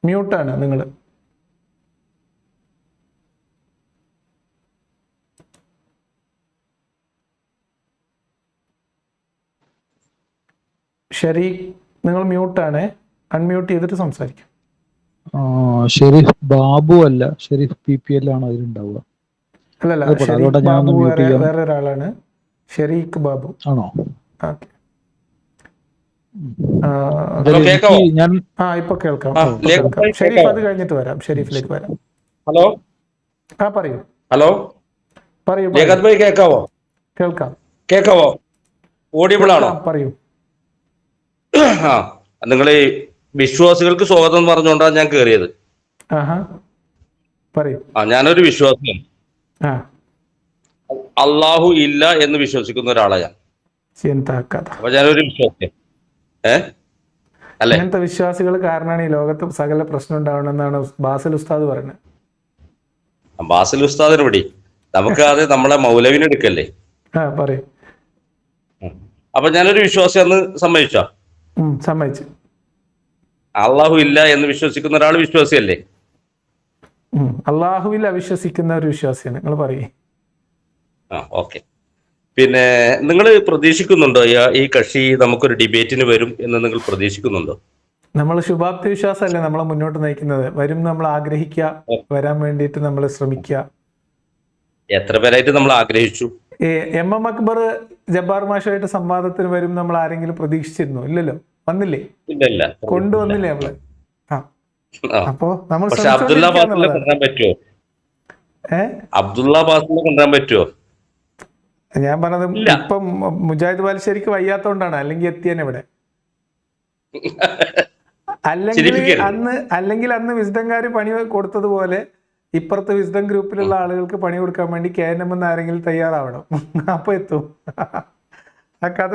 മ്യൂട്ടാണ് നിങ്ങൾ. ഷെരീഖ് നിങ്ങൾ മ്യൂട്ടാണ്. അൺമ്യൂട്ട് ചെയ്തിട്ട് സംസാരിക്കും. ഷെരീഫ് ബാബു അല്ല, ഷെരീഫ് PPL ആണ് അതിലുണ്ടാവുക. അല്ലല്ല, ഷെരീഖ് ബാബു വേറെ ഒരാളാണ്. ഷെരീഖ് ബാബു ആണോ? ഓക്കെ. ഞാൻ ഇപ്പൊ കേൾക്കാം. ഷെരീഫ് അത് കഴിഞ്ഞിട്ട് വരാം. ഷെരീഫിലേക്ക് വരാം. ഹലോ പറയൂ. ഹലോ പറയൂ. കേൾക്കാവോ? കേൾക്കാവോ? ഓഡിയബിൾ ആണോ? പറയൂ. നിങ്ങൾ ഈ വിശ്വാസികൾക്ക് സ്വാഗതം പറഞ്ഞുകൊണ്ടാണ് ഞാൻ കയറിയത്. ഞാനൊരു വിശ്വാസിയാണ്. അള്ളാഹു ഇല്ല എന്ന് വിശ്വസിക്കുന്ന ഒരാളാണ് ഞാൻ. അപ്പൊ ഞാനൊരു വിശ്വാസിയാണ്. അങ്ങനത്തെ വിശ്വാസികൾ കാരണമാണ് ഈ ലോകത്ത് സകല പ്രശ്നം ഉണ്ടാവണമെന്നാണ് ബാസിൽ ഉസ്താദ് പറയുന്നത്. ബാസിൽ ഉസ്താദിന് പിടി, നമുക്ക് അത് നമ്മളെ മൗലവിനെ എടുക്കല്ലേ. പറയൂ. അപ്പൊ ഞാനൊരു വിശ്വാസിയാന്ന് സമ്മതിച്ചോ? സമ്മതിച്ചു. അള്ളാഹു ഇല്ല എന്ന് വിശ്വസിക്കുന്ന ഒരാൾ വിശ്വാസിയല്ലേ? അള്ളാഹുവിൽ അവിശ്വസിക്കുന്ന ഒരു വിശ്വാസിയാണ്. നിങ്ങൾ പറയേ. ഓക്കെ. പിന്നെ നിങ്ങൾ പ്രതീക്ഷിക്കുന്നുണ്ടോ ഈ കക്ഷി നമുക്കൊരു ഡിബേറ്റിന് വരും എന്ന് നിങ്ങൾ പ്രതീക്ഷിക്കുന്നുണ്ടോ? നമ്മൾ ശുഭാപ്തി വിശ്വാസമല്ലേ നമ്മളെ മുന്നോട്ട് നയിക്കുന്നത്. വരും നമ്മൾ ആഗ്രഹിക്കുക, വരാൻ വേണ്ടിയിട്ട് നമ്മൾ ശ്രമിക്കുക. എത്ര പേരായിട്ട് നമ്മൾ ആഗ്രഹിച്ചു. MM അക്ബർ ജബ്ബാർ മാഷായിട്ട് സംവാദത്തിന് വരും നമ്മൾ ആരെങ്കിലും പ്രതീക്ഷിച്ചിരുന്നു? ഇല്ലല്ലോ. വന്നില്ലേ? കൊണ്ടുവന്നില്ലേ നമ്മള്? അപ്പോ നമ്മൾ അബ്ദുള്ള ബാസിലെ കൊണ്ടുവരാൻ പറ്റുമോ? അബ്ദുള്ള ബാസിലെ കൊണ്ടുവരാൻ പറ്റുമോ? ഞാൻ പറഞ്ഞത് ഇപ്പം മുജാഹിദ് ബാലുശ്ശേരിക്ക് വയ്യാത്തോണ്ടാണ്, അല്ലെങ്കിൽ എത്തിയനെ ഇവിടെ. അല്ലെങ്കിൽ അന്ന് വിസ്ഡംകാര് പണി കൊടുത്തതുപോലെ ഇപ്പുറത്തെ വിസ്ഡം ഗ്രൂപ്പിലുള്ള ആളുകൾക്ക് പണി കൊടുക്കാൻ വേണ്ടി KNM എന്ന് ആരെങ്കിലും തയ്യാറാവണം. അപ്പൊ എത്തും. ആ കഥ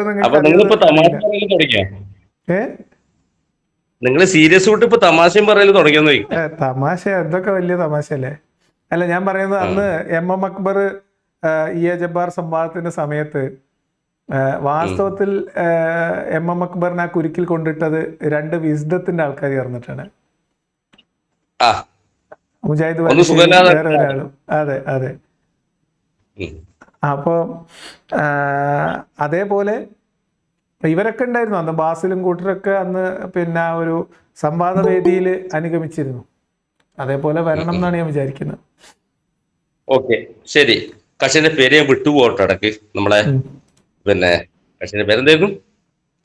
നിങ്ങൾ സീരിയസ് ആയിട്ട് ഇപ്പൊ തമാശയും പറയല് തുടങ്ങിയെന്ന്. തമാശ എന്തൊക്കെ വലിയ തമാശയല്ലേ? അല്ല, ഞാൻ പറയുന്നത് അന്ന് MM അക്ബർ ജബ്ബാർ സംവാദത്തിന്റെ സമയത്ത് വാസ്തവത്തിൽ MM അക്ബറിനെ ആ കുരുക്കിൽ കൊണ്ടിട്ടത് 2 വിസ്ഡത്തിന്റെ ആൾക്കാർ ചേർന്നിട്ടാണ്. മുജാഹിദ് വേറെ ഒരാളും. അതെ. അപ്പൊ അതേപോലെ ഇവരൊക്കെ ഉണ്ടായിരുന്നു അന്ന്. ബാസിലും കൂട്ടരൊക്കെ അന്ന് പിന്നെ ഒരു സംവാദ വേദിയിൽ അനുഗമിച്ചിരുന്നു. അതേപോലെ വരണം എന്നാണ് ഞാൻ വിചാരിക്കുന്നത്. ഓക്കെ, ശരി. കക്ഷിന്റെ പേര് ഞാൻ വിട്ടുപോട്ടെ ഇടക്ക്. നമ്മളെ പിന്നെ കക്ഷിന്റെ പേരെന്തായിരുന്നു?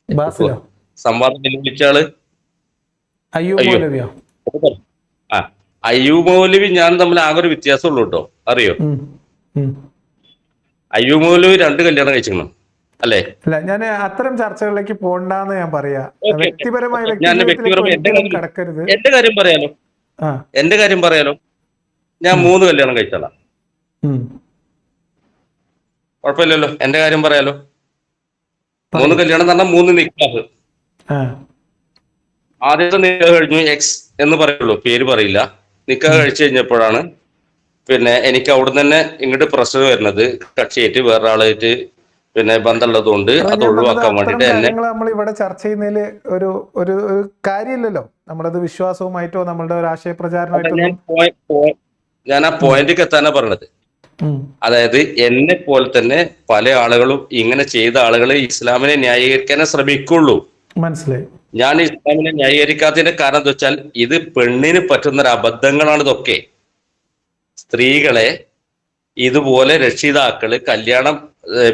ബാസിലോ? സംവാദം വെല്ലുവിളിച്ച ആള് അയ്യൂബ് മൗലവിയോ? അയ്യൂബ് മൗലവി ഞാൻ തമ്മിൽ ആകെ ഒരു വ്യത്യാസമുള്ളൂ കേട്ടോ. അറിയോ? അയ്യൂബ് മൗലവി 2 കല്യാണം കഴിച്ചിരുന്നു അല്ലേ? അല്ല, ഞാൻ അത്തരം ചർച്ചകളിലേക്ക് പോണ്ടെന്ന് ഞാൻ പറയാ. വ്യക്തിപരമായ കടക്കരുത്. എന്റെ കാര്യം പറയാലോ. ഞാൻ 3 കല്യാണം കഴിച്ചാളാ. കുഴപ്പമില്ലല്ലോ. എന്റെ കാര്യം പറയാലോ. 3 കല്യാണം എന്ന് പറഞ്ഞാൽ 3 നിക്കാഹ്. ആദ്യത്തെ നിക്കാഹ് കഴിഞ്ഞു, X എന്ന് പറയുള്ളൂ, പേര് പറയില്ല. നിക്കാഹ് കഴിച്ചു കഴിഞ്ഞപ്പോഴാണ് പിന്നെ എനിക്ക് അവിടെ തന്നെ ഇങ്ങോട്ട് പ്രശ്നം വരുന്നത്. കക്ഷിയായിട്ട് വേറെ ആളായിട്ട് പിന്നെ ബന്ധമുള്ളതുകൊണ്ട് അത് ഒഴിവാക്കാൻ വേണ്ടിട്ട് എന്നെ നമ്മൾ ഇവിടെ ചർച്ച ചെയ്യുന്നതില് ഒരു കാര്യമില്ലല്ലോ. നമ്മളത് വിശ്വാസവുമായിട്ടോ നമ്മളുടെ ഒരു ആശയ പ്രചാരണമായിട്ടോ ഞാൻ ആ പോയിന്റിലേക്ക് എത്താനാ പറഞ്ഞത്. അതായത് എന്നെ പോലെ തന്നെ പല ആളുകളും ഇങ്ങനെ ചെയ്ത ആളുകളെ ഇസ്ലാമിനെ ന്യായീകരിക്കാനേ ശ്രമിക്കുള്ളൂ. മനസ്സിലായി. ഞാൻ ഇസ്ലാമിനെ ന്യായീകരിക്കാത്തതിന്റെ കാരണം എന്താ വെച്ചാൽ ഇത് പെണ്ണിന് പറ്റുന്ന ഒരു അബദ്ധങ്ങളാണ് ഇതൊക്കെ. സ്ത്രീകളെ ഇതുപോലെ രക്ഷിതാക്കള് കല്യാണം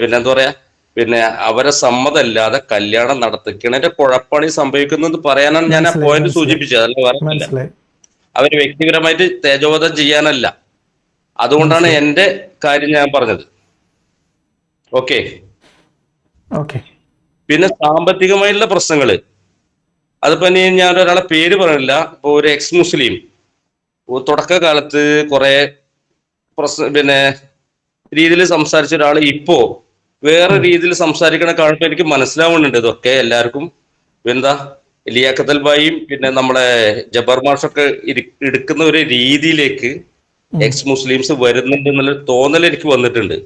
പിന്നെന്താ പറയാ പിന്നെ അവരെ സമ്മതമില്ലാതെ കല്യാണം നടത്തിക്കണതിന്റെ കുഴപ്പമാണ് ഈ സംഭവിക്കുന്നത് പറയാനാണ് ഞാൻ ആ പോയിന്റ് സൂചിപ്പിച്ചത്. അതല്ല വേറെ അവര് വ്യക്തിപരമായിട്ട് തേജോവധം ചെയ്യാനല്ല. അതുകൊണ്ടാണ് എന്റെ കാര്യം ഞാൻ പറഞ്ഞത്. ഓക്കെ. പിന്നെ സാമ്പത്തികമായിട്ടുള്ള പ്രശ്നങ്ങള് അതിപ്പോ ഇനി ഞാൻ ഒരാളെ പേര് പറയില്ല. ഇപ്പൊ ഒരു എക്സ് മുസ്ലിം തുടക്കകാലത്ത് കുറെ പിന്നെ രീതിയിൽ സംസാരിച്ച ഒരാൾ ഇപ്പോ വേറെ രീതിയിൽ സംസാരിക്കണ കാണുമ്പോൾ എനിക്ക് മനസ്സിലാവുന്നുണ്ട് ഇതൊക്കെ എല്ലാവർക്കും എന്താ ലിയാഖത്ത് ബായിയും പിന്നെ നമ്മളെ ജബ്ബാർ മാഷൊക്കെ എടുക്കുന്ന ഒരു രീതിയിലേക്ക് എക്സ് മുസ്ലിംസ് വരുന്നുണ്ട് എന്നുള്ള തോന്നൽ എനിക്ക് വന്നിട്ടുണ്ട്.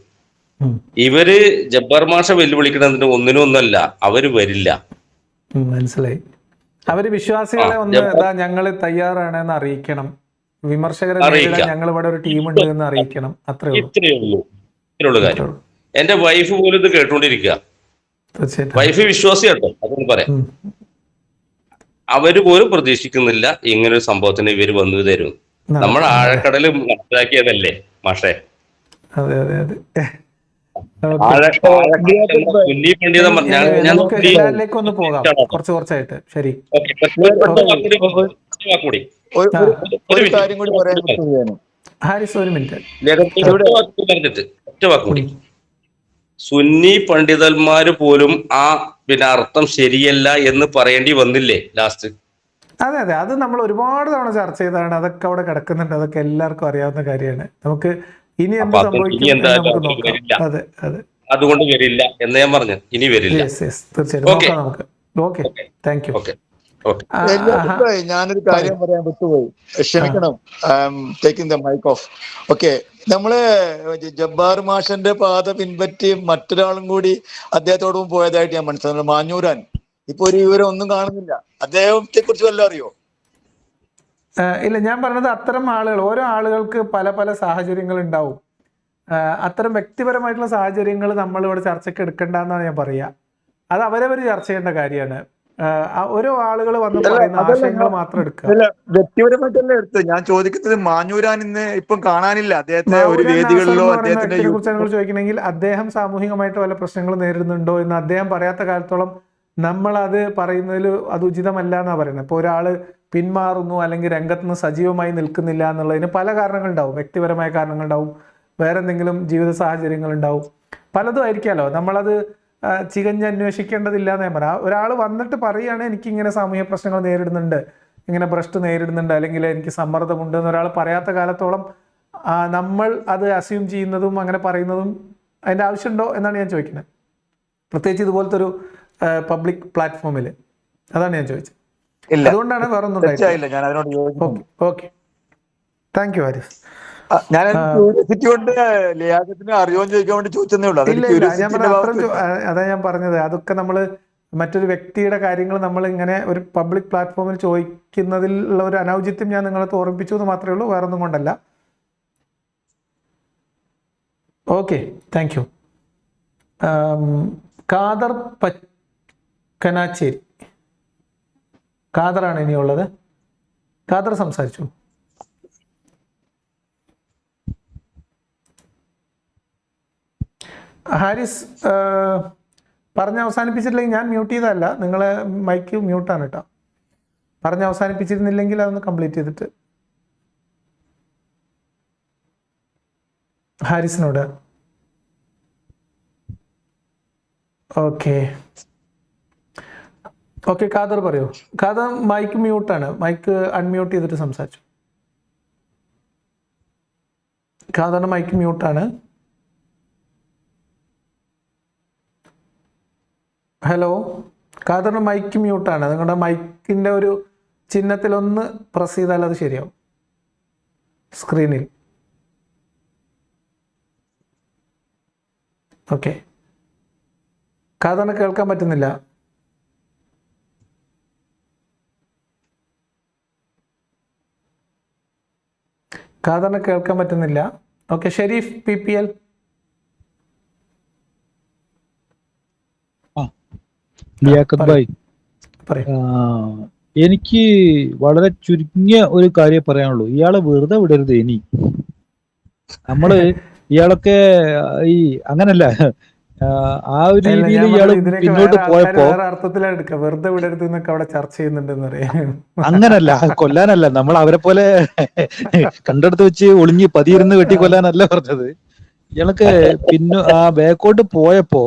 ഇവര് ജബ്ബാർ മാഷ വെല്ലുവിളിക്കുന്നതിന് ഒന്നിനൊന്നല്ല, അവര് വരില്ല. മനസ്സിലായി. അവര് വിശ്വാസികളെ ഒന്ന് ഞങ്ങൾ തയ്യാറാണെന്ന് അറിയിക്കണം, വിമർശകരെ ഞങ്ങൾ ഇവിടെ ഒരു ടീം ഉണ്ട് എന്ന് അറിയിക്കണം. ഇത്രയേ ഉള്ളൂ കാര്യം. എന്റെ വൈഫ് പോലും ഇത് കേട്ടോണ്ടിരിക്കുക. വൈഫ് വിശ്വാസി കേട്ടോ, അതൊന്നും പറയാം. അവര് പോലും പ്രതീക്ഷിക്കുന്നില്ല ഇങ്ങനെ ഒരു സംഭവത്തിന് ഇവര് വന്നു തരും. നമ്മൾ ആഴക്കടല് മനസ്സിലാക്കിയതല്ലേ മാഷേ. ഒരു കാര്യം കൂടി പറയാൻ പറ്റുകയാണ്. സുന്നി പണ്ഡിതന്മാര് പോലും ആ പിന്നെ അർത്ഥം ശരിയല്ല എന്ന് പറയേണ്ടി വന്നില്ലേ ലാസ്റ്റ്? അതെ, അത് നമ്മൾ ഒരുപാട് തവണ ചർച്ച ചെയ്തതാണ്. അതൊക്കെ അവിടെ കിടക്കുന്നുണ്ട്. അതൊക്കെ എല്ലാവർക്കും അറിയാവുന്ന കാര്യമാണ്. നമുക്ക് ഇനി എന്ത് സംഭവിക്കും നമുക്ക് നോക്കാം. അതെ, അതുകൊണ്ട് വരില്ല എന്ന് ഞാൻ പറഞ്ഞു. ഇനി വരില്ല. തീർച്ചയായിട്ടും നോക്കാം നമുക്ക്. Okay, thank you. ഞാനൊരു കാര്യം പറയാൻ വിട്ടുപോയി, ക്ഷമിക്കണം. Taking the mic off. Okay, നമ്മള് ജബ്ബാർ മാഷന്റെ പാത പിൻപറ്റി മറ്റൊരാളും കൂടി അദ്ദേഹത്തോടും പോയതായിട്ട് ഞാൻ മനസ്സിലാക്കുന്നു, മാഞ്ഞൂരാൻ. ഇപ്പൊ ഒരു വിവരം ഒന്നും കാണുന്നില്ല. അദ്ദേഹത്തെ കുറിച്ച് വല്ലതും അറിയോ? ഇല്ല, ഞാൻ പറഞ്ഞത് അത്തരം ആളുകൾ, ഓരോ ആളുകൾക്ക് പല പല സാഹചര്യങ്ങൾ ഉണ്ടാവും. അത്തരം വ്യക്തിപരമായിട്ടുള്ള സാഹചര്യങ്ങൾ നമ്മളിവിടെ ചർച്ചയ്ക്ക് എടുക്കണ്ടെന്നാണ് ഞാൻ പറയുക. അത് അവരവർ ചർച്ച ചെയ്യേണ്ട കാര്യമാണ്. ഓരോ ആളുകൾ വന്ന് പറയുന്ന ആശയങ്ങൾ മാത്രം എടുക്കുക. വ്യക്തിപരമായിട്ടല്ലേ എടുത്ത് ഞാൻ ചോദിക്കുന്നത്. മാഞ്ഞൂരാൻ ഇന്ന് ഇപ്പം കാണാനില്ല അദ്ദേഹത്തെ ഒരു വേദികളിലോ. അദ്ദേഹത്തിനെ കുറിച്ച് ചോദിക്കണമെങ്കിൽ അദ്ദേഹം സാമൂഹികമായിട്ട് വല്ല പ്രശ്നങ്ങൾ നേരിടുന്നുണ്ടോ എന്ന് അദ്ദേഹം പറയാത്ത കാലത്തോളം നമ്മൾ അത് പറയുന്നതിൽ അത് ഉചിതമല്ല എന്നാണ് പറയുന്നത്. ഇപ്പോൾ ഒരാൾ പിന്മാറുന്നു അല്ലെങ്കിൽ രംഗത്തുനിന്ന് സജീവമായി നിൽക്കുന്നില്ല എന്നുള്ളതിന് പല കാരണങ്ങളുണ്ടാവും. വ്യക്തിപരമായ കാരണങ്ങളുണ്ടാവും, വേറെ എന്തെങ്കിലും ജീവിത സാഹചര്യങ്ങളുണ്ടാവും, പലതും ആയിരിക്കാമല്ലോ. നമ്മളത് ചികഞ്ഞ് അന്വേഷിക്കേണ്ടതില്ല എന്ന് ഞാൻ പറയാം. ഒരാൾ വന്നിട്ട് പറയുകയാണെങ്കിൽ എനിക്കിങ്ങനെ സാമൂഹ്യ പ്രശ്നങ്ങൾ നേരിടുന്നുണ്ട്, ഇങ്ങനെ ഭ്രഷ്ട് നേരിടുന്നുണ്ട്, അല്ലെങ്കിൽ എനിക്ക് സമ്മർദ്ദമുണ്ട് എന്ന് ഒരാൾ പറയാത്ത കാലത്തോളം നമ്മൾ അത് അസ്യൂം ചെയ്യുന്നതും അങ്ങനെ പറയുന്നതും അതിൻ്റെ ആവശ്യമുണ്ടോ എന്നാണ് ഞാൻ ചോദിക്കുന്നത്. പ്രത്യേകിച്ച് ഇതുപോലത്തെ ഒരു പബ്ലിക് പ്ലാറ്റ്ഫോമിൽ. അതാണ് ഞാൻ ചോദിച്ചത്. അതുകൊണ്ടാണ് വേറെ ഒന്നും ഉണ്ടായിട്ടില്ല. Okay, thank you Haris. ഞാൻ അറിയോന്ന് ചോദിക്കാൻ വേണ്ടി ചോദിച്ചതേ ഉള്ളൂ. അതാ ഞാൻ പറഞ്ഞത്. അതൊക്കെ നമ്മൾ മറ്റൊരു വ്യക്തിയുടെ കാര്യങ്ങൾ നമ്മൾ ഇങ്ങനെ ഒരു പബ്ലിക് പ്ലാറ്റ്ഫോമിൽ ചോദിക്കുന്നതിലുള്ള ഒരു അനൗചിത്യം ഞാൻ നിങ്ങളെ ഓർമ്മിപ്പിച്ചു എന്ന് മാത്രമേ ഉള്ളൂ, വേറൊന്നും കൊണ്ടല്ല. Okay, thank you. Khader Pakkanacherry, ഖാദറാണ് ഇനിയുള്ളത്. ഖാദർ സംസാരിച്ചു. ഹാരിസ് പറഞ്ഞ് അവസാനിപ്പിച്ചിട്ടില്ലെങ്കിൽ ഞാൻ മ്യൂട്ട് ചെയ്തതല്ല, നിങ്ങളെ മൈക്ക് മ്യൂട്ടാണ് കേട്ടോ. പറഞ്ഞ് അവസാനിപ്പിച്ചിരുന്നില്ലെങ്കിൽ അതൊന്ന് കംപ്ലീറ്റ് ചെയ്തിട്ട് ഹാരിസിനോട്. ഓക്കെ, ഖാദർ പറയൂ. ഖാദർ മൈക്ക് മ്യൂട്ടാണ്, മൈക്ക് അൺമ്യൂട്ട് ചെയ്തിട്ട് സംസാരിച്ചു. ഖാദറിന്റെ മൈക്ക് മ്യൂട്ടാണ്. ഹലോ, ഖാദറിന്റെ മൈക്ക് മ്യൂട്ടാണ്. നിങ്ങളുടെ മൈക്കിൻ്റെ ഒരു ചിഹ്നത്തിലൊന്ന് പ്രസ് ചെയ്താൽ അത് ശരിയാവും സ്ക്രീനിൽ. ഓക്കെ, ഖാദറിനെ കേൾക്കാൻ പറ്റുന്നില്ല. ഖാദറിനെ കേൾക്കാൻ പറ്റുന്നില്ല. Okay, Sharif PPL. ലിയാഖത്ത് ഭായ്, എനിക്ക് വളരെ ചുരുങ്ങിയ ഒരു കാര്യം പറയാനുള്ളൂ. ഇയാളെ വെറുതെ വിടരുത്. ഇനി നമ്മള് ഇയാളൊക്കെ ഈ അങ്ങനല്ല ആ ഒരു രീതിയിൽ ഇയാള് പിന്നോട്ട് പോയപ്പോ വേറെ അർത്ഥത്തിലാണ് എടുക്കുക, വെറുതെ വിടരുത് എന്നൊക്കെ അവിടെ ചർച്ച ചെയ്യുന്നുണ്ടെന്ന് പറയാം. അങ്ങനല്ല, കൊല്ലാനല്ല, നമ്മൾ അവരെ പോലെ കണ്ടെടുത്ത് വെച്ച് ഒളിഞ്ഞ് പതിയിരുന്ന് വെട്ടിക്കൊല്ലാനല്ല പറഞ്ഞത്. ഇയാൾക്ക് പിന്നെ ആ ബാക്കോട്ട് പോയപ്പോ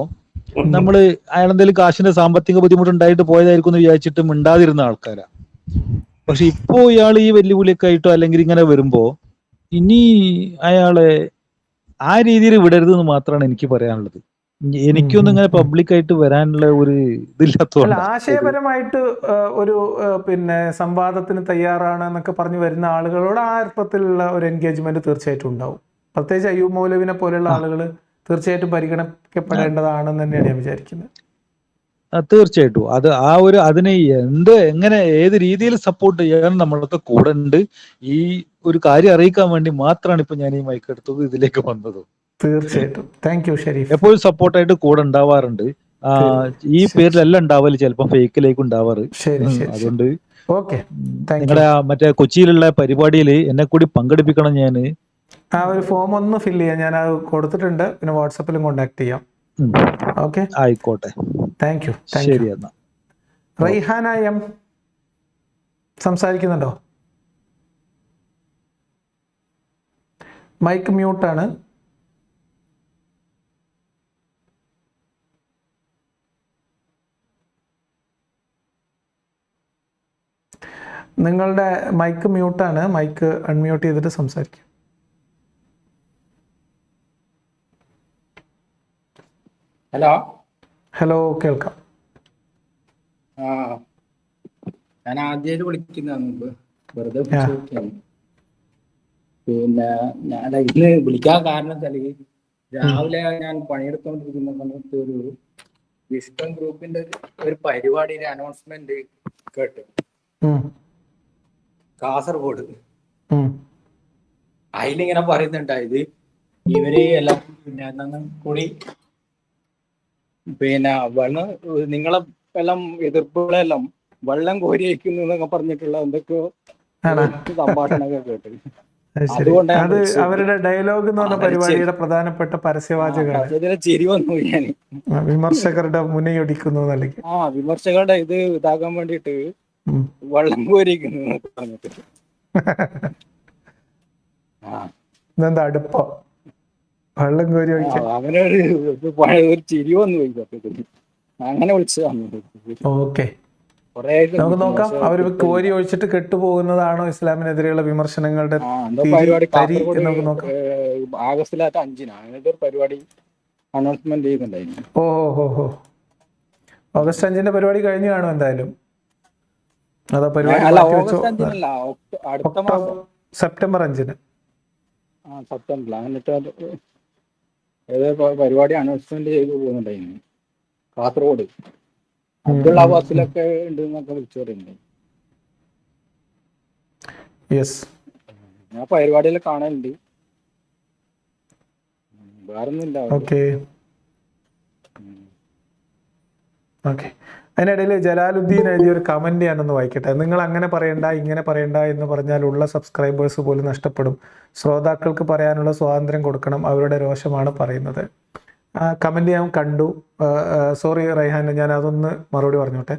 നമ്മള് അയാളെന്തെങ്കിലും കാശിന്റെ സാമ്പത്തിക ബുദ്ധിമുട്ടുണ്ടായിട്ട് പോയതായിരിക്കും എന്ന് വിചാരിച്ചിട്ട് മിണ്ടാതിരുന്ന ആൾക്കാരാ. പക്ഷെ ഇപ്പോ ഇയാൾ ഈ വെല്ലുവിളിയൊക്കെ ആയിട്ടോ അല്ലെങ്കിൽ ഇങ്ങനെ വരുമ്പോ ഇനി അയാളെ ആ രീതിയിൽ വിടരുത് എന്ന് മാത്രമാണ് എനിക്ക് പറയാനുള്ളത്. എനിക്കൊന്നും ഇങ്ങനെ പബ്ലിക്കായിട്ട് വരാനുള്ള ഒരു ഇതില്ലാത്തതുകൊണ്ട്. ആശയപരമായിട്ട് ഒരു പിന്നെ സംവാദത്തിന് തയ്യാറാണ് എന്നൊക്കെ പറഞ്ഞു വരുന്ന ആളുകളോട് ആ അർത്ഥത്തിലുള്ള ഒരു എൻഗേജ്മെന്റ് തീർച്ചയായിട്ടും ഉണ്ടാവും. പ്രത്യേകിച്ച് അയ്യൂബ് മൗലവിനെ പോലെയുള്ള ആളുകൾ തീർച്ചയായിട്ടും പരിഗണിക്കപ്പെടേണ്ടതാണെന്ന് തന്നെയാണ് ഞാൻ വിചാരിക്കുന്നത്. തീർച്ചയായിട്ടും അത് ആ ഒരു അതിനെ എങ്ങനെ ഏത് രീതിയിൽ സപ്പോർട്ട് ചെയ്യാൻ നമ്മളൊക്കെ കൂടെ ഉണ്ട്. ഈ ഒരു കാര്യം അറിയിക്കാൻ വേണ്ടി മാത്രമാണ് ഇപ്പൊ ഞാൻ ഈ മൈക്ക് എടുത്തത്, ഇതിലേക്ക് വന്നത്. തീർച്ചയായിട്ടും താങ്ക് യു ഷെരീഫ്. എപ്പോഴും സപ്പോർട്ടായിട്ട് കൂടെ ഉണ്ടാവാറുണ്ട്. ഈ പേരിലല്ല ഉണ്ടാവല്, ചിലപ്പോ ഫേക്കിലേക്ക് ഉണ്ടാവാറ്. അതുകൊണ്ട് നിങ്ങളുടെ മറ്റേ കൊച്ചിയിലുള്ള പരിപാടിയിൽ എന്നെ കൂടി പങ്കെടുപ്പിക്കണം. ഞാൻ ആ ഒരു ഫോം ഒന്ന് ഫില്ല് ചെയ്യാം, ഞാൻ അത് കൊടുത്തിട്ടുണ്ട്. പിന്നെ വാട്സാപ്പിലും കോണ്ടാക്ട് ചെയ്യാം. ഓക്കെ, ആയിക്കോട്ടെ. Thank you. ശരി എന്നാ. റൈഹാന എം സംസാരിക്കുന്നുണ്ടോ? മൈക്ക് മ്യൂട്ടാണ്. നിങ്ങളുടെ മൈക്ക് മ്യൂട്ടാണ്, മൈക്ക് അൺമ്യൂട്ട് ചെയ്തിട്ട് സംസാരിക്കും. ഹലോ ഹലോ, കേൾക്കാം. ഞാൻ ആദ്യമായിട്ട് വിളിക്കുന്നതാണ്, വെറുതെ പിന്നെ ഞാൻ ഇന്ന് വിളിക്കാൻ കാരണം വെച്ചാല് രാവിലെ ഞാൻ പണിയെടുത്തോണ്ടിരിക്കുന്ന സമയത്ത് ഒരു വിസ്ഡം ഗ്രൂപ്പിന്റെ ഒരു പരിപാടിയുടെ അനൗൺസ്മെന്റ് കേട്ടു, കാസർഗോഡ്. അതിലിങ്ങനെ പറയുന്നുണ്ടായത് ഇവര് എല്ലാം പിന്നെ കൂടി പിന്നെ വെള്ളം നിങ്ങളെ എല്ലാം എതിർപ്പുകളെല്ലാം വെള്ളം കോരി അയക്കുന്നു എന്നൊക്കെ പറഞ്ഞിട്ടുള്ള എന്തൊക്കെയോ സംഭാഷണമൊക്കെ കേട്ടു. അത് അവരുടെ ഡയലോഗ് എന്ന് പറഞ്ഞ പരിപാടിയുടെ പ്രധാനപ്പെട്ട പരസ്യവാചകമാണ്. ചിരി വന്നു ഞാൻ. വിമർശകരുടെ മുനയൊടിക്കുന്നു അല്ലെങ്കിൽ വിമർശകരുടെ ഇത് ഇതാക്കാൻ വേണ്ടിട്ട് വെള്ളം കോരിക്കുന്നു എന്നൊക്കെ പറഞ്ഞിട്ട് ഇതെന്താ അടുപ്പോ വെള്ളം കോരി ഒഴിക്കാൻ? അങ്ങനെ ഒരു ചിരി വന്നു പോയി സത്യത്തിൽ. അങ്ങനെ വിളിച്ചതാണ്. ഓക്കെ, നമുക്ക് നോക്കാം. അവർ കോരി ഒഴിച്ചിട്ട് കെട്ടുപോകുന്നതാണോ ഇസ്ലാമിനെതിരെയുള്ള വിമർശനങ്ങളുടെ ആഗസ്റ്റ് 5 അങ്ങനത്തെ ഒരു പരിപാടി അനൗൺസ്മെന്റ് ചെയ്യുന്നുണ്ടായിരുന്നു. ഓഹോ, ഓഗസ്റ്റ് 5 പരിപാടി കഴിഞ്ഞു കാണും എന്തായാലും. അതോ പരിപാടി സെപ്റ്റംബർ 5 സെപ്റ്റംബറിൽ എന്നിട്ട് ഏതോ പരിപാടി അനൗൺസ്മെന്റ് ചെയ്ത് പോകുന്നുണ്ടായിരുന്നു കാസർഗോഡ്. അബ്ദുള്ള ബസ്സിലൊക്കെ ഉണ്ട് എന്നൊക്കെ വിളിച്ചു പറയുന്നുണ്ട്. ഞാൻ പരിപാടിയിൽ കാണലുണ്ട്, വേറൊന്നുമില്ല. ഓക്കെ, അതിനിടയിൽ ജലാലുദ്ദീൻ എഴുതിയ ഒരു കമന്റ് ഞാനൊന്ന് വായിക്കട്ടെ. നിങ്ങൾ അങ്ങനെ പറയണ്ട ഇങ്ങനെ പറയണ്ട എന്ന് പറഞ്ഞാൽ ഉള്ള സബ്സ്ക്രൈബേഴ്സ് പോലും നഷ്ടപ്പെടും. ശ്രോതാക്കൾക്ക് പറയാനുള്ള സ്വാതന്ത്ര്യം കൊടുക്കണം, അവരുടെ രോഷമാണ് പറയുന്നത്. കമന്റ് ഞാൻ കണ്ടു. സോറി റൈഹാൻ, ഞാൻ അതൊന്ന് മറുപടി പറഞ്ഞോട്ടെ.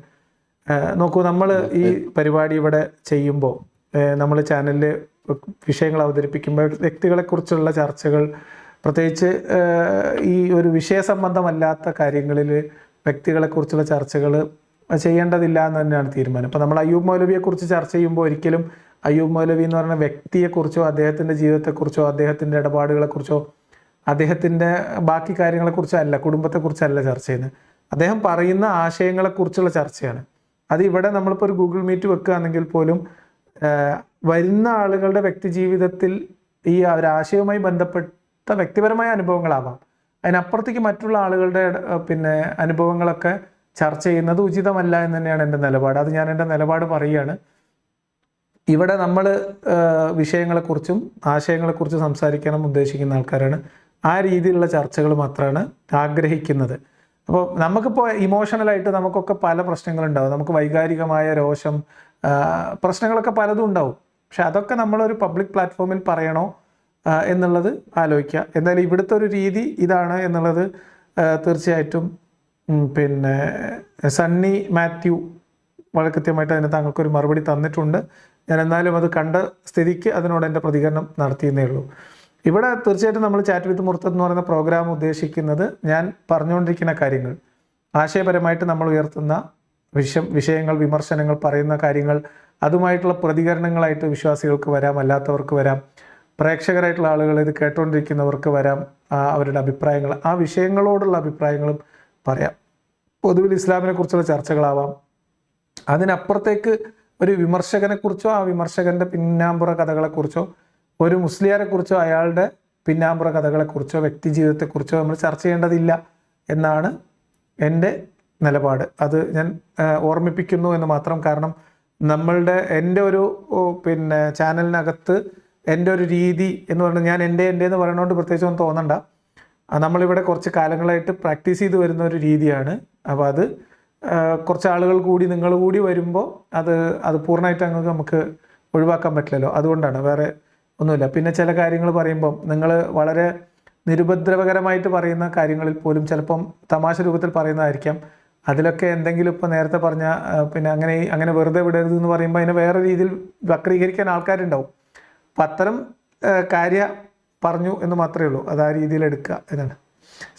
നോക്കൂ, നമ്മൾ ഈ പരിപാടി ഇവിടെ ചെയ്യുമ്പോൾ, നമ്മൾ ചാനലിൽ വിഷയങ്ങൾ അവതരിപ്പിക്കുമ്പോൾ വ്യക്തികളെക്കുറിച്ചുള്ള ചർച്ചകൾ, പ്രത്യേകിച്ച് ഈ ഒരു വിഷയസംബന്ധമല്ലാത്ത കാര്യങ്ങളിൽ വ്യക്തികളെക്കുറിച്ചുള്ള ചർച്ചകൾ ചെയ്യേണ്ടതില്ല എന്ന് തന്നെയാണ് തീരുമാനം. ഇപ്പോൾ നമ്മൾ അയ്യൂബ് മൗലവിയെക്കുറിച്ച് ചർച്ച ചെയ്യുമ്പോൾ ഒരിക്കലും അയ്യൂബ് മൗലവി എന്ന് പറയുന്ന വ്യക്തിയെക്കുറിച്ചോ അദ്ദേഹത്തിൻ്റെ ജീവിതത്തെക്കുറിച്ചോ അദ്ദേഹത്തിൻ്റെ ഇടപാടുകളെക്കുറിച്ചോ അദ്ദേഹത്തിൻ്റെ ബാക്കി കാര്യങ്ങളെക്കുറിച്ചോ അല്ല, കുടുംബത്തെക്കുറിച്ചല്ല ചർച്ച ചെയ്യുന്നത്. അദ്ദേഹം പറയുന്ന ആശയങ്ങളെക്കുറിച്ചുള്ള ചർച്ചയാണ്. അത് ഇവിടെ നമ്മളിപ്പോൾ ഒരു ഗൂഗിൾ മീറ്റ് വെക്കുകയാണെങ്കിൽ പോലും വരുന്ന ആളുകളുടെ വ്യക്തി ജീവിതത്തിൽ ഈ ഒരാശയവുമായി ബന്ധപ്പെട്ട വ്യക്തിപരമായ അനുഭവങ്ങളാവാം. അതിനപ്പുറത്തേക്ക് മറ്റുള്ള ആളുകളുടെ പിന്നെ അനുഭവങ്ങളൊക്കെ ചർച്ച ചെയ്യുന്നത് ഉചിതമല്ല എന്ന് തന്നെയാണ് എൻ്റെ നിലപാട്. അത് ഞാൻ എൻ്റെ നിലപാട് പറയുകയാണ്. ഇവിടെ നമ്മൾ വിഷയങ്ങളെക്കുറിച്ചും ആശയങ്ങളെക്കുറിച്ചും സംസാരിക്കണം ഉദ്ദേശിക്കുന്ന ആൾക്കാരാണ്. ആ രീതിയിലുള്ള ചർച്ചകൾ മാത്രമാണ് ആഗ്രഹിക്കുന്നത്. അപ്പോൾ നമുക്കിപ്പോൾ ഇമോഷണലായിട്ട് നമുക്കൊക്കെ പല പ്രശ്നങ്ങളുണ്ടാവും. നമുക്ക് വൈകാരികമായ രോഷം, പ്രശ്നങ്ങളൊക്കെ പലതും ഉണ്ടാവും. പക്ഷെ അതൊക്കെ നമ്മളൊരു പബ്ലിക് പ്ലാറ്റ്ഫോമിൽ പറയണോ എന്നുള്ളത് ആലോചിക്കുക. എന്തായാലും ഇവിടുത്തെ ഒരു രീതി ഇതാണ് എന്നുള്ളത് തീർച്ചയായിട്ടും പിന്നെ സണ്ണി മാത്യു വളരെ കൃത്യമായിട്ട് അതിന് താങ്കൾക്കൊരു മറുപടി തന്നിട്ടുണ്ട്. ഞാൻ എന്നാലും അത് കണ്ട സ്ഥിതിക്ക് അതിനോട് എൻ്റെ പ്രതികരണം നടത്തിയെന്നേ ഉള്ളൂ. ഇവിടെ തീർച്ചയായിട്ടും നമ്മൾ ചാറ്റ് വിത്ത് മുർത്തദ് എന്ന് പറയുന്ന പ്രോഗ്രാം ഉദ്ദേശിക്കുന്നത് ഞാൻ പറഞ്ഞുകൊണ്ടിരിക്കുന്ന കാര്യങ്ങൾ, ആശയപരമായിട്ട് നമ്മൾ ഉയർത്തുന്ന വിഷയങ്ങൾ, വിമർശനങ്ങൾ, പറയുന്ന കാര്യങ്ങൾ, അതുമായിട്ടുള്ള പ്രതികരണങ്ങളായിട്ട് വിശ്വാസികൾക്ക് വരാം, അല്ലാത്തവർക്ക് വരാം, പ്രേക്ഷകരായിട്ടുള്ള ആളുകൾ, ഇത് കേട്ടുകൊണ്ടിരിക്കുന്നവർക്ക് വരാം, അവരുടെ അഭിപ്രായങ്ങൾ, ആ വിഷയങ്ങളോടുള്ള അഭിപ്രായങ്ങളും പറയാം. പൊതുവിൽ ഇസ്ലാമിനെ കുറിച്ചുള്ള ചർച്ചകളാവാം. അതിനപ്പുറത്തേക്ക് ഒരു വിമർശകനെക്കുറിച്ചോ ആ വിമർശകൻ്റെ പിന്നാമ്പുറ കഥകളെക്കുറിച്ചോ ഒരു മുസ്ലിയാരെക്കുറിച്ചോ അയാളുടെ പിന്നാമ്പുറ കഥകളെക്കുറിച്ചോ വ്യക്തി ജീവിതത്തെക്കുറിച്ചോ നമ്മൾ ചർച്ച ചെയ്യേണ്ടതില്ല എന്നാണ് എൻ്റെ നിലപാട്. അത് ഞാൻ ഓർമ്മിപ്പിക്കുന്നു എന്ന് മാത്രം. കാരണം എൻ്റെ ഒരു പിന്നെ ചാനലിനകത്ത് എൻ്റെ ഒരു രീതി എന്ന് പറഞ്ഞാൽ ഞാൻ എൻ്റെ എന്ന് പറയുന്നതുകൊണ്ട് പ്രത്യേകിച്ച് ഒന്നും തോന്നണ്ട. നമ്മളിവിടെ കുറച്ച് കാലങ്ങളായിട്ട് പ്രാക്ടീസ് ചെയ്ത് വരുന്ന ഒരു രീതിയാണ്. അപ്പോൾ അത് കുറച്ച് ആളുകൾ കൂടി, നിങ്ങൾ കൂടി വരുമ്പോൾ അത് പൂർണ്ണമായിട്ട് അങ്ങ് നമുക്ക് ഒഴിവാക്കാൻ പറ്റില്ലല്ലോ. അതുകൊണ്ടാണ്, വേറെ ഒന്നുമില്ല. പിന്നെ ചില കാര്യങ്ങൾ പറയുമ്പം നിങ്ങൾ വളരെ നിരുപദ്രവകരമായിട്ട് പറയുന്ന കാര്യങ്ങളിൽ പോലും ചിലപ്പം തമാശ രൂപത്തിൽ പറയുന്നതായിരിക്കാം. അതിലൊക്കെ എന്തെങ്കിലും ഇപ്പോൾ നേരത്തെ പറഞ്ഞ പിന്നെ അങ്ങനെ വെറുതെ വിടരുത് എന്ന് പറയുമ്പോൾ അതിനെ വേറെ രീതിയിൽ വക്രീകരിക്കാൻ ആൾക്കാരുണ്ടാവും. അപ്പം അത്തരം കാര്യം പറഞ്ഞു എന്ന് മാത്രമേ ഉള്ളൂ. അത് ആ രീതിയിൽ എടുക്കുക എന്നാണ്.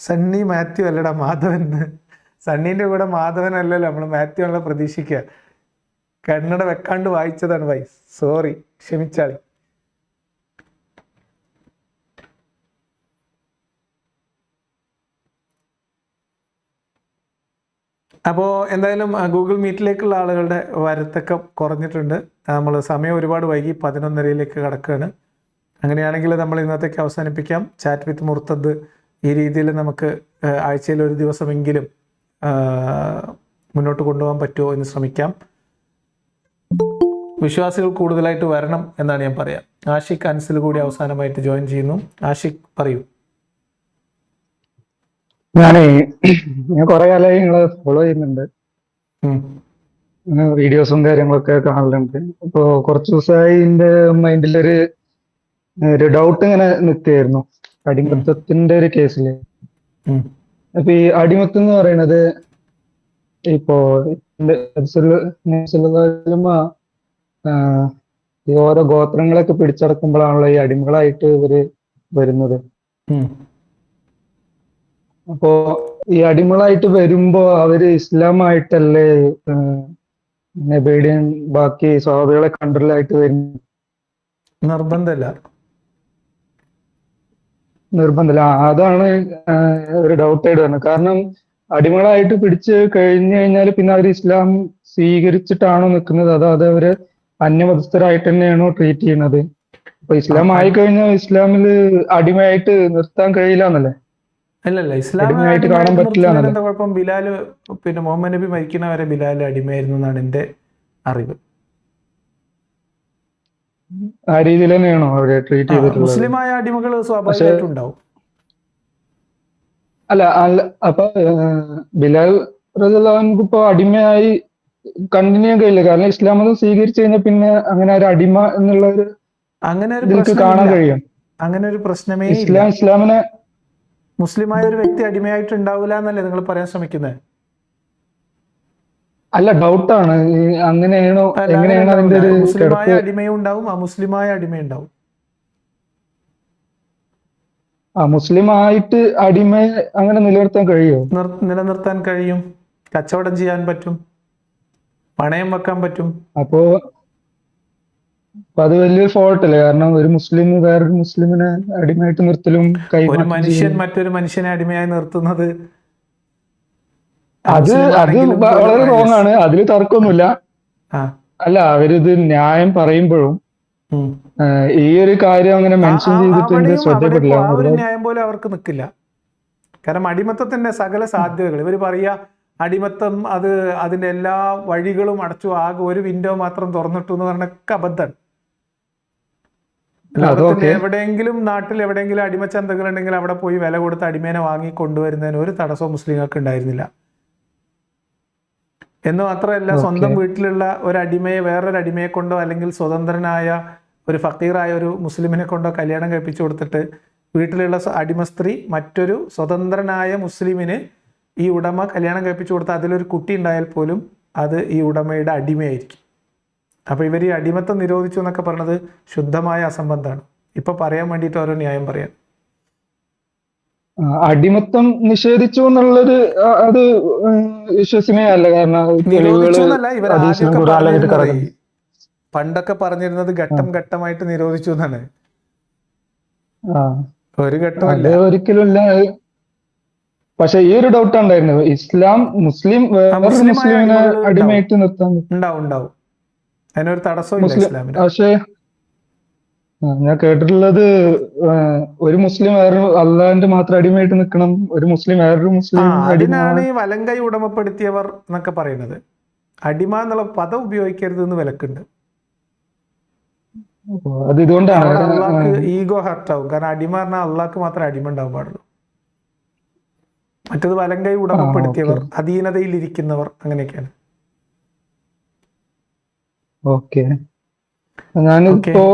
സണ്ണി മാത്യു അല്ലടാ മാധവൻ. സണ്ണീൻ്റെ കൂടെ മാധവൻ അല്ലല്ലോ, നമ്മൾ മാത്യു ആണല്ലോ പ്രതീക്ഷിക്കുക. കണ്ണട വെക്കാണ്ട് വായിച്ചതാണ് ഭായി, സോറി, ക്ഷമിച്ചാളി. അപ്പോൾ എന്തായാലും ഗൂഗിൾ മീറ്റിലേക്കുള്ള ആളുകളുടെ വരത്തൊക്കെ കുറഞ്ഞിട്ടുണ്ട്. നമ്മൾ സമയം ഒരുപാട് വൈകി, 11:30 കടക്കുകയാണ്. അങ്ങനെയാണെങ്കിൽ നമ്മൾ ഇന്നത്തേക്ക് അവസാനിപ്പിക്കാം. ചാറ്റ് വിത്ത് മുർത്തദ് ഈ രീതിയിൽ നമുക്ക് ആഴ്ചയിൽ ഒരു ദിവസമെങ്കിലും മുന്നോട്ട് കൊണ്ടുപോകാൻ പറ്റുമോ എന്ന് ശ്രമിക്കാം. വിശ്വാസികൾ കൂടുതലായിട്ട് വരണം എന്നാണ് ഞാൻ പറയാം. ആഷിഖ് അൻസിൽ കൂടി അവസാനമായിട്ട് ജോയിൻ ചെയ്യുന്നു. ആഷിഖ് പറയൂ. ഞാൻ കുറെ കാലമായി നിങ്ങളെ ഫോളോ ചെയ്യുന്നുണ്ട്, വീഡിയോസും കാര്യങ്ങളൊക്കെ കാണലുണ്ട്. ഇപ്പോ കുറച്ച് ദിവസമായി എന്റെ മൈൻഡിലൊരു ഡൗട്ട് ഇങ്ങനെ നിൽക്കുകയായിരുന്നു അടിമത്തത്തിന്റെ ഒരു കേസില്. അപ്പൊ ഈ അടിമത്തം എന്ന് പറയുന്നത് ഇപ്പോ ഈ ഓരോ ഗോത്രങ്ങളൊക്കെ പിടിച്ചടക്കുമ്പോഴാണല്ലോ ഈ അടിമകളായിട്ട് ഇവര് വരുന്നത്. അപ്പോ ഈ അടിമകളായിട്ട് വരുമ്പോ അവര് ഇസ്ലാമായിട്ടല്ലേ നബിയുടെയും ബാക്കി സ്വഹാബികളെ കൺട്രോളായിട്ട് വരുന്നു? നിർബന്ധമില്ല. അതാണ് ഒരു ഡൗട്ടായിട്ട് വരുന്നത്. കാരണം അടിമകളായിട്ട് പിടിച്ച് കഴിഞ്ഞു കഴിഞ്ഞാൽ പിന്നെ അവർ ഇസ്ലാം സ്വീകരിച്ചിട്ടാണോ നിൽക്കുന്നത്, അതോ അവര് അന്യമതസ്ഥരായിട്ട് തന്നെയാണോ ട്രീറ്റ് ചെയ്യുന്നത്? അപ്പൊ ഇസ്ലാം ആയിക്കഴിഞ്ഞാൽ ഇസ്ലാമില് അടിമയായിട്ട് നിർത്താൻ കഴിയില്ല എന്നല്ലേ? അല്ലല്ല, ഇസ്ലാമായിട്ട് കാണാൻ പറ്റില്ല. എന്താ കുഴപ്പം? ബിലാല് പിന്നെ മുഹമ്മദ് നബി മരിക്കുന്നവരെ ബിലാൽ അടിമയായിരുന്നു എന്നാണ് എൻ്റെ അറിവ്. ആ രീതിയിൽ തന്നെയാണോ അവരെ ട്രീറ്റ് ചെയ്തിട്ടുള്ളത്? മുസ്ലിമായ അടിമകൾ സ്വാഭാവികമായിട്ടും ഉണ്ടാവും. അല്ല അപ്പൊ ബിലാൽ റളിയല്ലാഹു ഇപ്പൊ അടിമയായി കണ്ടിന്യൂ ചെയ്യാൻ കഴിയില്ല. കാരണം ഇസ്ലാം മതം സ്വീകരിച്ചു കഴിഞ്ഞാൽ പിന്നെ അങ്ങനെ ഒരു അടിമ എന്നുള്ള ഒരു കാണാൻ കഴിയും. അങ്ങനെ ഒരു പ്രശ്നമേ ഇസ്ലാമിനെ മുസ്ലിമായ ഒരു വ്യക്തി അടിമയായിട്ട് ഉണ്ടാവില്ല എന്നല്ലേ നിങ്ങൾ പറയാൻ ശ്രമിക്കുന്നത്? അല്ല, ഡൗട്ടാണ്. അങ്ങനെയാണോ, എങ്ങനെയാണ് അതിന്റെ ഒരു മുസ്ലിമായ അടിമയും ഉണ്ടാവും, അമുസ്ലിമായ അടിമയുണ്ടാവും. മുസ്ലിമായിട്ട് അടിമയെ അങ്ങനെ നിലനിർത്താൻ കഴിയുമോ? നിലനിർത്താൻ കഴിയും. കച്ചവടം ചെയ്യാൻ പറ്റും, പണയം വെക്കാൻ പറ്റും. അപ്പൊ അത് വലിയൊരു ഫോൾട്ട് അല്ലേ? കാരണം ഒരു മുസ്ലിം വേറൊരു മുസ്ലിമിനെ അടിമയായിട്ട് നിർത്തലും ഒരു മനുഷ്യൻ മറ്റൊരു മനുഷ്യനെ അടിമയായി നിർത്തുന്നത് അത് വളരെ റോങ് ആണ്. അതിൽ തർക്കമൊന്നുമില്ല. അല്ല, അവരിത് ന്യായം പറയുമ്പോഴും ഈ ഒരു കാര്യം അങ്ങനെ മെൻഷൻ ചെയ്തിട്ട് ശ്രദ്ധപ്പെട്ടില്ല. ഒരു ന്യായം പോലെ അവർക്ക് നിൽക്കില്ല. കാരണം അടിമത്തത്തിന്റെ സകല സാധ്യതകൾ ഇവർ പറയാ, അടിമത്തം അതിന്റെ എല്ലാ വഴികളും അടച്ചു, ആകെ ഒരു വിൻഡോ മാത്രം തുറന്നിട്ടു എന്ന് പറഞ്ഞൊക്കെ അബദ്ധം. എവിടെയെങ്കിലും നാട്ടിൽ എവിടെയെങ്കിലും അടിമച്ചന്തകൾ ഉണ്ടെങ്കിൽ അവിടെ പോയി വില കൊടുത്ത് അടിമേനെ വാങ്ങി കൊണ്ടുവരുന്നതിന് ഒരു തടസ്സവും മുസ്ലിങ്ങൾക്ക് ഉണ്ടായിരുന്നില്ല. എന്ന് മാത്രമല്ല, സ്വന്തം വീട്ടിലുള്ള ഒരു അടിമയെ വേറൊരു അടിമയെ കൊണ്ടോ അല്ലെങ്കിൽ സ്വതന്ത്രനായ ഒരു ഫക്കീറായ ഒരു മുസ്ലിമിനെ കൊണ്ടോ കല്യാണം കഴിപ്പിച്ചു കൊടുത്തിട്ട് വീട്ടിലുള്ള അടിമ സ്ത്രീ മറ്റൊരു സ്വതന്ത്രനായ മുസ്ലിമിന് ഈ ഉടമ കല്യാണം കഴിപ്പിച്ചു കൊടുത്താൽ അതിലൊരു കുട്ടി ഉണ്ടായാൽ പോലും അത് ഈ ഉടമയുടെ അടിമയായിരിക്കും. അപ്പോൾ ഇവർ ഈ അടിമത്തം നിരോധിച്ചു എന്നൊക്കെ പറഞ്ഞത് ശുദ്ധമായ അസംബന്ധമാണ്. ഇപ്പൊ പറയാൻ വേണ്ടിയിട്ട് ഓരോ ന്യായം പറയാൻ. അടിമത്തം നിഷേധിച്ചു എന്നുള്ളത് അത് വിശ്വസനീയമല്ല. കാരണം പണ്ടൊക്കെ പറഞ്ഞിരുന്നത് ഘട്ടം ഘട്ടമായിട്ട് നിരോധിച്ചു എന്നാണ്. ഒരു ഘട്ടമല്ല, ഒരിക്കലും ഇല്ല. പക്ഷെ ഈ ഒരു ഡൗട്ട് ഉണ്ടായിരുന്നു, ഇസ്ലാം മുസ്ലിം വേറൊരു മുസ്ലിമിനെ അടിമയായിട്ട് നിർത്താൻ ഉണ്ടാവും. അതിനൊരു തടസ്സമില്ല ഇസ്ലാമിന്. പക്ഷേ ഞാൻ കേട്ടിട്ടുള്ളത് ഒരു മുസ്ലിം വേറൊരു അള്ളാഹിന്റെ മാത്രം അടിമയായിട്ട് നിൽക്കണം, ഒരു മുസ്ലിം വേറൊരു മുസ്ലിം. അതിനാണ് ഈ വലങ്കൈ ഉടമപ്പെടുത്തിയവർ എന്നൊക്കെ പറയുന്നത്. അടിമ എന്നുള്ള പദം ഉപയോഗിക്കരുത് എന്ന് വിലക്കുണ്ട്. അത് ഇതുകൊണ്ടാണ് അള്ളാഹ്ക്ക് ഈഗോ ഹർട്ടാവും. കാരണം അടിമ പറഞ്ഞാൽ അള്ളാഹ്ക്ക് മാത്രമേ അടിമ ഉണ്ടാവാൻ പാടുള്ളൂ. മറ്റത് വലങ്കൈ ഉടമപ്പെടുത്തിയവർ, അധീനതയിൽ ഇരിക്കുന്നവർ, അങ്ങനെയൊക്കെയാണ്. ഓക്കെ, ഞാനിപ്പോ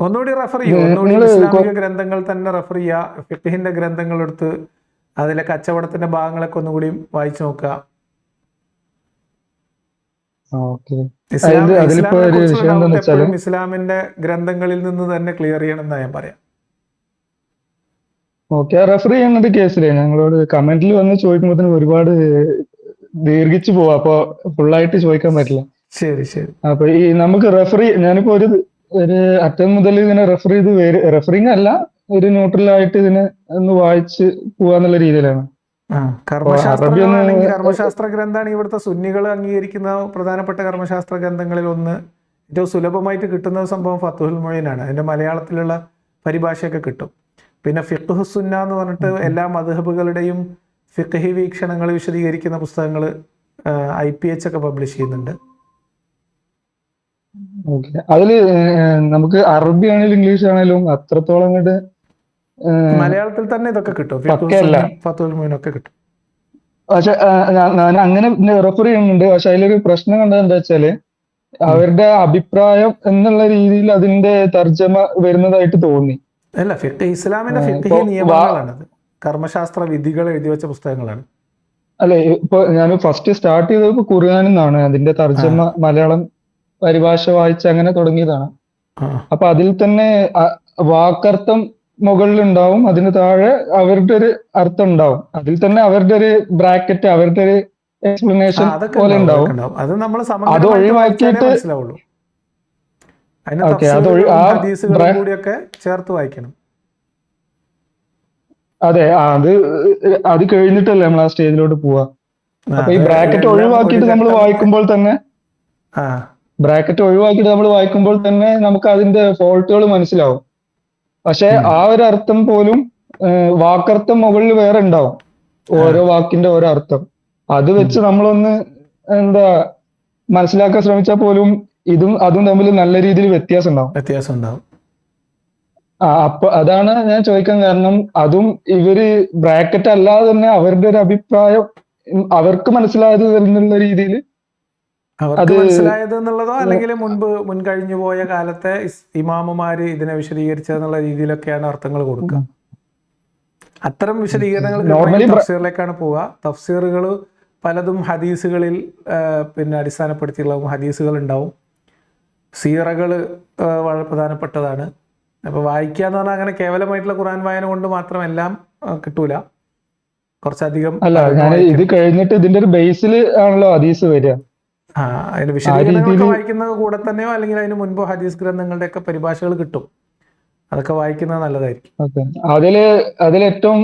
ഒന്നുകൂടി റെഫർ ചെയ്യും. ഒന്നുകൂടി ഇസ്ലാമിക ഗ്രന്ഥങ്ങൾ തന്നെ റെഫർ ചെയ്യുക. ഫിഖ്ഹിന്റെ ഗ്രന്ഥങ്ങൾ എടുത്ത് അതിലെ കച്ചവടത്തിന്റെ ഭാഗങ്ങളൊക്കെ ഒന്നുകൂടി വായിച്ചു നോക്കുക. ഇസ്ലാമിന്റെ ഗ്രന്ഥങ്ങളിൽ നിന്ന് തന്നെ ക്ലിയർ ചെയ്യണം എന്നാ ഞാൻ പറയാം. ഓക്കെ, റെഫർ ചെയ്യുന്നത് കേസിലെ ഞങ്ങളോട് കമന്റിൽ വന്ന് ചോദിക്കുമ്പോൾ ഒരുപാട് ദീർഘിച്ചു പോവാ, അപ്പൊ ഫുള്ളായിട്ട് ചോദിക്കാൻ പറ്റില്ല. ശരി ശരി. അപ്പൊ ഈ നമുക്ക് റെഫർ ഞാനിപ്പോ ഒരു അറ്റം മുതൽ ഇതിനെ റെഫർ ചെയ്ത് റെഫറിങ് അല്ല, ഒരു ന്യൂട്രലായിട്ട് ഇതിനെ ഒന്ന് വായിച്ച് പോവാന്നുള്ള രീതിയിലാണ്. കർമ്മശാസ്ത്ര ഗ്രന്ഥമാണ് ഇവിടുത്തെ സുന്നികൾ അംഗീകരിക്കുന്ന പ്രധാനപ്പെട്ട കർമ്മശാസ്ത്ര ഗ്രന്ഥങ്ങളിൽ ഒന്ന്. ഏറ്റവും സുലഭമായിട്ട് കിട്ടുന്ന സംഭവം ഫത്തുഹുൽ മുഈനാണ്. അതിന്റെ മലയാളത്തിലുള്ള പരിഭാഷയൊക്കെ കിട്ടും. പിന്നെ ഫിഖ്ഹു സുന്ന എന്ന് പറഞ്ഞിട്ട് എല്ലാ മദ്ഹബുകളുടെയും ഫിഖ്ഹി വീക്ഷണങ്ങൾ വിശദീകരിക്കുന്ന പുസ്തകങ്ങൾ IPH ഒക്കെ പബ്ലിഷ് ചെയ്യുന്നുണ്ട്. അതില് നമുക്ക് അറബി ആണെങ്കിലും ഇംഗ്ലീഷ് ആണെങ്കിലും അത്രത്തോളം മലയാളത്തിൽ തന്നെ ഇതൊക്കെ കിട്ടും. ഫത്തുഹുൽ മുഈൻ ഒക്കെ കിട്ടും. പക്ഷെ ഞാൻ അങ്ങനെ റെഫർ ചെയ്യുന്നുണ്ട്. പക്ഷെ അതിലൊരു പ്രശ്നം കണ്ടത് എന്താ വെച്ചാല് അവരുടെ അഭിപ്രായം എന്നുള്ള രീതിയിൽ അതിന്റെ തർജ്ജമ വരുന്നതായിട്ട് തോന്നി. അല്ല, ഇസ്ലാമിന്റെ ഫിഖ്ഹി നിയമങ്ങളാണത്, കർമ്മശാസ്ത്ര വിധികൾ എഴുതി വെച്ച പുസ്തകങ്ങളാണ്. അല്ലെ, ഇപ്പൊ ഞാൻ ഫസ്റ്റ് സ്റ്റാർട്ട് ചെയ്തത് ഖുർആനിൽ നിന്നാണ്. അതിന്റെ തർജ്ജമ മലയാളം പരിഭാഷ വായിച്ച് അങ്ങനെ തുടങ്ങിയതാണ്. അപ്പൊ അതിൽ തന്നെ വാക്കർത്ഥം മുകളിലുണ്ടാവും, അതിന് താഴെ അവരുടെ ഒരു അർത്ഥം ഉണ്ടാവും. അതിൽ തന്നെ അവരുടെ ഒരു ബ്രാക്കറ്റ്, അവരുടെ ഒരു എക്സ്പ്ലനേഷൻ പോലെ ഉണ്ടാവും. അത് ഒഴിവാക്കിയിട്ട് ചേർത്ത് വായിക്കണം. അതെ, അത് കഴിഞ്ഞിട്ടല്ലേ നമ്മൾ ആ സ്റ്റേജിലോട്ട് പോവാ. അപ്പൊ ഈ ബ്രാക്കറ്റ് ഒഴിവാക്കിയിട്ട് നമ്മൾ വായിക്കുമ്പോൾ തന്നെ നമുക്ക് അതിന്റെ ഫോൾട്ടുകൾ മനസ്സിലാവും. പക്ഷെ ആ ഒരു അർത്ഥം പോലും വാക്കർത്ഥം മുകളിൽ വേറെ ഉണ്ടാവും, ഓരോ വാക്കിന്റെ ഓരോ അർത്ഥം. അത് വെച്ച് നമ്മളൊന്ന് മനസ്സിലാക്കാൻ ശ്രമിച്ചാൽ പോലും അതും തമ്മിൽ നല്ല രീതിയിൽ വ്യത്യാസം ഉണ്ടാവും. അപ്പൊ അതാണ് ഞാൻ ചോദിക്കാൻ കാരണം. അതും ഇവര് ബ്രാക്കറ്റ് അല്ലാതെ തന്നെ അവരുടെ ഒരു അഭിപ്രായം അവർക്ക് മനസ്സിലായത് എന്നുള്ള രീതിയിൽ അവർക്ക് മനസ്സിലായത് എന്നുള്ളതോ അല്ലെങ്കിൽ മുൻകഴിഞ്ഞു പോയ കാലത്തെ ഇമാമുമാര് ഇതിനെ വിശദീകരിച്ചതെന്നുള്ള രീതിയിലൊക്കെയാണ് അർത്ഥങ്ങൾ കൊടുക്കുക. അത്തരം വിശദീകരണങ്ങൾ തഫ്സീറിലേക്കാണ് പോവുക. തഫ്സീറുകൾ പലതും ഹദീസുകളിൽ പിന്നെ അടിസ്ഥാനപ്പെടുത്തിയുള്ള ഹദീസുകൾ ഉണ്ടാവും. സീറകൾ വളരെ പ്രധാനപ്പെട്ടതാണ്. അപ്പോൾ വായിക്കുക എന്ന് പറഞ്ഞാൽ അങ്ങനെ കേവലമായിട്ടുള്ള ഖുർആൻ വായന കൊണ്ട് മാത്രം എല്ലാം കിട്ടൂല, കുറച്ചധികം. അല്ല, ഞാൻ ഇത് കഴിഞ്ഞിട്ട് ഇതിന്റെ ഒരു ബേസിൽ ആണല്ലോ ഹദീസ് വരിക. അതിന്റെ വിശദീകരണങ്ങളൊക്കെ വായിക്കുന്നത് കൂടെ തന്നെയോ അല്ലെങ്കിൽ അതിന് മുൻപോ ഹദീസ് ഗ്രന്ഥങ്ങളുടെ ഒക്കെ പരിഭാഷകൾ കിട്ടും. അതൊക്കെ വായിക്കുന്നത് നല്ലതായിരിക്കും. അതിലേറ്റവും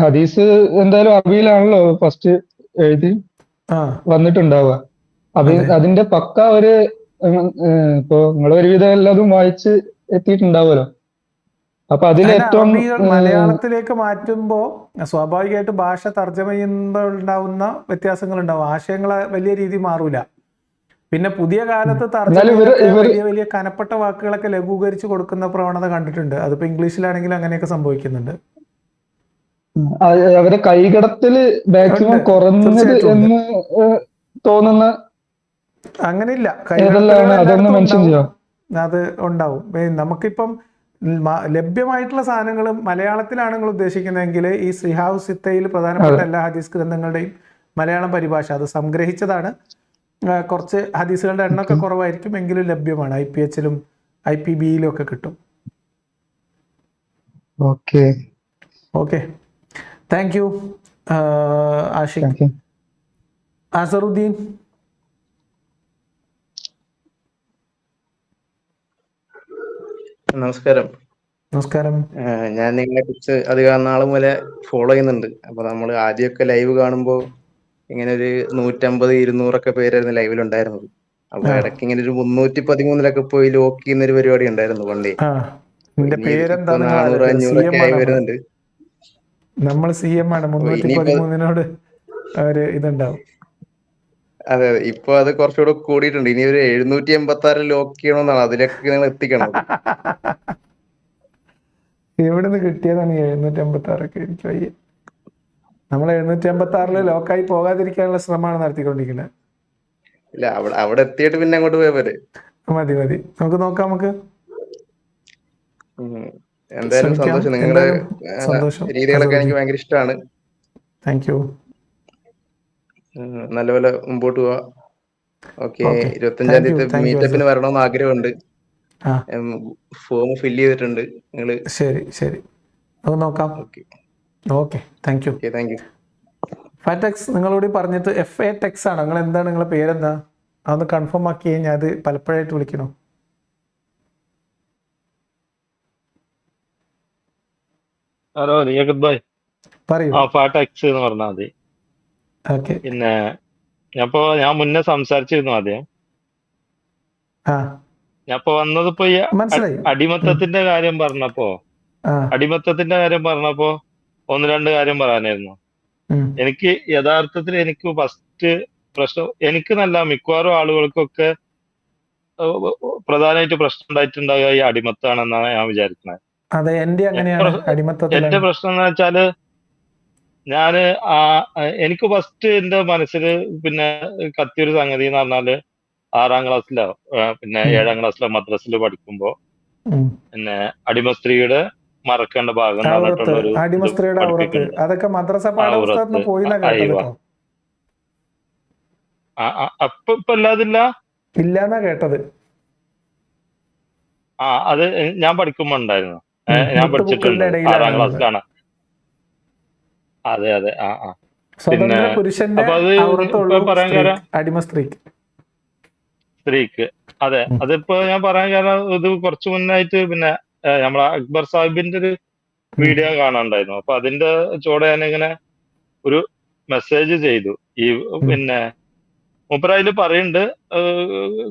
ഹദീസ് എന്തായാലും അറബിയിലാണല്ലോ ഫസ്റ്റ് എഴുതി വന്നിട്ടുണ്ടാവുക. അതിന്റെ പക്ക ഒരു ഇപ്പൊ നിങ്ങൾ ഒരുവിധം എല്ലാതും വായിച്ച് എത്തിയിട്ടുണ്ടാവുമല്ലോ. അപ്പൊ അതിലേറ്റവും മലയാളത്തിലേക്ക് മാറ്റുമ്പോ സ്വാഭാവികമായിട്ട് ഭാഷ തർജ്ജമ ചെയ്യുമ്പോൾ ഉണ്ടാവുന്ന വ്യത്യാസങ്ങൾ ഉണ്ടാവും. ആശയങ്ങൾ വലിയ രീതി മാറൂല. പിന്നെ പുതിയ കാലത്ത് വലിയ വലിയ കനപ്പെട്ട വാക്കുകളൊക്കെ ലഘൂകരിച്ച് കൊടുക്കുന്ന പ്രവണത കണ്ടിട്ടുണ്ട്. അതിപ്പോ ഇംഗ്ലീഷിലാണെങ്കിലും അങ്ങനെയൊക്കെ സംഭവിക്കുന്നുണ്ട്. അവരെ കൈകടത്തല് മാക്സിമം കുറഞ്ഞത് എന്ന് തോന്നുന്ന അങ്ങനെയില്ല. അതൊന്ന് മെൻഷൻ ചെയ്യാം. അത് ഉണ്ടാവും. നമുക്കിപ്പം ലഭ്യമായിട്ടുള്ള സാധനങ്ങളും മലയാളത്തിലാണ് നിങ്ങൾ ഉദ്ദേശിക്കുന്നതെങ്കിൽ ഈ സിഹാവ് സിത്തയിൽ പ്രധാനപ്പെട്ട എല്ലാ ഹദീസ് ഗ്രന്ഥങ്ങളുടെയും മലയാളം പരിഭാഷ അത് സംഗ്രഹിച്ചതാണ്. കുറച്ച് ഹദീസുകളുടെ എണ്ണമൊക്കെ കുറവായിരിക്കും, എങ്കിലും ലഭ്യമാണ്. IPH-ലും IPB-യിലും ഒക്കെ കിട്ടും. Okay okay, thank you Ashiq. Azharuddin. നമസ്കാരം. നമസ്കാരം. ഞാൻ നിങ്ങളെ കുറിച്ച് അധികം നാൾ മുതലേ ഫോളോ ചെയ്യുന്നുണ്ട്. അപ്പൊ നമ്മൾ ആദ്യമൊക്കെ ലൈവ് കാണുമ്പോൾ ഇങ്ങനെ ഒരു 150-200 പേരായിരുന്നു ലൈവിൽ ഉണ്ടായിരുന്നത്. അപ്പൊ ഇടയ്ക്ക് ഇങ്ങനെ ഒരു 313 പോയി ലോക്ക് ചെയ്യുന്ന ഒരു പരിപാടി ഉണ്ടായിരുന്നു പണ്ടേ. 400-500 ആയി വരുന്നുണ്ട്. നമ്മൾ CM ആണ്, 313 ഒരു ഇതുണ്ടാവും. അതെ അതെ, ഇപ്പൊ അത് കുറച്ചുകൂടെ കൂടിയിട്ടുണ്ട്. ഇനി ഒരു 786 ലോക്ക് ചെയ്യണമെന്നാണ്. അതിലേക്ക് നിങ്ങൾ എത്തിക്കണം. എവിടെ നിന്ന് കിട്ടിയതാണ് 756? എനിക്ക് വയ്യ. നമ്മൾ 756 ലോക്കായി പോകാതിരിക്കാനുള്ള ശ്രമമാണ് നടത്തിക്കൊണ്ടിരിക്കുന്നത്. ഇല്ല, അവിടെ എത്തിയിട്ട് പിന്നെ അങ്ങോട്ട് പോയാൽ പോരെ? മതി മതി, നമുക്ക് നോക്കാം. നമുക്ക് എന്തായാലും സന്തോഷം. നിങ്ങളുടെ രീതികളൊക്കെ എനിക്ക് ഭയങ്കര ഇഷ്ടമാണ്. Thank you. നല്ലപോലെ മുമ്പോട്ട് പോവാ. ഓക്കെ, 25-ാം തീയതി മീറ്റപ്പിന് വരണമെന്ന് ആഗ്രഹമുണ്ട്. ഫോം ഫില്ല് ചെയ്തിട്ടുണ്ട് നിങ്ങള്. ശരി ശരി, അത് നോക്കാം. Okay, thank you. Thank you. Fatex നിങ്ങളോട് പറഞ്ഞിട്ട് FATEX ആണ്. നിങ്ങൾ എന്താണ്, നിങ്ങളെ പേരെന്താ? അതൊന്ന് കൺഫേം ആക്കി കഴിഞ്ഞാൽ അത് പലപ്പോഴായിട്ട് വിളിക്കണോ? ഹലോ റിയാഖത്ത് ഭായ്, പറയൂ. ഫാറ്റെക്സ് എന്ന് പറഞ്ഞാൽ മതി. പിന്നെ ഞാൻ മുന്നേ സംസാരിച്ചിരുന്നു ആദ്യം. ഞാനിപ്പോ വന്നതിപ്പോ ഈ അടിമത്തത്തിന്റെ കാര്യം പറഞ്ഞപ്പോ ഒന്ന് രണ്ട് കാര്യം പറയാനായിരുന്നു. എനിക്ക് യഥാർത്ഥത്തിൽ എനിക്ക് ഫസ്റ്റ് പ്രശ്നം, എനിക്ക് നല്ല മിക്കവാറും ആളുകൾക്കൊക്കെ പ്രധാനമായിട്ട് പ്രശ്നം ഉണ്ടായിട്ടുണ്ടാകുക ഈ അടിമത്താണെന്നാണ് ഞാൻ വിചാരിക്കുന്നത്. എന്റെ പ്രശ്നം എന്ന് വെച്ചാല് എനിക്ക് ഫസ്റ്റ് എന്റെ മനസ്സിൽ പിന്നെ കത്തിയൊരു സംഗതി എന്ന് പറഞ്ഞാല് 6ാം ക്ലാസ്സിലോ പിന്നെ 7ാം ക്ലാസ്സിലോ മദ്രസിൽ പഠിക്കുമ്പോ പിന്നെ അടിമ സ്ത്രീയുടെ മറക്കേണ്ട ഭാഗം അപ്പൊ അല്ലാതില്ല ഇല്ലാന്നാ കേട്ടത്. അത് ഞാൻ പഠിക്കുമ്പോ ഉണ്ടായിരുന്നു. ഞാൻ പഠിച്ചിട്ടുണ്ട് 6ാം ക്ലാസ്സിലാണ്. അതെ അതെ. പിന്നെ അപ്പൊ അത് പറയാൻ കാരണം സ്ത്രീക്ക് അതെ, അതിപ്പോ ഞാൻ പറയാൻ കാരണം ഇത് കുറച്ചു മുന്നായിട്ട് പിന്നെ നമ്മളെ അക്ബർ സാഹിബിന്റെ ഒരു വീഡിയോ കാണാനുണ്ടായിരുന്നു. അപ്പൊ അതിന്റെ ചോടെ ഞാനിങ്ങനെ ഒരു മെസ്സേജ് ചെയ്തു. ഈ പിന്നെ മൂപ്പരയില് പറയുന്നുണ്ട്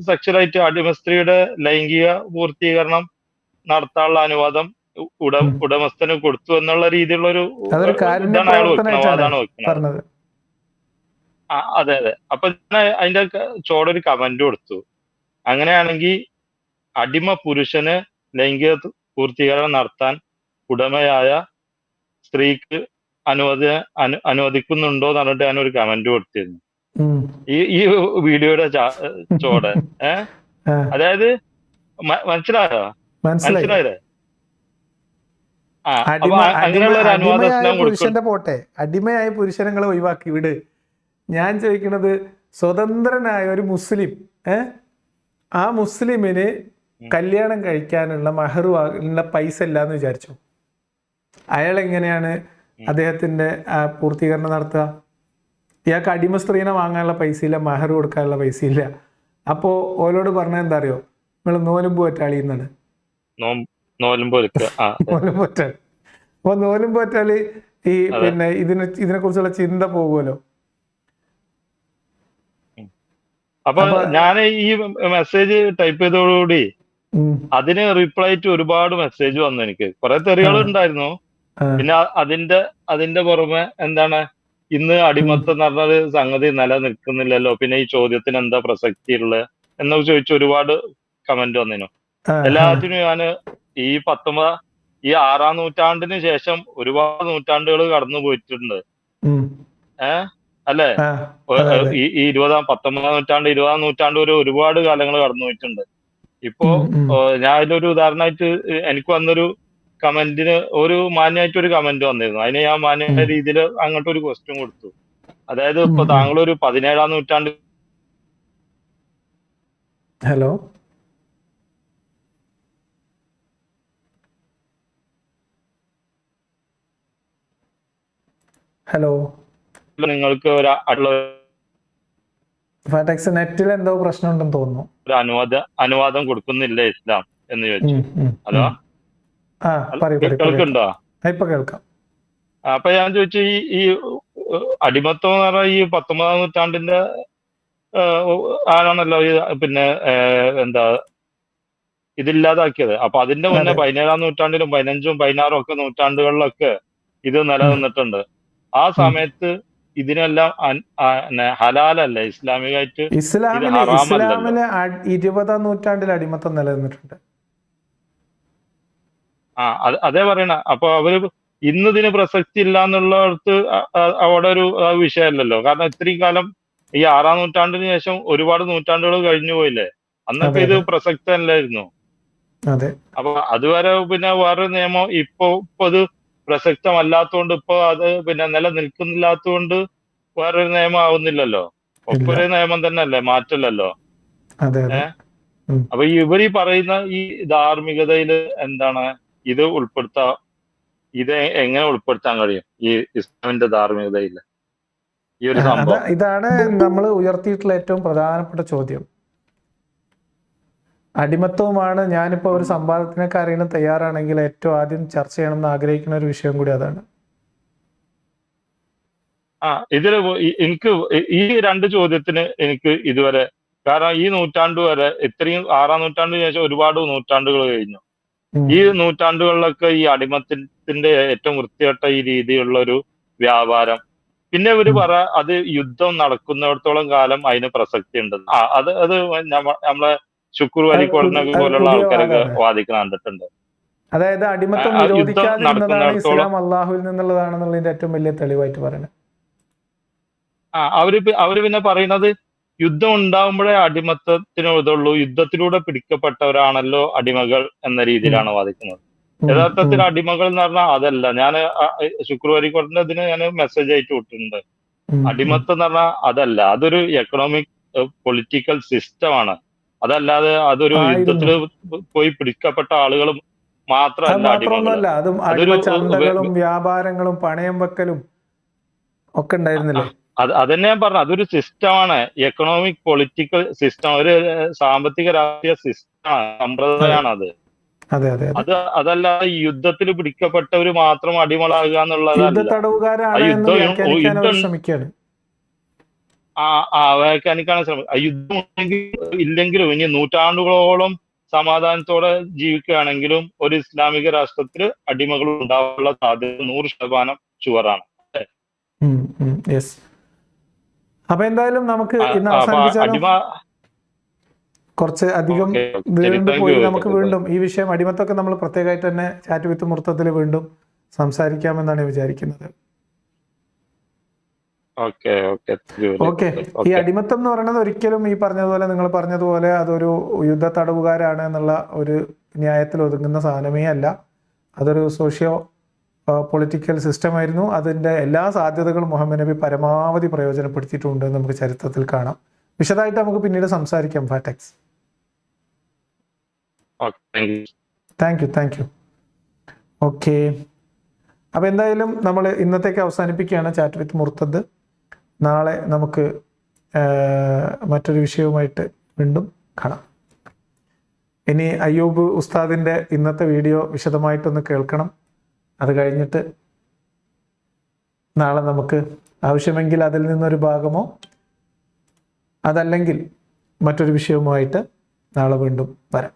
സെക്ഷലായിട്ട് അടിമ സ്ത്രീയുടെ ലൈംഗിക പൂർത്തീകരണം നടത്താനുള്ള അനുവാദം ഉടമസ്ഥന് കൊടുത്തു എന്നുള്ള രീതിയിലുള്ള ഒരു ഇതാണ് അയാൾ വെക്കുന്നത്, വാദാണ് വെക്കുന്നത്. അതെ അതെ. അപ്പൊ ഞാൻ അതിന്റെ ചോടൊരു കമന്റ് കൊടുത്തു. അങ്ങനെയാണെങ്കിൽ അടിമ പുരുഷന് ലൈംഗിക പൂർത്തീകരണം നടത്താൻ ഉടമയായ സ്ത്രീക്ക് അനുവദിക്കുന്നുണ്ടോ എന്ന് പറഞ്ഞിട്ട് ഞാനൊരു കമന്റ് കൊടുത്തിരുന്നു ഈ വീഡിയോയുടെ ചോടെ. അതായത് മനസ്സിലായല്ലേ? പുരുഷന്റെ പോട്ടെ, അടിമയായ പുരുഷനങ്ങളെ ഒഴിവാക്കി വിട്. ഞാൻ ചോദിക്കുന്നത്, സ്വതന്ത്രനായ ഒരു മുസ്ലിം, ആ മുസ്ലിമിന് കല്യാണം കഴിക്കാനുള്ള മഹറുള്ള പൈസ ഇല്ലാന്ന് വിചാരിച്ചു. അയാൾ എങ്ങനെയാണ് അദ്ദേഹത്തിന്റെ പൂർത്തീകരണം നടത്തുക? ഇയാൾക്ക് അടിമ സ്ത്രീനെ വാങ്ങാനുള്ള പൈസ ഇല്ല, മഹർ കൊടുക്കാനുള്ള പൈസ ഇല്ല. അപ്പോ ഓലോട് പറഞ്ഞാൽ എന്താ അറിയോ? നിങ്ങൾ നോലുമ്പ് പറ്റാളിന്നാണ്. അപ്പൊ നോലും പോറ്റാല് ഈ പിന്നെ ഇതിനെ കുറിച്ചുള്ള ചിന്ത പോകുമല്ലോ. അപ്പൊ ഞാൻ ഈ മെസ്സേജ് ടൈപ്പ് ചെയ്തതോടുകൂടി അതിന് റിപ്ലൈ ആയിട്ട് ഒരുപാട് മെസ്സേജ് വന്നു. എനിക്ക് കുറെ തെറികൾ ഉണ്ടായിരുന്നു. പിന്നെ അതിന്റെ പുറമെ എന്താണ്, ഇന്ന് അടിമത്തം എന്ന് പറഞ്ഞൊരു സംഗതി നിലനിൽക്കുന്നില്ലല്ലോ, പിന്നെ ഈ ചോദ്യത്തിന് എന്താ പ്രസക്തി ഉള്ളത് എന്നൊക്കെ ചോദിച്ചു ഒരുപാട് കമന്റ് വന്നിരുന്നു. എല്ലാത്തിനും ഞാൻ ഈ 6ാം നൂറ്റാണ്ടിന് ശേഷം ഒരുപാട് നൂറ്റാണ്ടുകൾ കടന്നു പോയിട്ടുണ്ട്. അല്ലേ? ഈ 19ാം നൂറ്റാണ്ട് 20ാം നൂറ്റാണ്ട് വരെ ഒരുപാട് കാലങ്ങൾ കടന്നു പോയിട്ടുണ്ട്. ഇപ്പോ ഞാൻ അതിലൊരു ഉദാഹരണമായിട്ട് എനിക്ക് വന്നൊരു കമന്റിന് ഒരു മാന്യമായിട്ട് ഒരു കമന്റ് വന്നിരുന്നു. അതിന് ഞാൻ മാന്യമായ രീതിയിൽ അങ്ങോട്ട് ഒരു ക്വസ്റ്റ്യൻ കൊടുത്തു. അതായത് ഇപ്പൊ താങ്കളൊരു 17-ാം നൂറ്റാണ്ട് ഹലോ ഹലോ നിങ്ങൾക്ക് ഫാറ്റക്സ് നെറ്റിൽ എന്തോ പ്രശ്നമുണ്ടെന്ന് തോന്നുന്നു. ഒരു അനുവാദം കൊടുക്കുന്നില്ല ഇസ്ലാം എന്ന് ചോദിച്ചു. ഹലോ കേൾക്കുന്നുണ്ടോ? ഇപ്പൊ കേൾക്കാം. അപ്പൊ ഞാൻ ചോദിച്ചു, ഈ അടിമത്തം എന്ന് പറഞ്ഞാൽ ഈ 19-ാം നൂറ്റാണ്ടിന്റെ ആണല്ലോ പിന്നെ എന്താ ഇതില്ലാതാക്കിയത്. അപ്പൊ അതിന്റെ മുന്നേ 17-ാം നൂറ്റാണ്ടിലും 15ഉം 16ഉം ഒക്കെ നൂറ്റാണ്ടുകളിലൊക്കെ ഇത് നിലനിന്നിട്ടുണ്ട്. ആ സമയത്ത് ഇതിനെല്ലാം ഹലാലല്ല, ഇസ്ലാമികമായിട്ട് ഇസ്ലാമിലെ 20-ാം നൂറ്റാണ്ടിൽ അടിമത്തം നിലനിന്നിട്ടുണ്ട്. അതേ പറയണ. അപ്പൊ അവര് ഇന്നിതിന് പ്രസക്തി ഇല്ല എന്നുള്ളടത്ത് അവിടെ ഒരു വിഷയമല്ലല്ലോ. കാരണം ഇത്രയും കാലം ഈ 6-ാം നൂറ്റാണ്ടിന് ശേഷം ഒരുപാട് നൂറ്റാണ്ടുകൾ കഴിഞ്ഞു പോയില്ലേ. അന്നൊക്കെ ഇത് പ്രസക്തമല്ലായിരുന്നു. അപ്പൊ അതുവരെ പിന്നെ വേറൊരു നിയമം ഇപ്പൊ അത് പ്രസക്തമല്ലാത്തതുകൊണ്ട് ഇപ്പൊ അത് പിന്നെ നിലനിൽക്കുന്നില്ലാത്തതുകൊണ്ട് വേറൊരു നിയമം ആവുന്നില്ലല്ലോ. ഒപ്പം ഒരേ നിയമം തന്നെ അല്ലേ, മാറ്റല്ലല്ലോ. അപ്പൊ ഇവർ പറയുന്ന ഈ ധാർമ്മികതയിൽ എന്താണ് ഇത് ഇത് എങ്ങനെ ഉൾപ്പെടുത്താൻ കഴിയും ഈ ഇസ്ലാമിന്റെ ധാർമ്മികതയിൽ ഈ ഒരു സംഭവം? ഇതാണ് നമ്മൾ ഉയർത്തിയിട്ടുള്ള ഏറ്റവും പ്രധാനപ്പെട്ട ചോദ്യം. അടിമത്തവുമാണ്. ഞാനിപ്പോ ഒരു സംവാദത്തിനൊക്കെ അറിയാൻ തയ്യാറാണെങ്കിൽ ഏറ്റവും ആദ്യം ചർച്ച ചെയ്യണമെന്ന് ആഗ്രഹിക്കുന്ന ഒരു വിഷയം കൂടി അതാണ്. ഇതില് എനിക്ക് ഈ രണ്ട് ചോദ്യത്തിന് എനിക്ക് ഇതുവരെ, കാരണം ഈ നൂറ്റാണ്ട് വരെ ഇത്രയും 6-ാം നൂറ്റാണ്ടിന് ശേഷം ഒരുപാട് നൂറ്റാണ്ടുകൾ കഴിഞ്ഞു. ഈ നൂറ്റാണ്ടുകളിലൊക്കെ ഈ അടിമത്തത്തിന്റെ ഏറ്റവും വൃത്തികെട്ട ഈ രീതിയിലുള്ള ഒരു വ്യാപാരം, പിന്നെ ഇവര് അത് യുദ്ധം നടക്കുന്നിടത്തോളം കാലം അതിന് പ്രസക്തി ഉണ്ട്. അത് നമ്മളെ ശുക്ർ അലിക്കോളിനൊക്കെ പോലുള്ള ആൾക്കാരൊക്കെ വാദിക്കുന്ന കണ്ടിട്ടുണ്ട്. അതായത് അടിമത്തം നിരോധിക്കാതിരുന്നതാണ് ഇസ്ലാം അള്ളാഹുവിൽ നിന്നുള്ളതാണെന്നുള്ളതിന്റെ ഏറ്റവും വലിയ തെളിവായിട്ട് പറയുന്നത്. അവര് പിന്നെ പറയുന്നത് യുദ്ധം ഉണ്ടാകുമ്പോഴേ അടിമത്തത്തിന് ഇതുള്ളൂ, യുദ്ധത്തിലൂടെ പിടിക്കപ്പെട്ടവരാണല്ലോ അടിമകൾ എന്ന രീതിയിലാണ് വാദിക്കുന്നത്. യഥാർത്ഥത്തിൽ അടിമകൾ എന്ന് പറഞ്ഞാൽ അതല്ല. ഞാൻ ശുക്ർ അലിക്കോളിന്റെ ഇതിന് ഞാൻ മെസ്സേജ് അയച്ചു വിട്ടിട്ടുണ്ട്. അടിമത്തം എന്ന് പറഞ്ഞാൽ അതല്ല, അതൊരു എക്കണോമിക് പൊളിറ്റിക്കൽ സിസ്റ്റമാണ്. അതല്ലാതെ അതൊരു യുദ്ധത്തിൽ പോയി പിടിക്കപ്പെട്ട ആളുകൾ മാത്രമല്ല അടിമകൾ. അതൊരു ചന്തകളും വ്യാപാരങ്ങളും പണയം വെക്കലും ഒക്കെ ഉണ്ടായിരുന്നില്ലേ? അതന്നെ ഞാൻ പറഞ്ഞു, അതൊരു സിസ്റ്റമാണ്, എക്കണോമിക് പൊളിറ്റിക്കൽ സിസ്റ്റം, ഒരു സാമ്പത്തിക രാഷ്ട്രീയ സിസ്റ്റമാണ്, സമ്പ്രദായമാണ് അത്. അതല്ലാതെ ഈ യുദ്ധത്തിൽ പിടിക്കപ്പെട്ടവര് മാത്രം അടിമകളാകുക എന്നുള്ളതല്ല. വ്യാഖ്യാനിക്കാണ് ശ്രമിക്കുക. യുദ്ധം ഇല്ലെങ്കിലും ഇനി നൂറ്റാണ്ടുകളോളം സമാധാനത്തോടെ ജീവിക്കുകയാണെങ്കിലും ഒരു ഇസ്ലാമിക രാഷ്ട്രത്തിൽ അടിമകൾ ഉണ്ടാവാനുള്ള സാധ്യത 100% ഷുവറാണ്. അപ്പൊ എന്തായാലും നമുക്ക് ഇന്ന് അവസാനിപ്പിച്ചാലോ? കുറച്ച് അധികം പോയി. നമുക്ക് വീണ്ടും ഈ വിഷയം അടിമത്തൊക്കെ നമ്മൾ പ്രത്യേകമായിട്ട് തന്നെ ചാറ്റ് വിത്ത് മുർത്തത്തിൽ വീണ്ടും സംസാരിക്കാമെന്നാണ് വിചാരിക്കുന്നത്. ഓക്കെ. ഈ അടിമത്തം എന്ന് പറയുന്നത് ഒരിക്കലും ഈ പറഞ്ഞതുപോലെ, നിങ്ങൾ പറഞ്ഞതുപോലെ അതൊരു യുദ്ധ തടവുകാരാണ് എന്നുള്ള ഒരു ന്യായത്തിൽ ഒതുങ്ങുന്ന സാധനമേ അല്ല. അതൊരു സോഷ്യോ പൊളിറ്റിക്കൽ സിസ്റ്റമായിരുന്നു. അതിൻ്റെ എല്ലാ സാധ്യതകളും മുഹമ്മദ് നബി പരമാവധി പ്രയോജനപ്പെടുത്തിയിട്ടുണ്ട് എന്ന് നമുക്ക് ചരിത്രത്തിൽ കാണാം. വിശദമായിട്ട് നമുക്ക് പിന്നീട് സംസാരിക്കാം. ഫാറ്റക്സ്, താങ്ക് യു. ഓക്കെ. അപ്പോൾ എന്തായാലും നമ്മൾ ഇന്നത്തേക്ക് അവസാനിപ്പിക്കുകയാണ് ചാറ്റ് വിത്ത് മുർത്തദ്. നാളെ നമുക്ക് മറ്റൊരു വിഷയവുമായിട്ട് വീണ്ടും കാണാം. ഇനി അയ്യൂബ് ഉസ്താദിൻ്റെ ഇന്നത്തെ വീഡിയോ വിശദമായിട്ടൊന്ന് കേൾക്കണം. അത് കഴിഞ്ഞിട്ട് നാളെ നമുക്ക് ആവശ്യമെങ്കിൽ അതിൽ നിന്നൊരു ഭാഗമോ അതല്ലെങ്കിൽ മറ്റൊരു വിഷയവുമായിട്ട് നാളെ വീണ്ടും വരാം.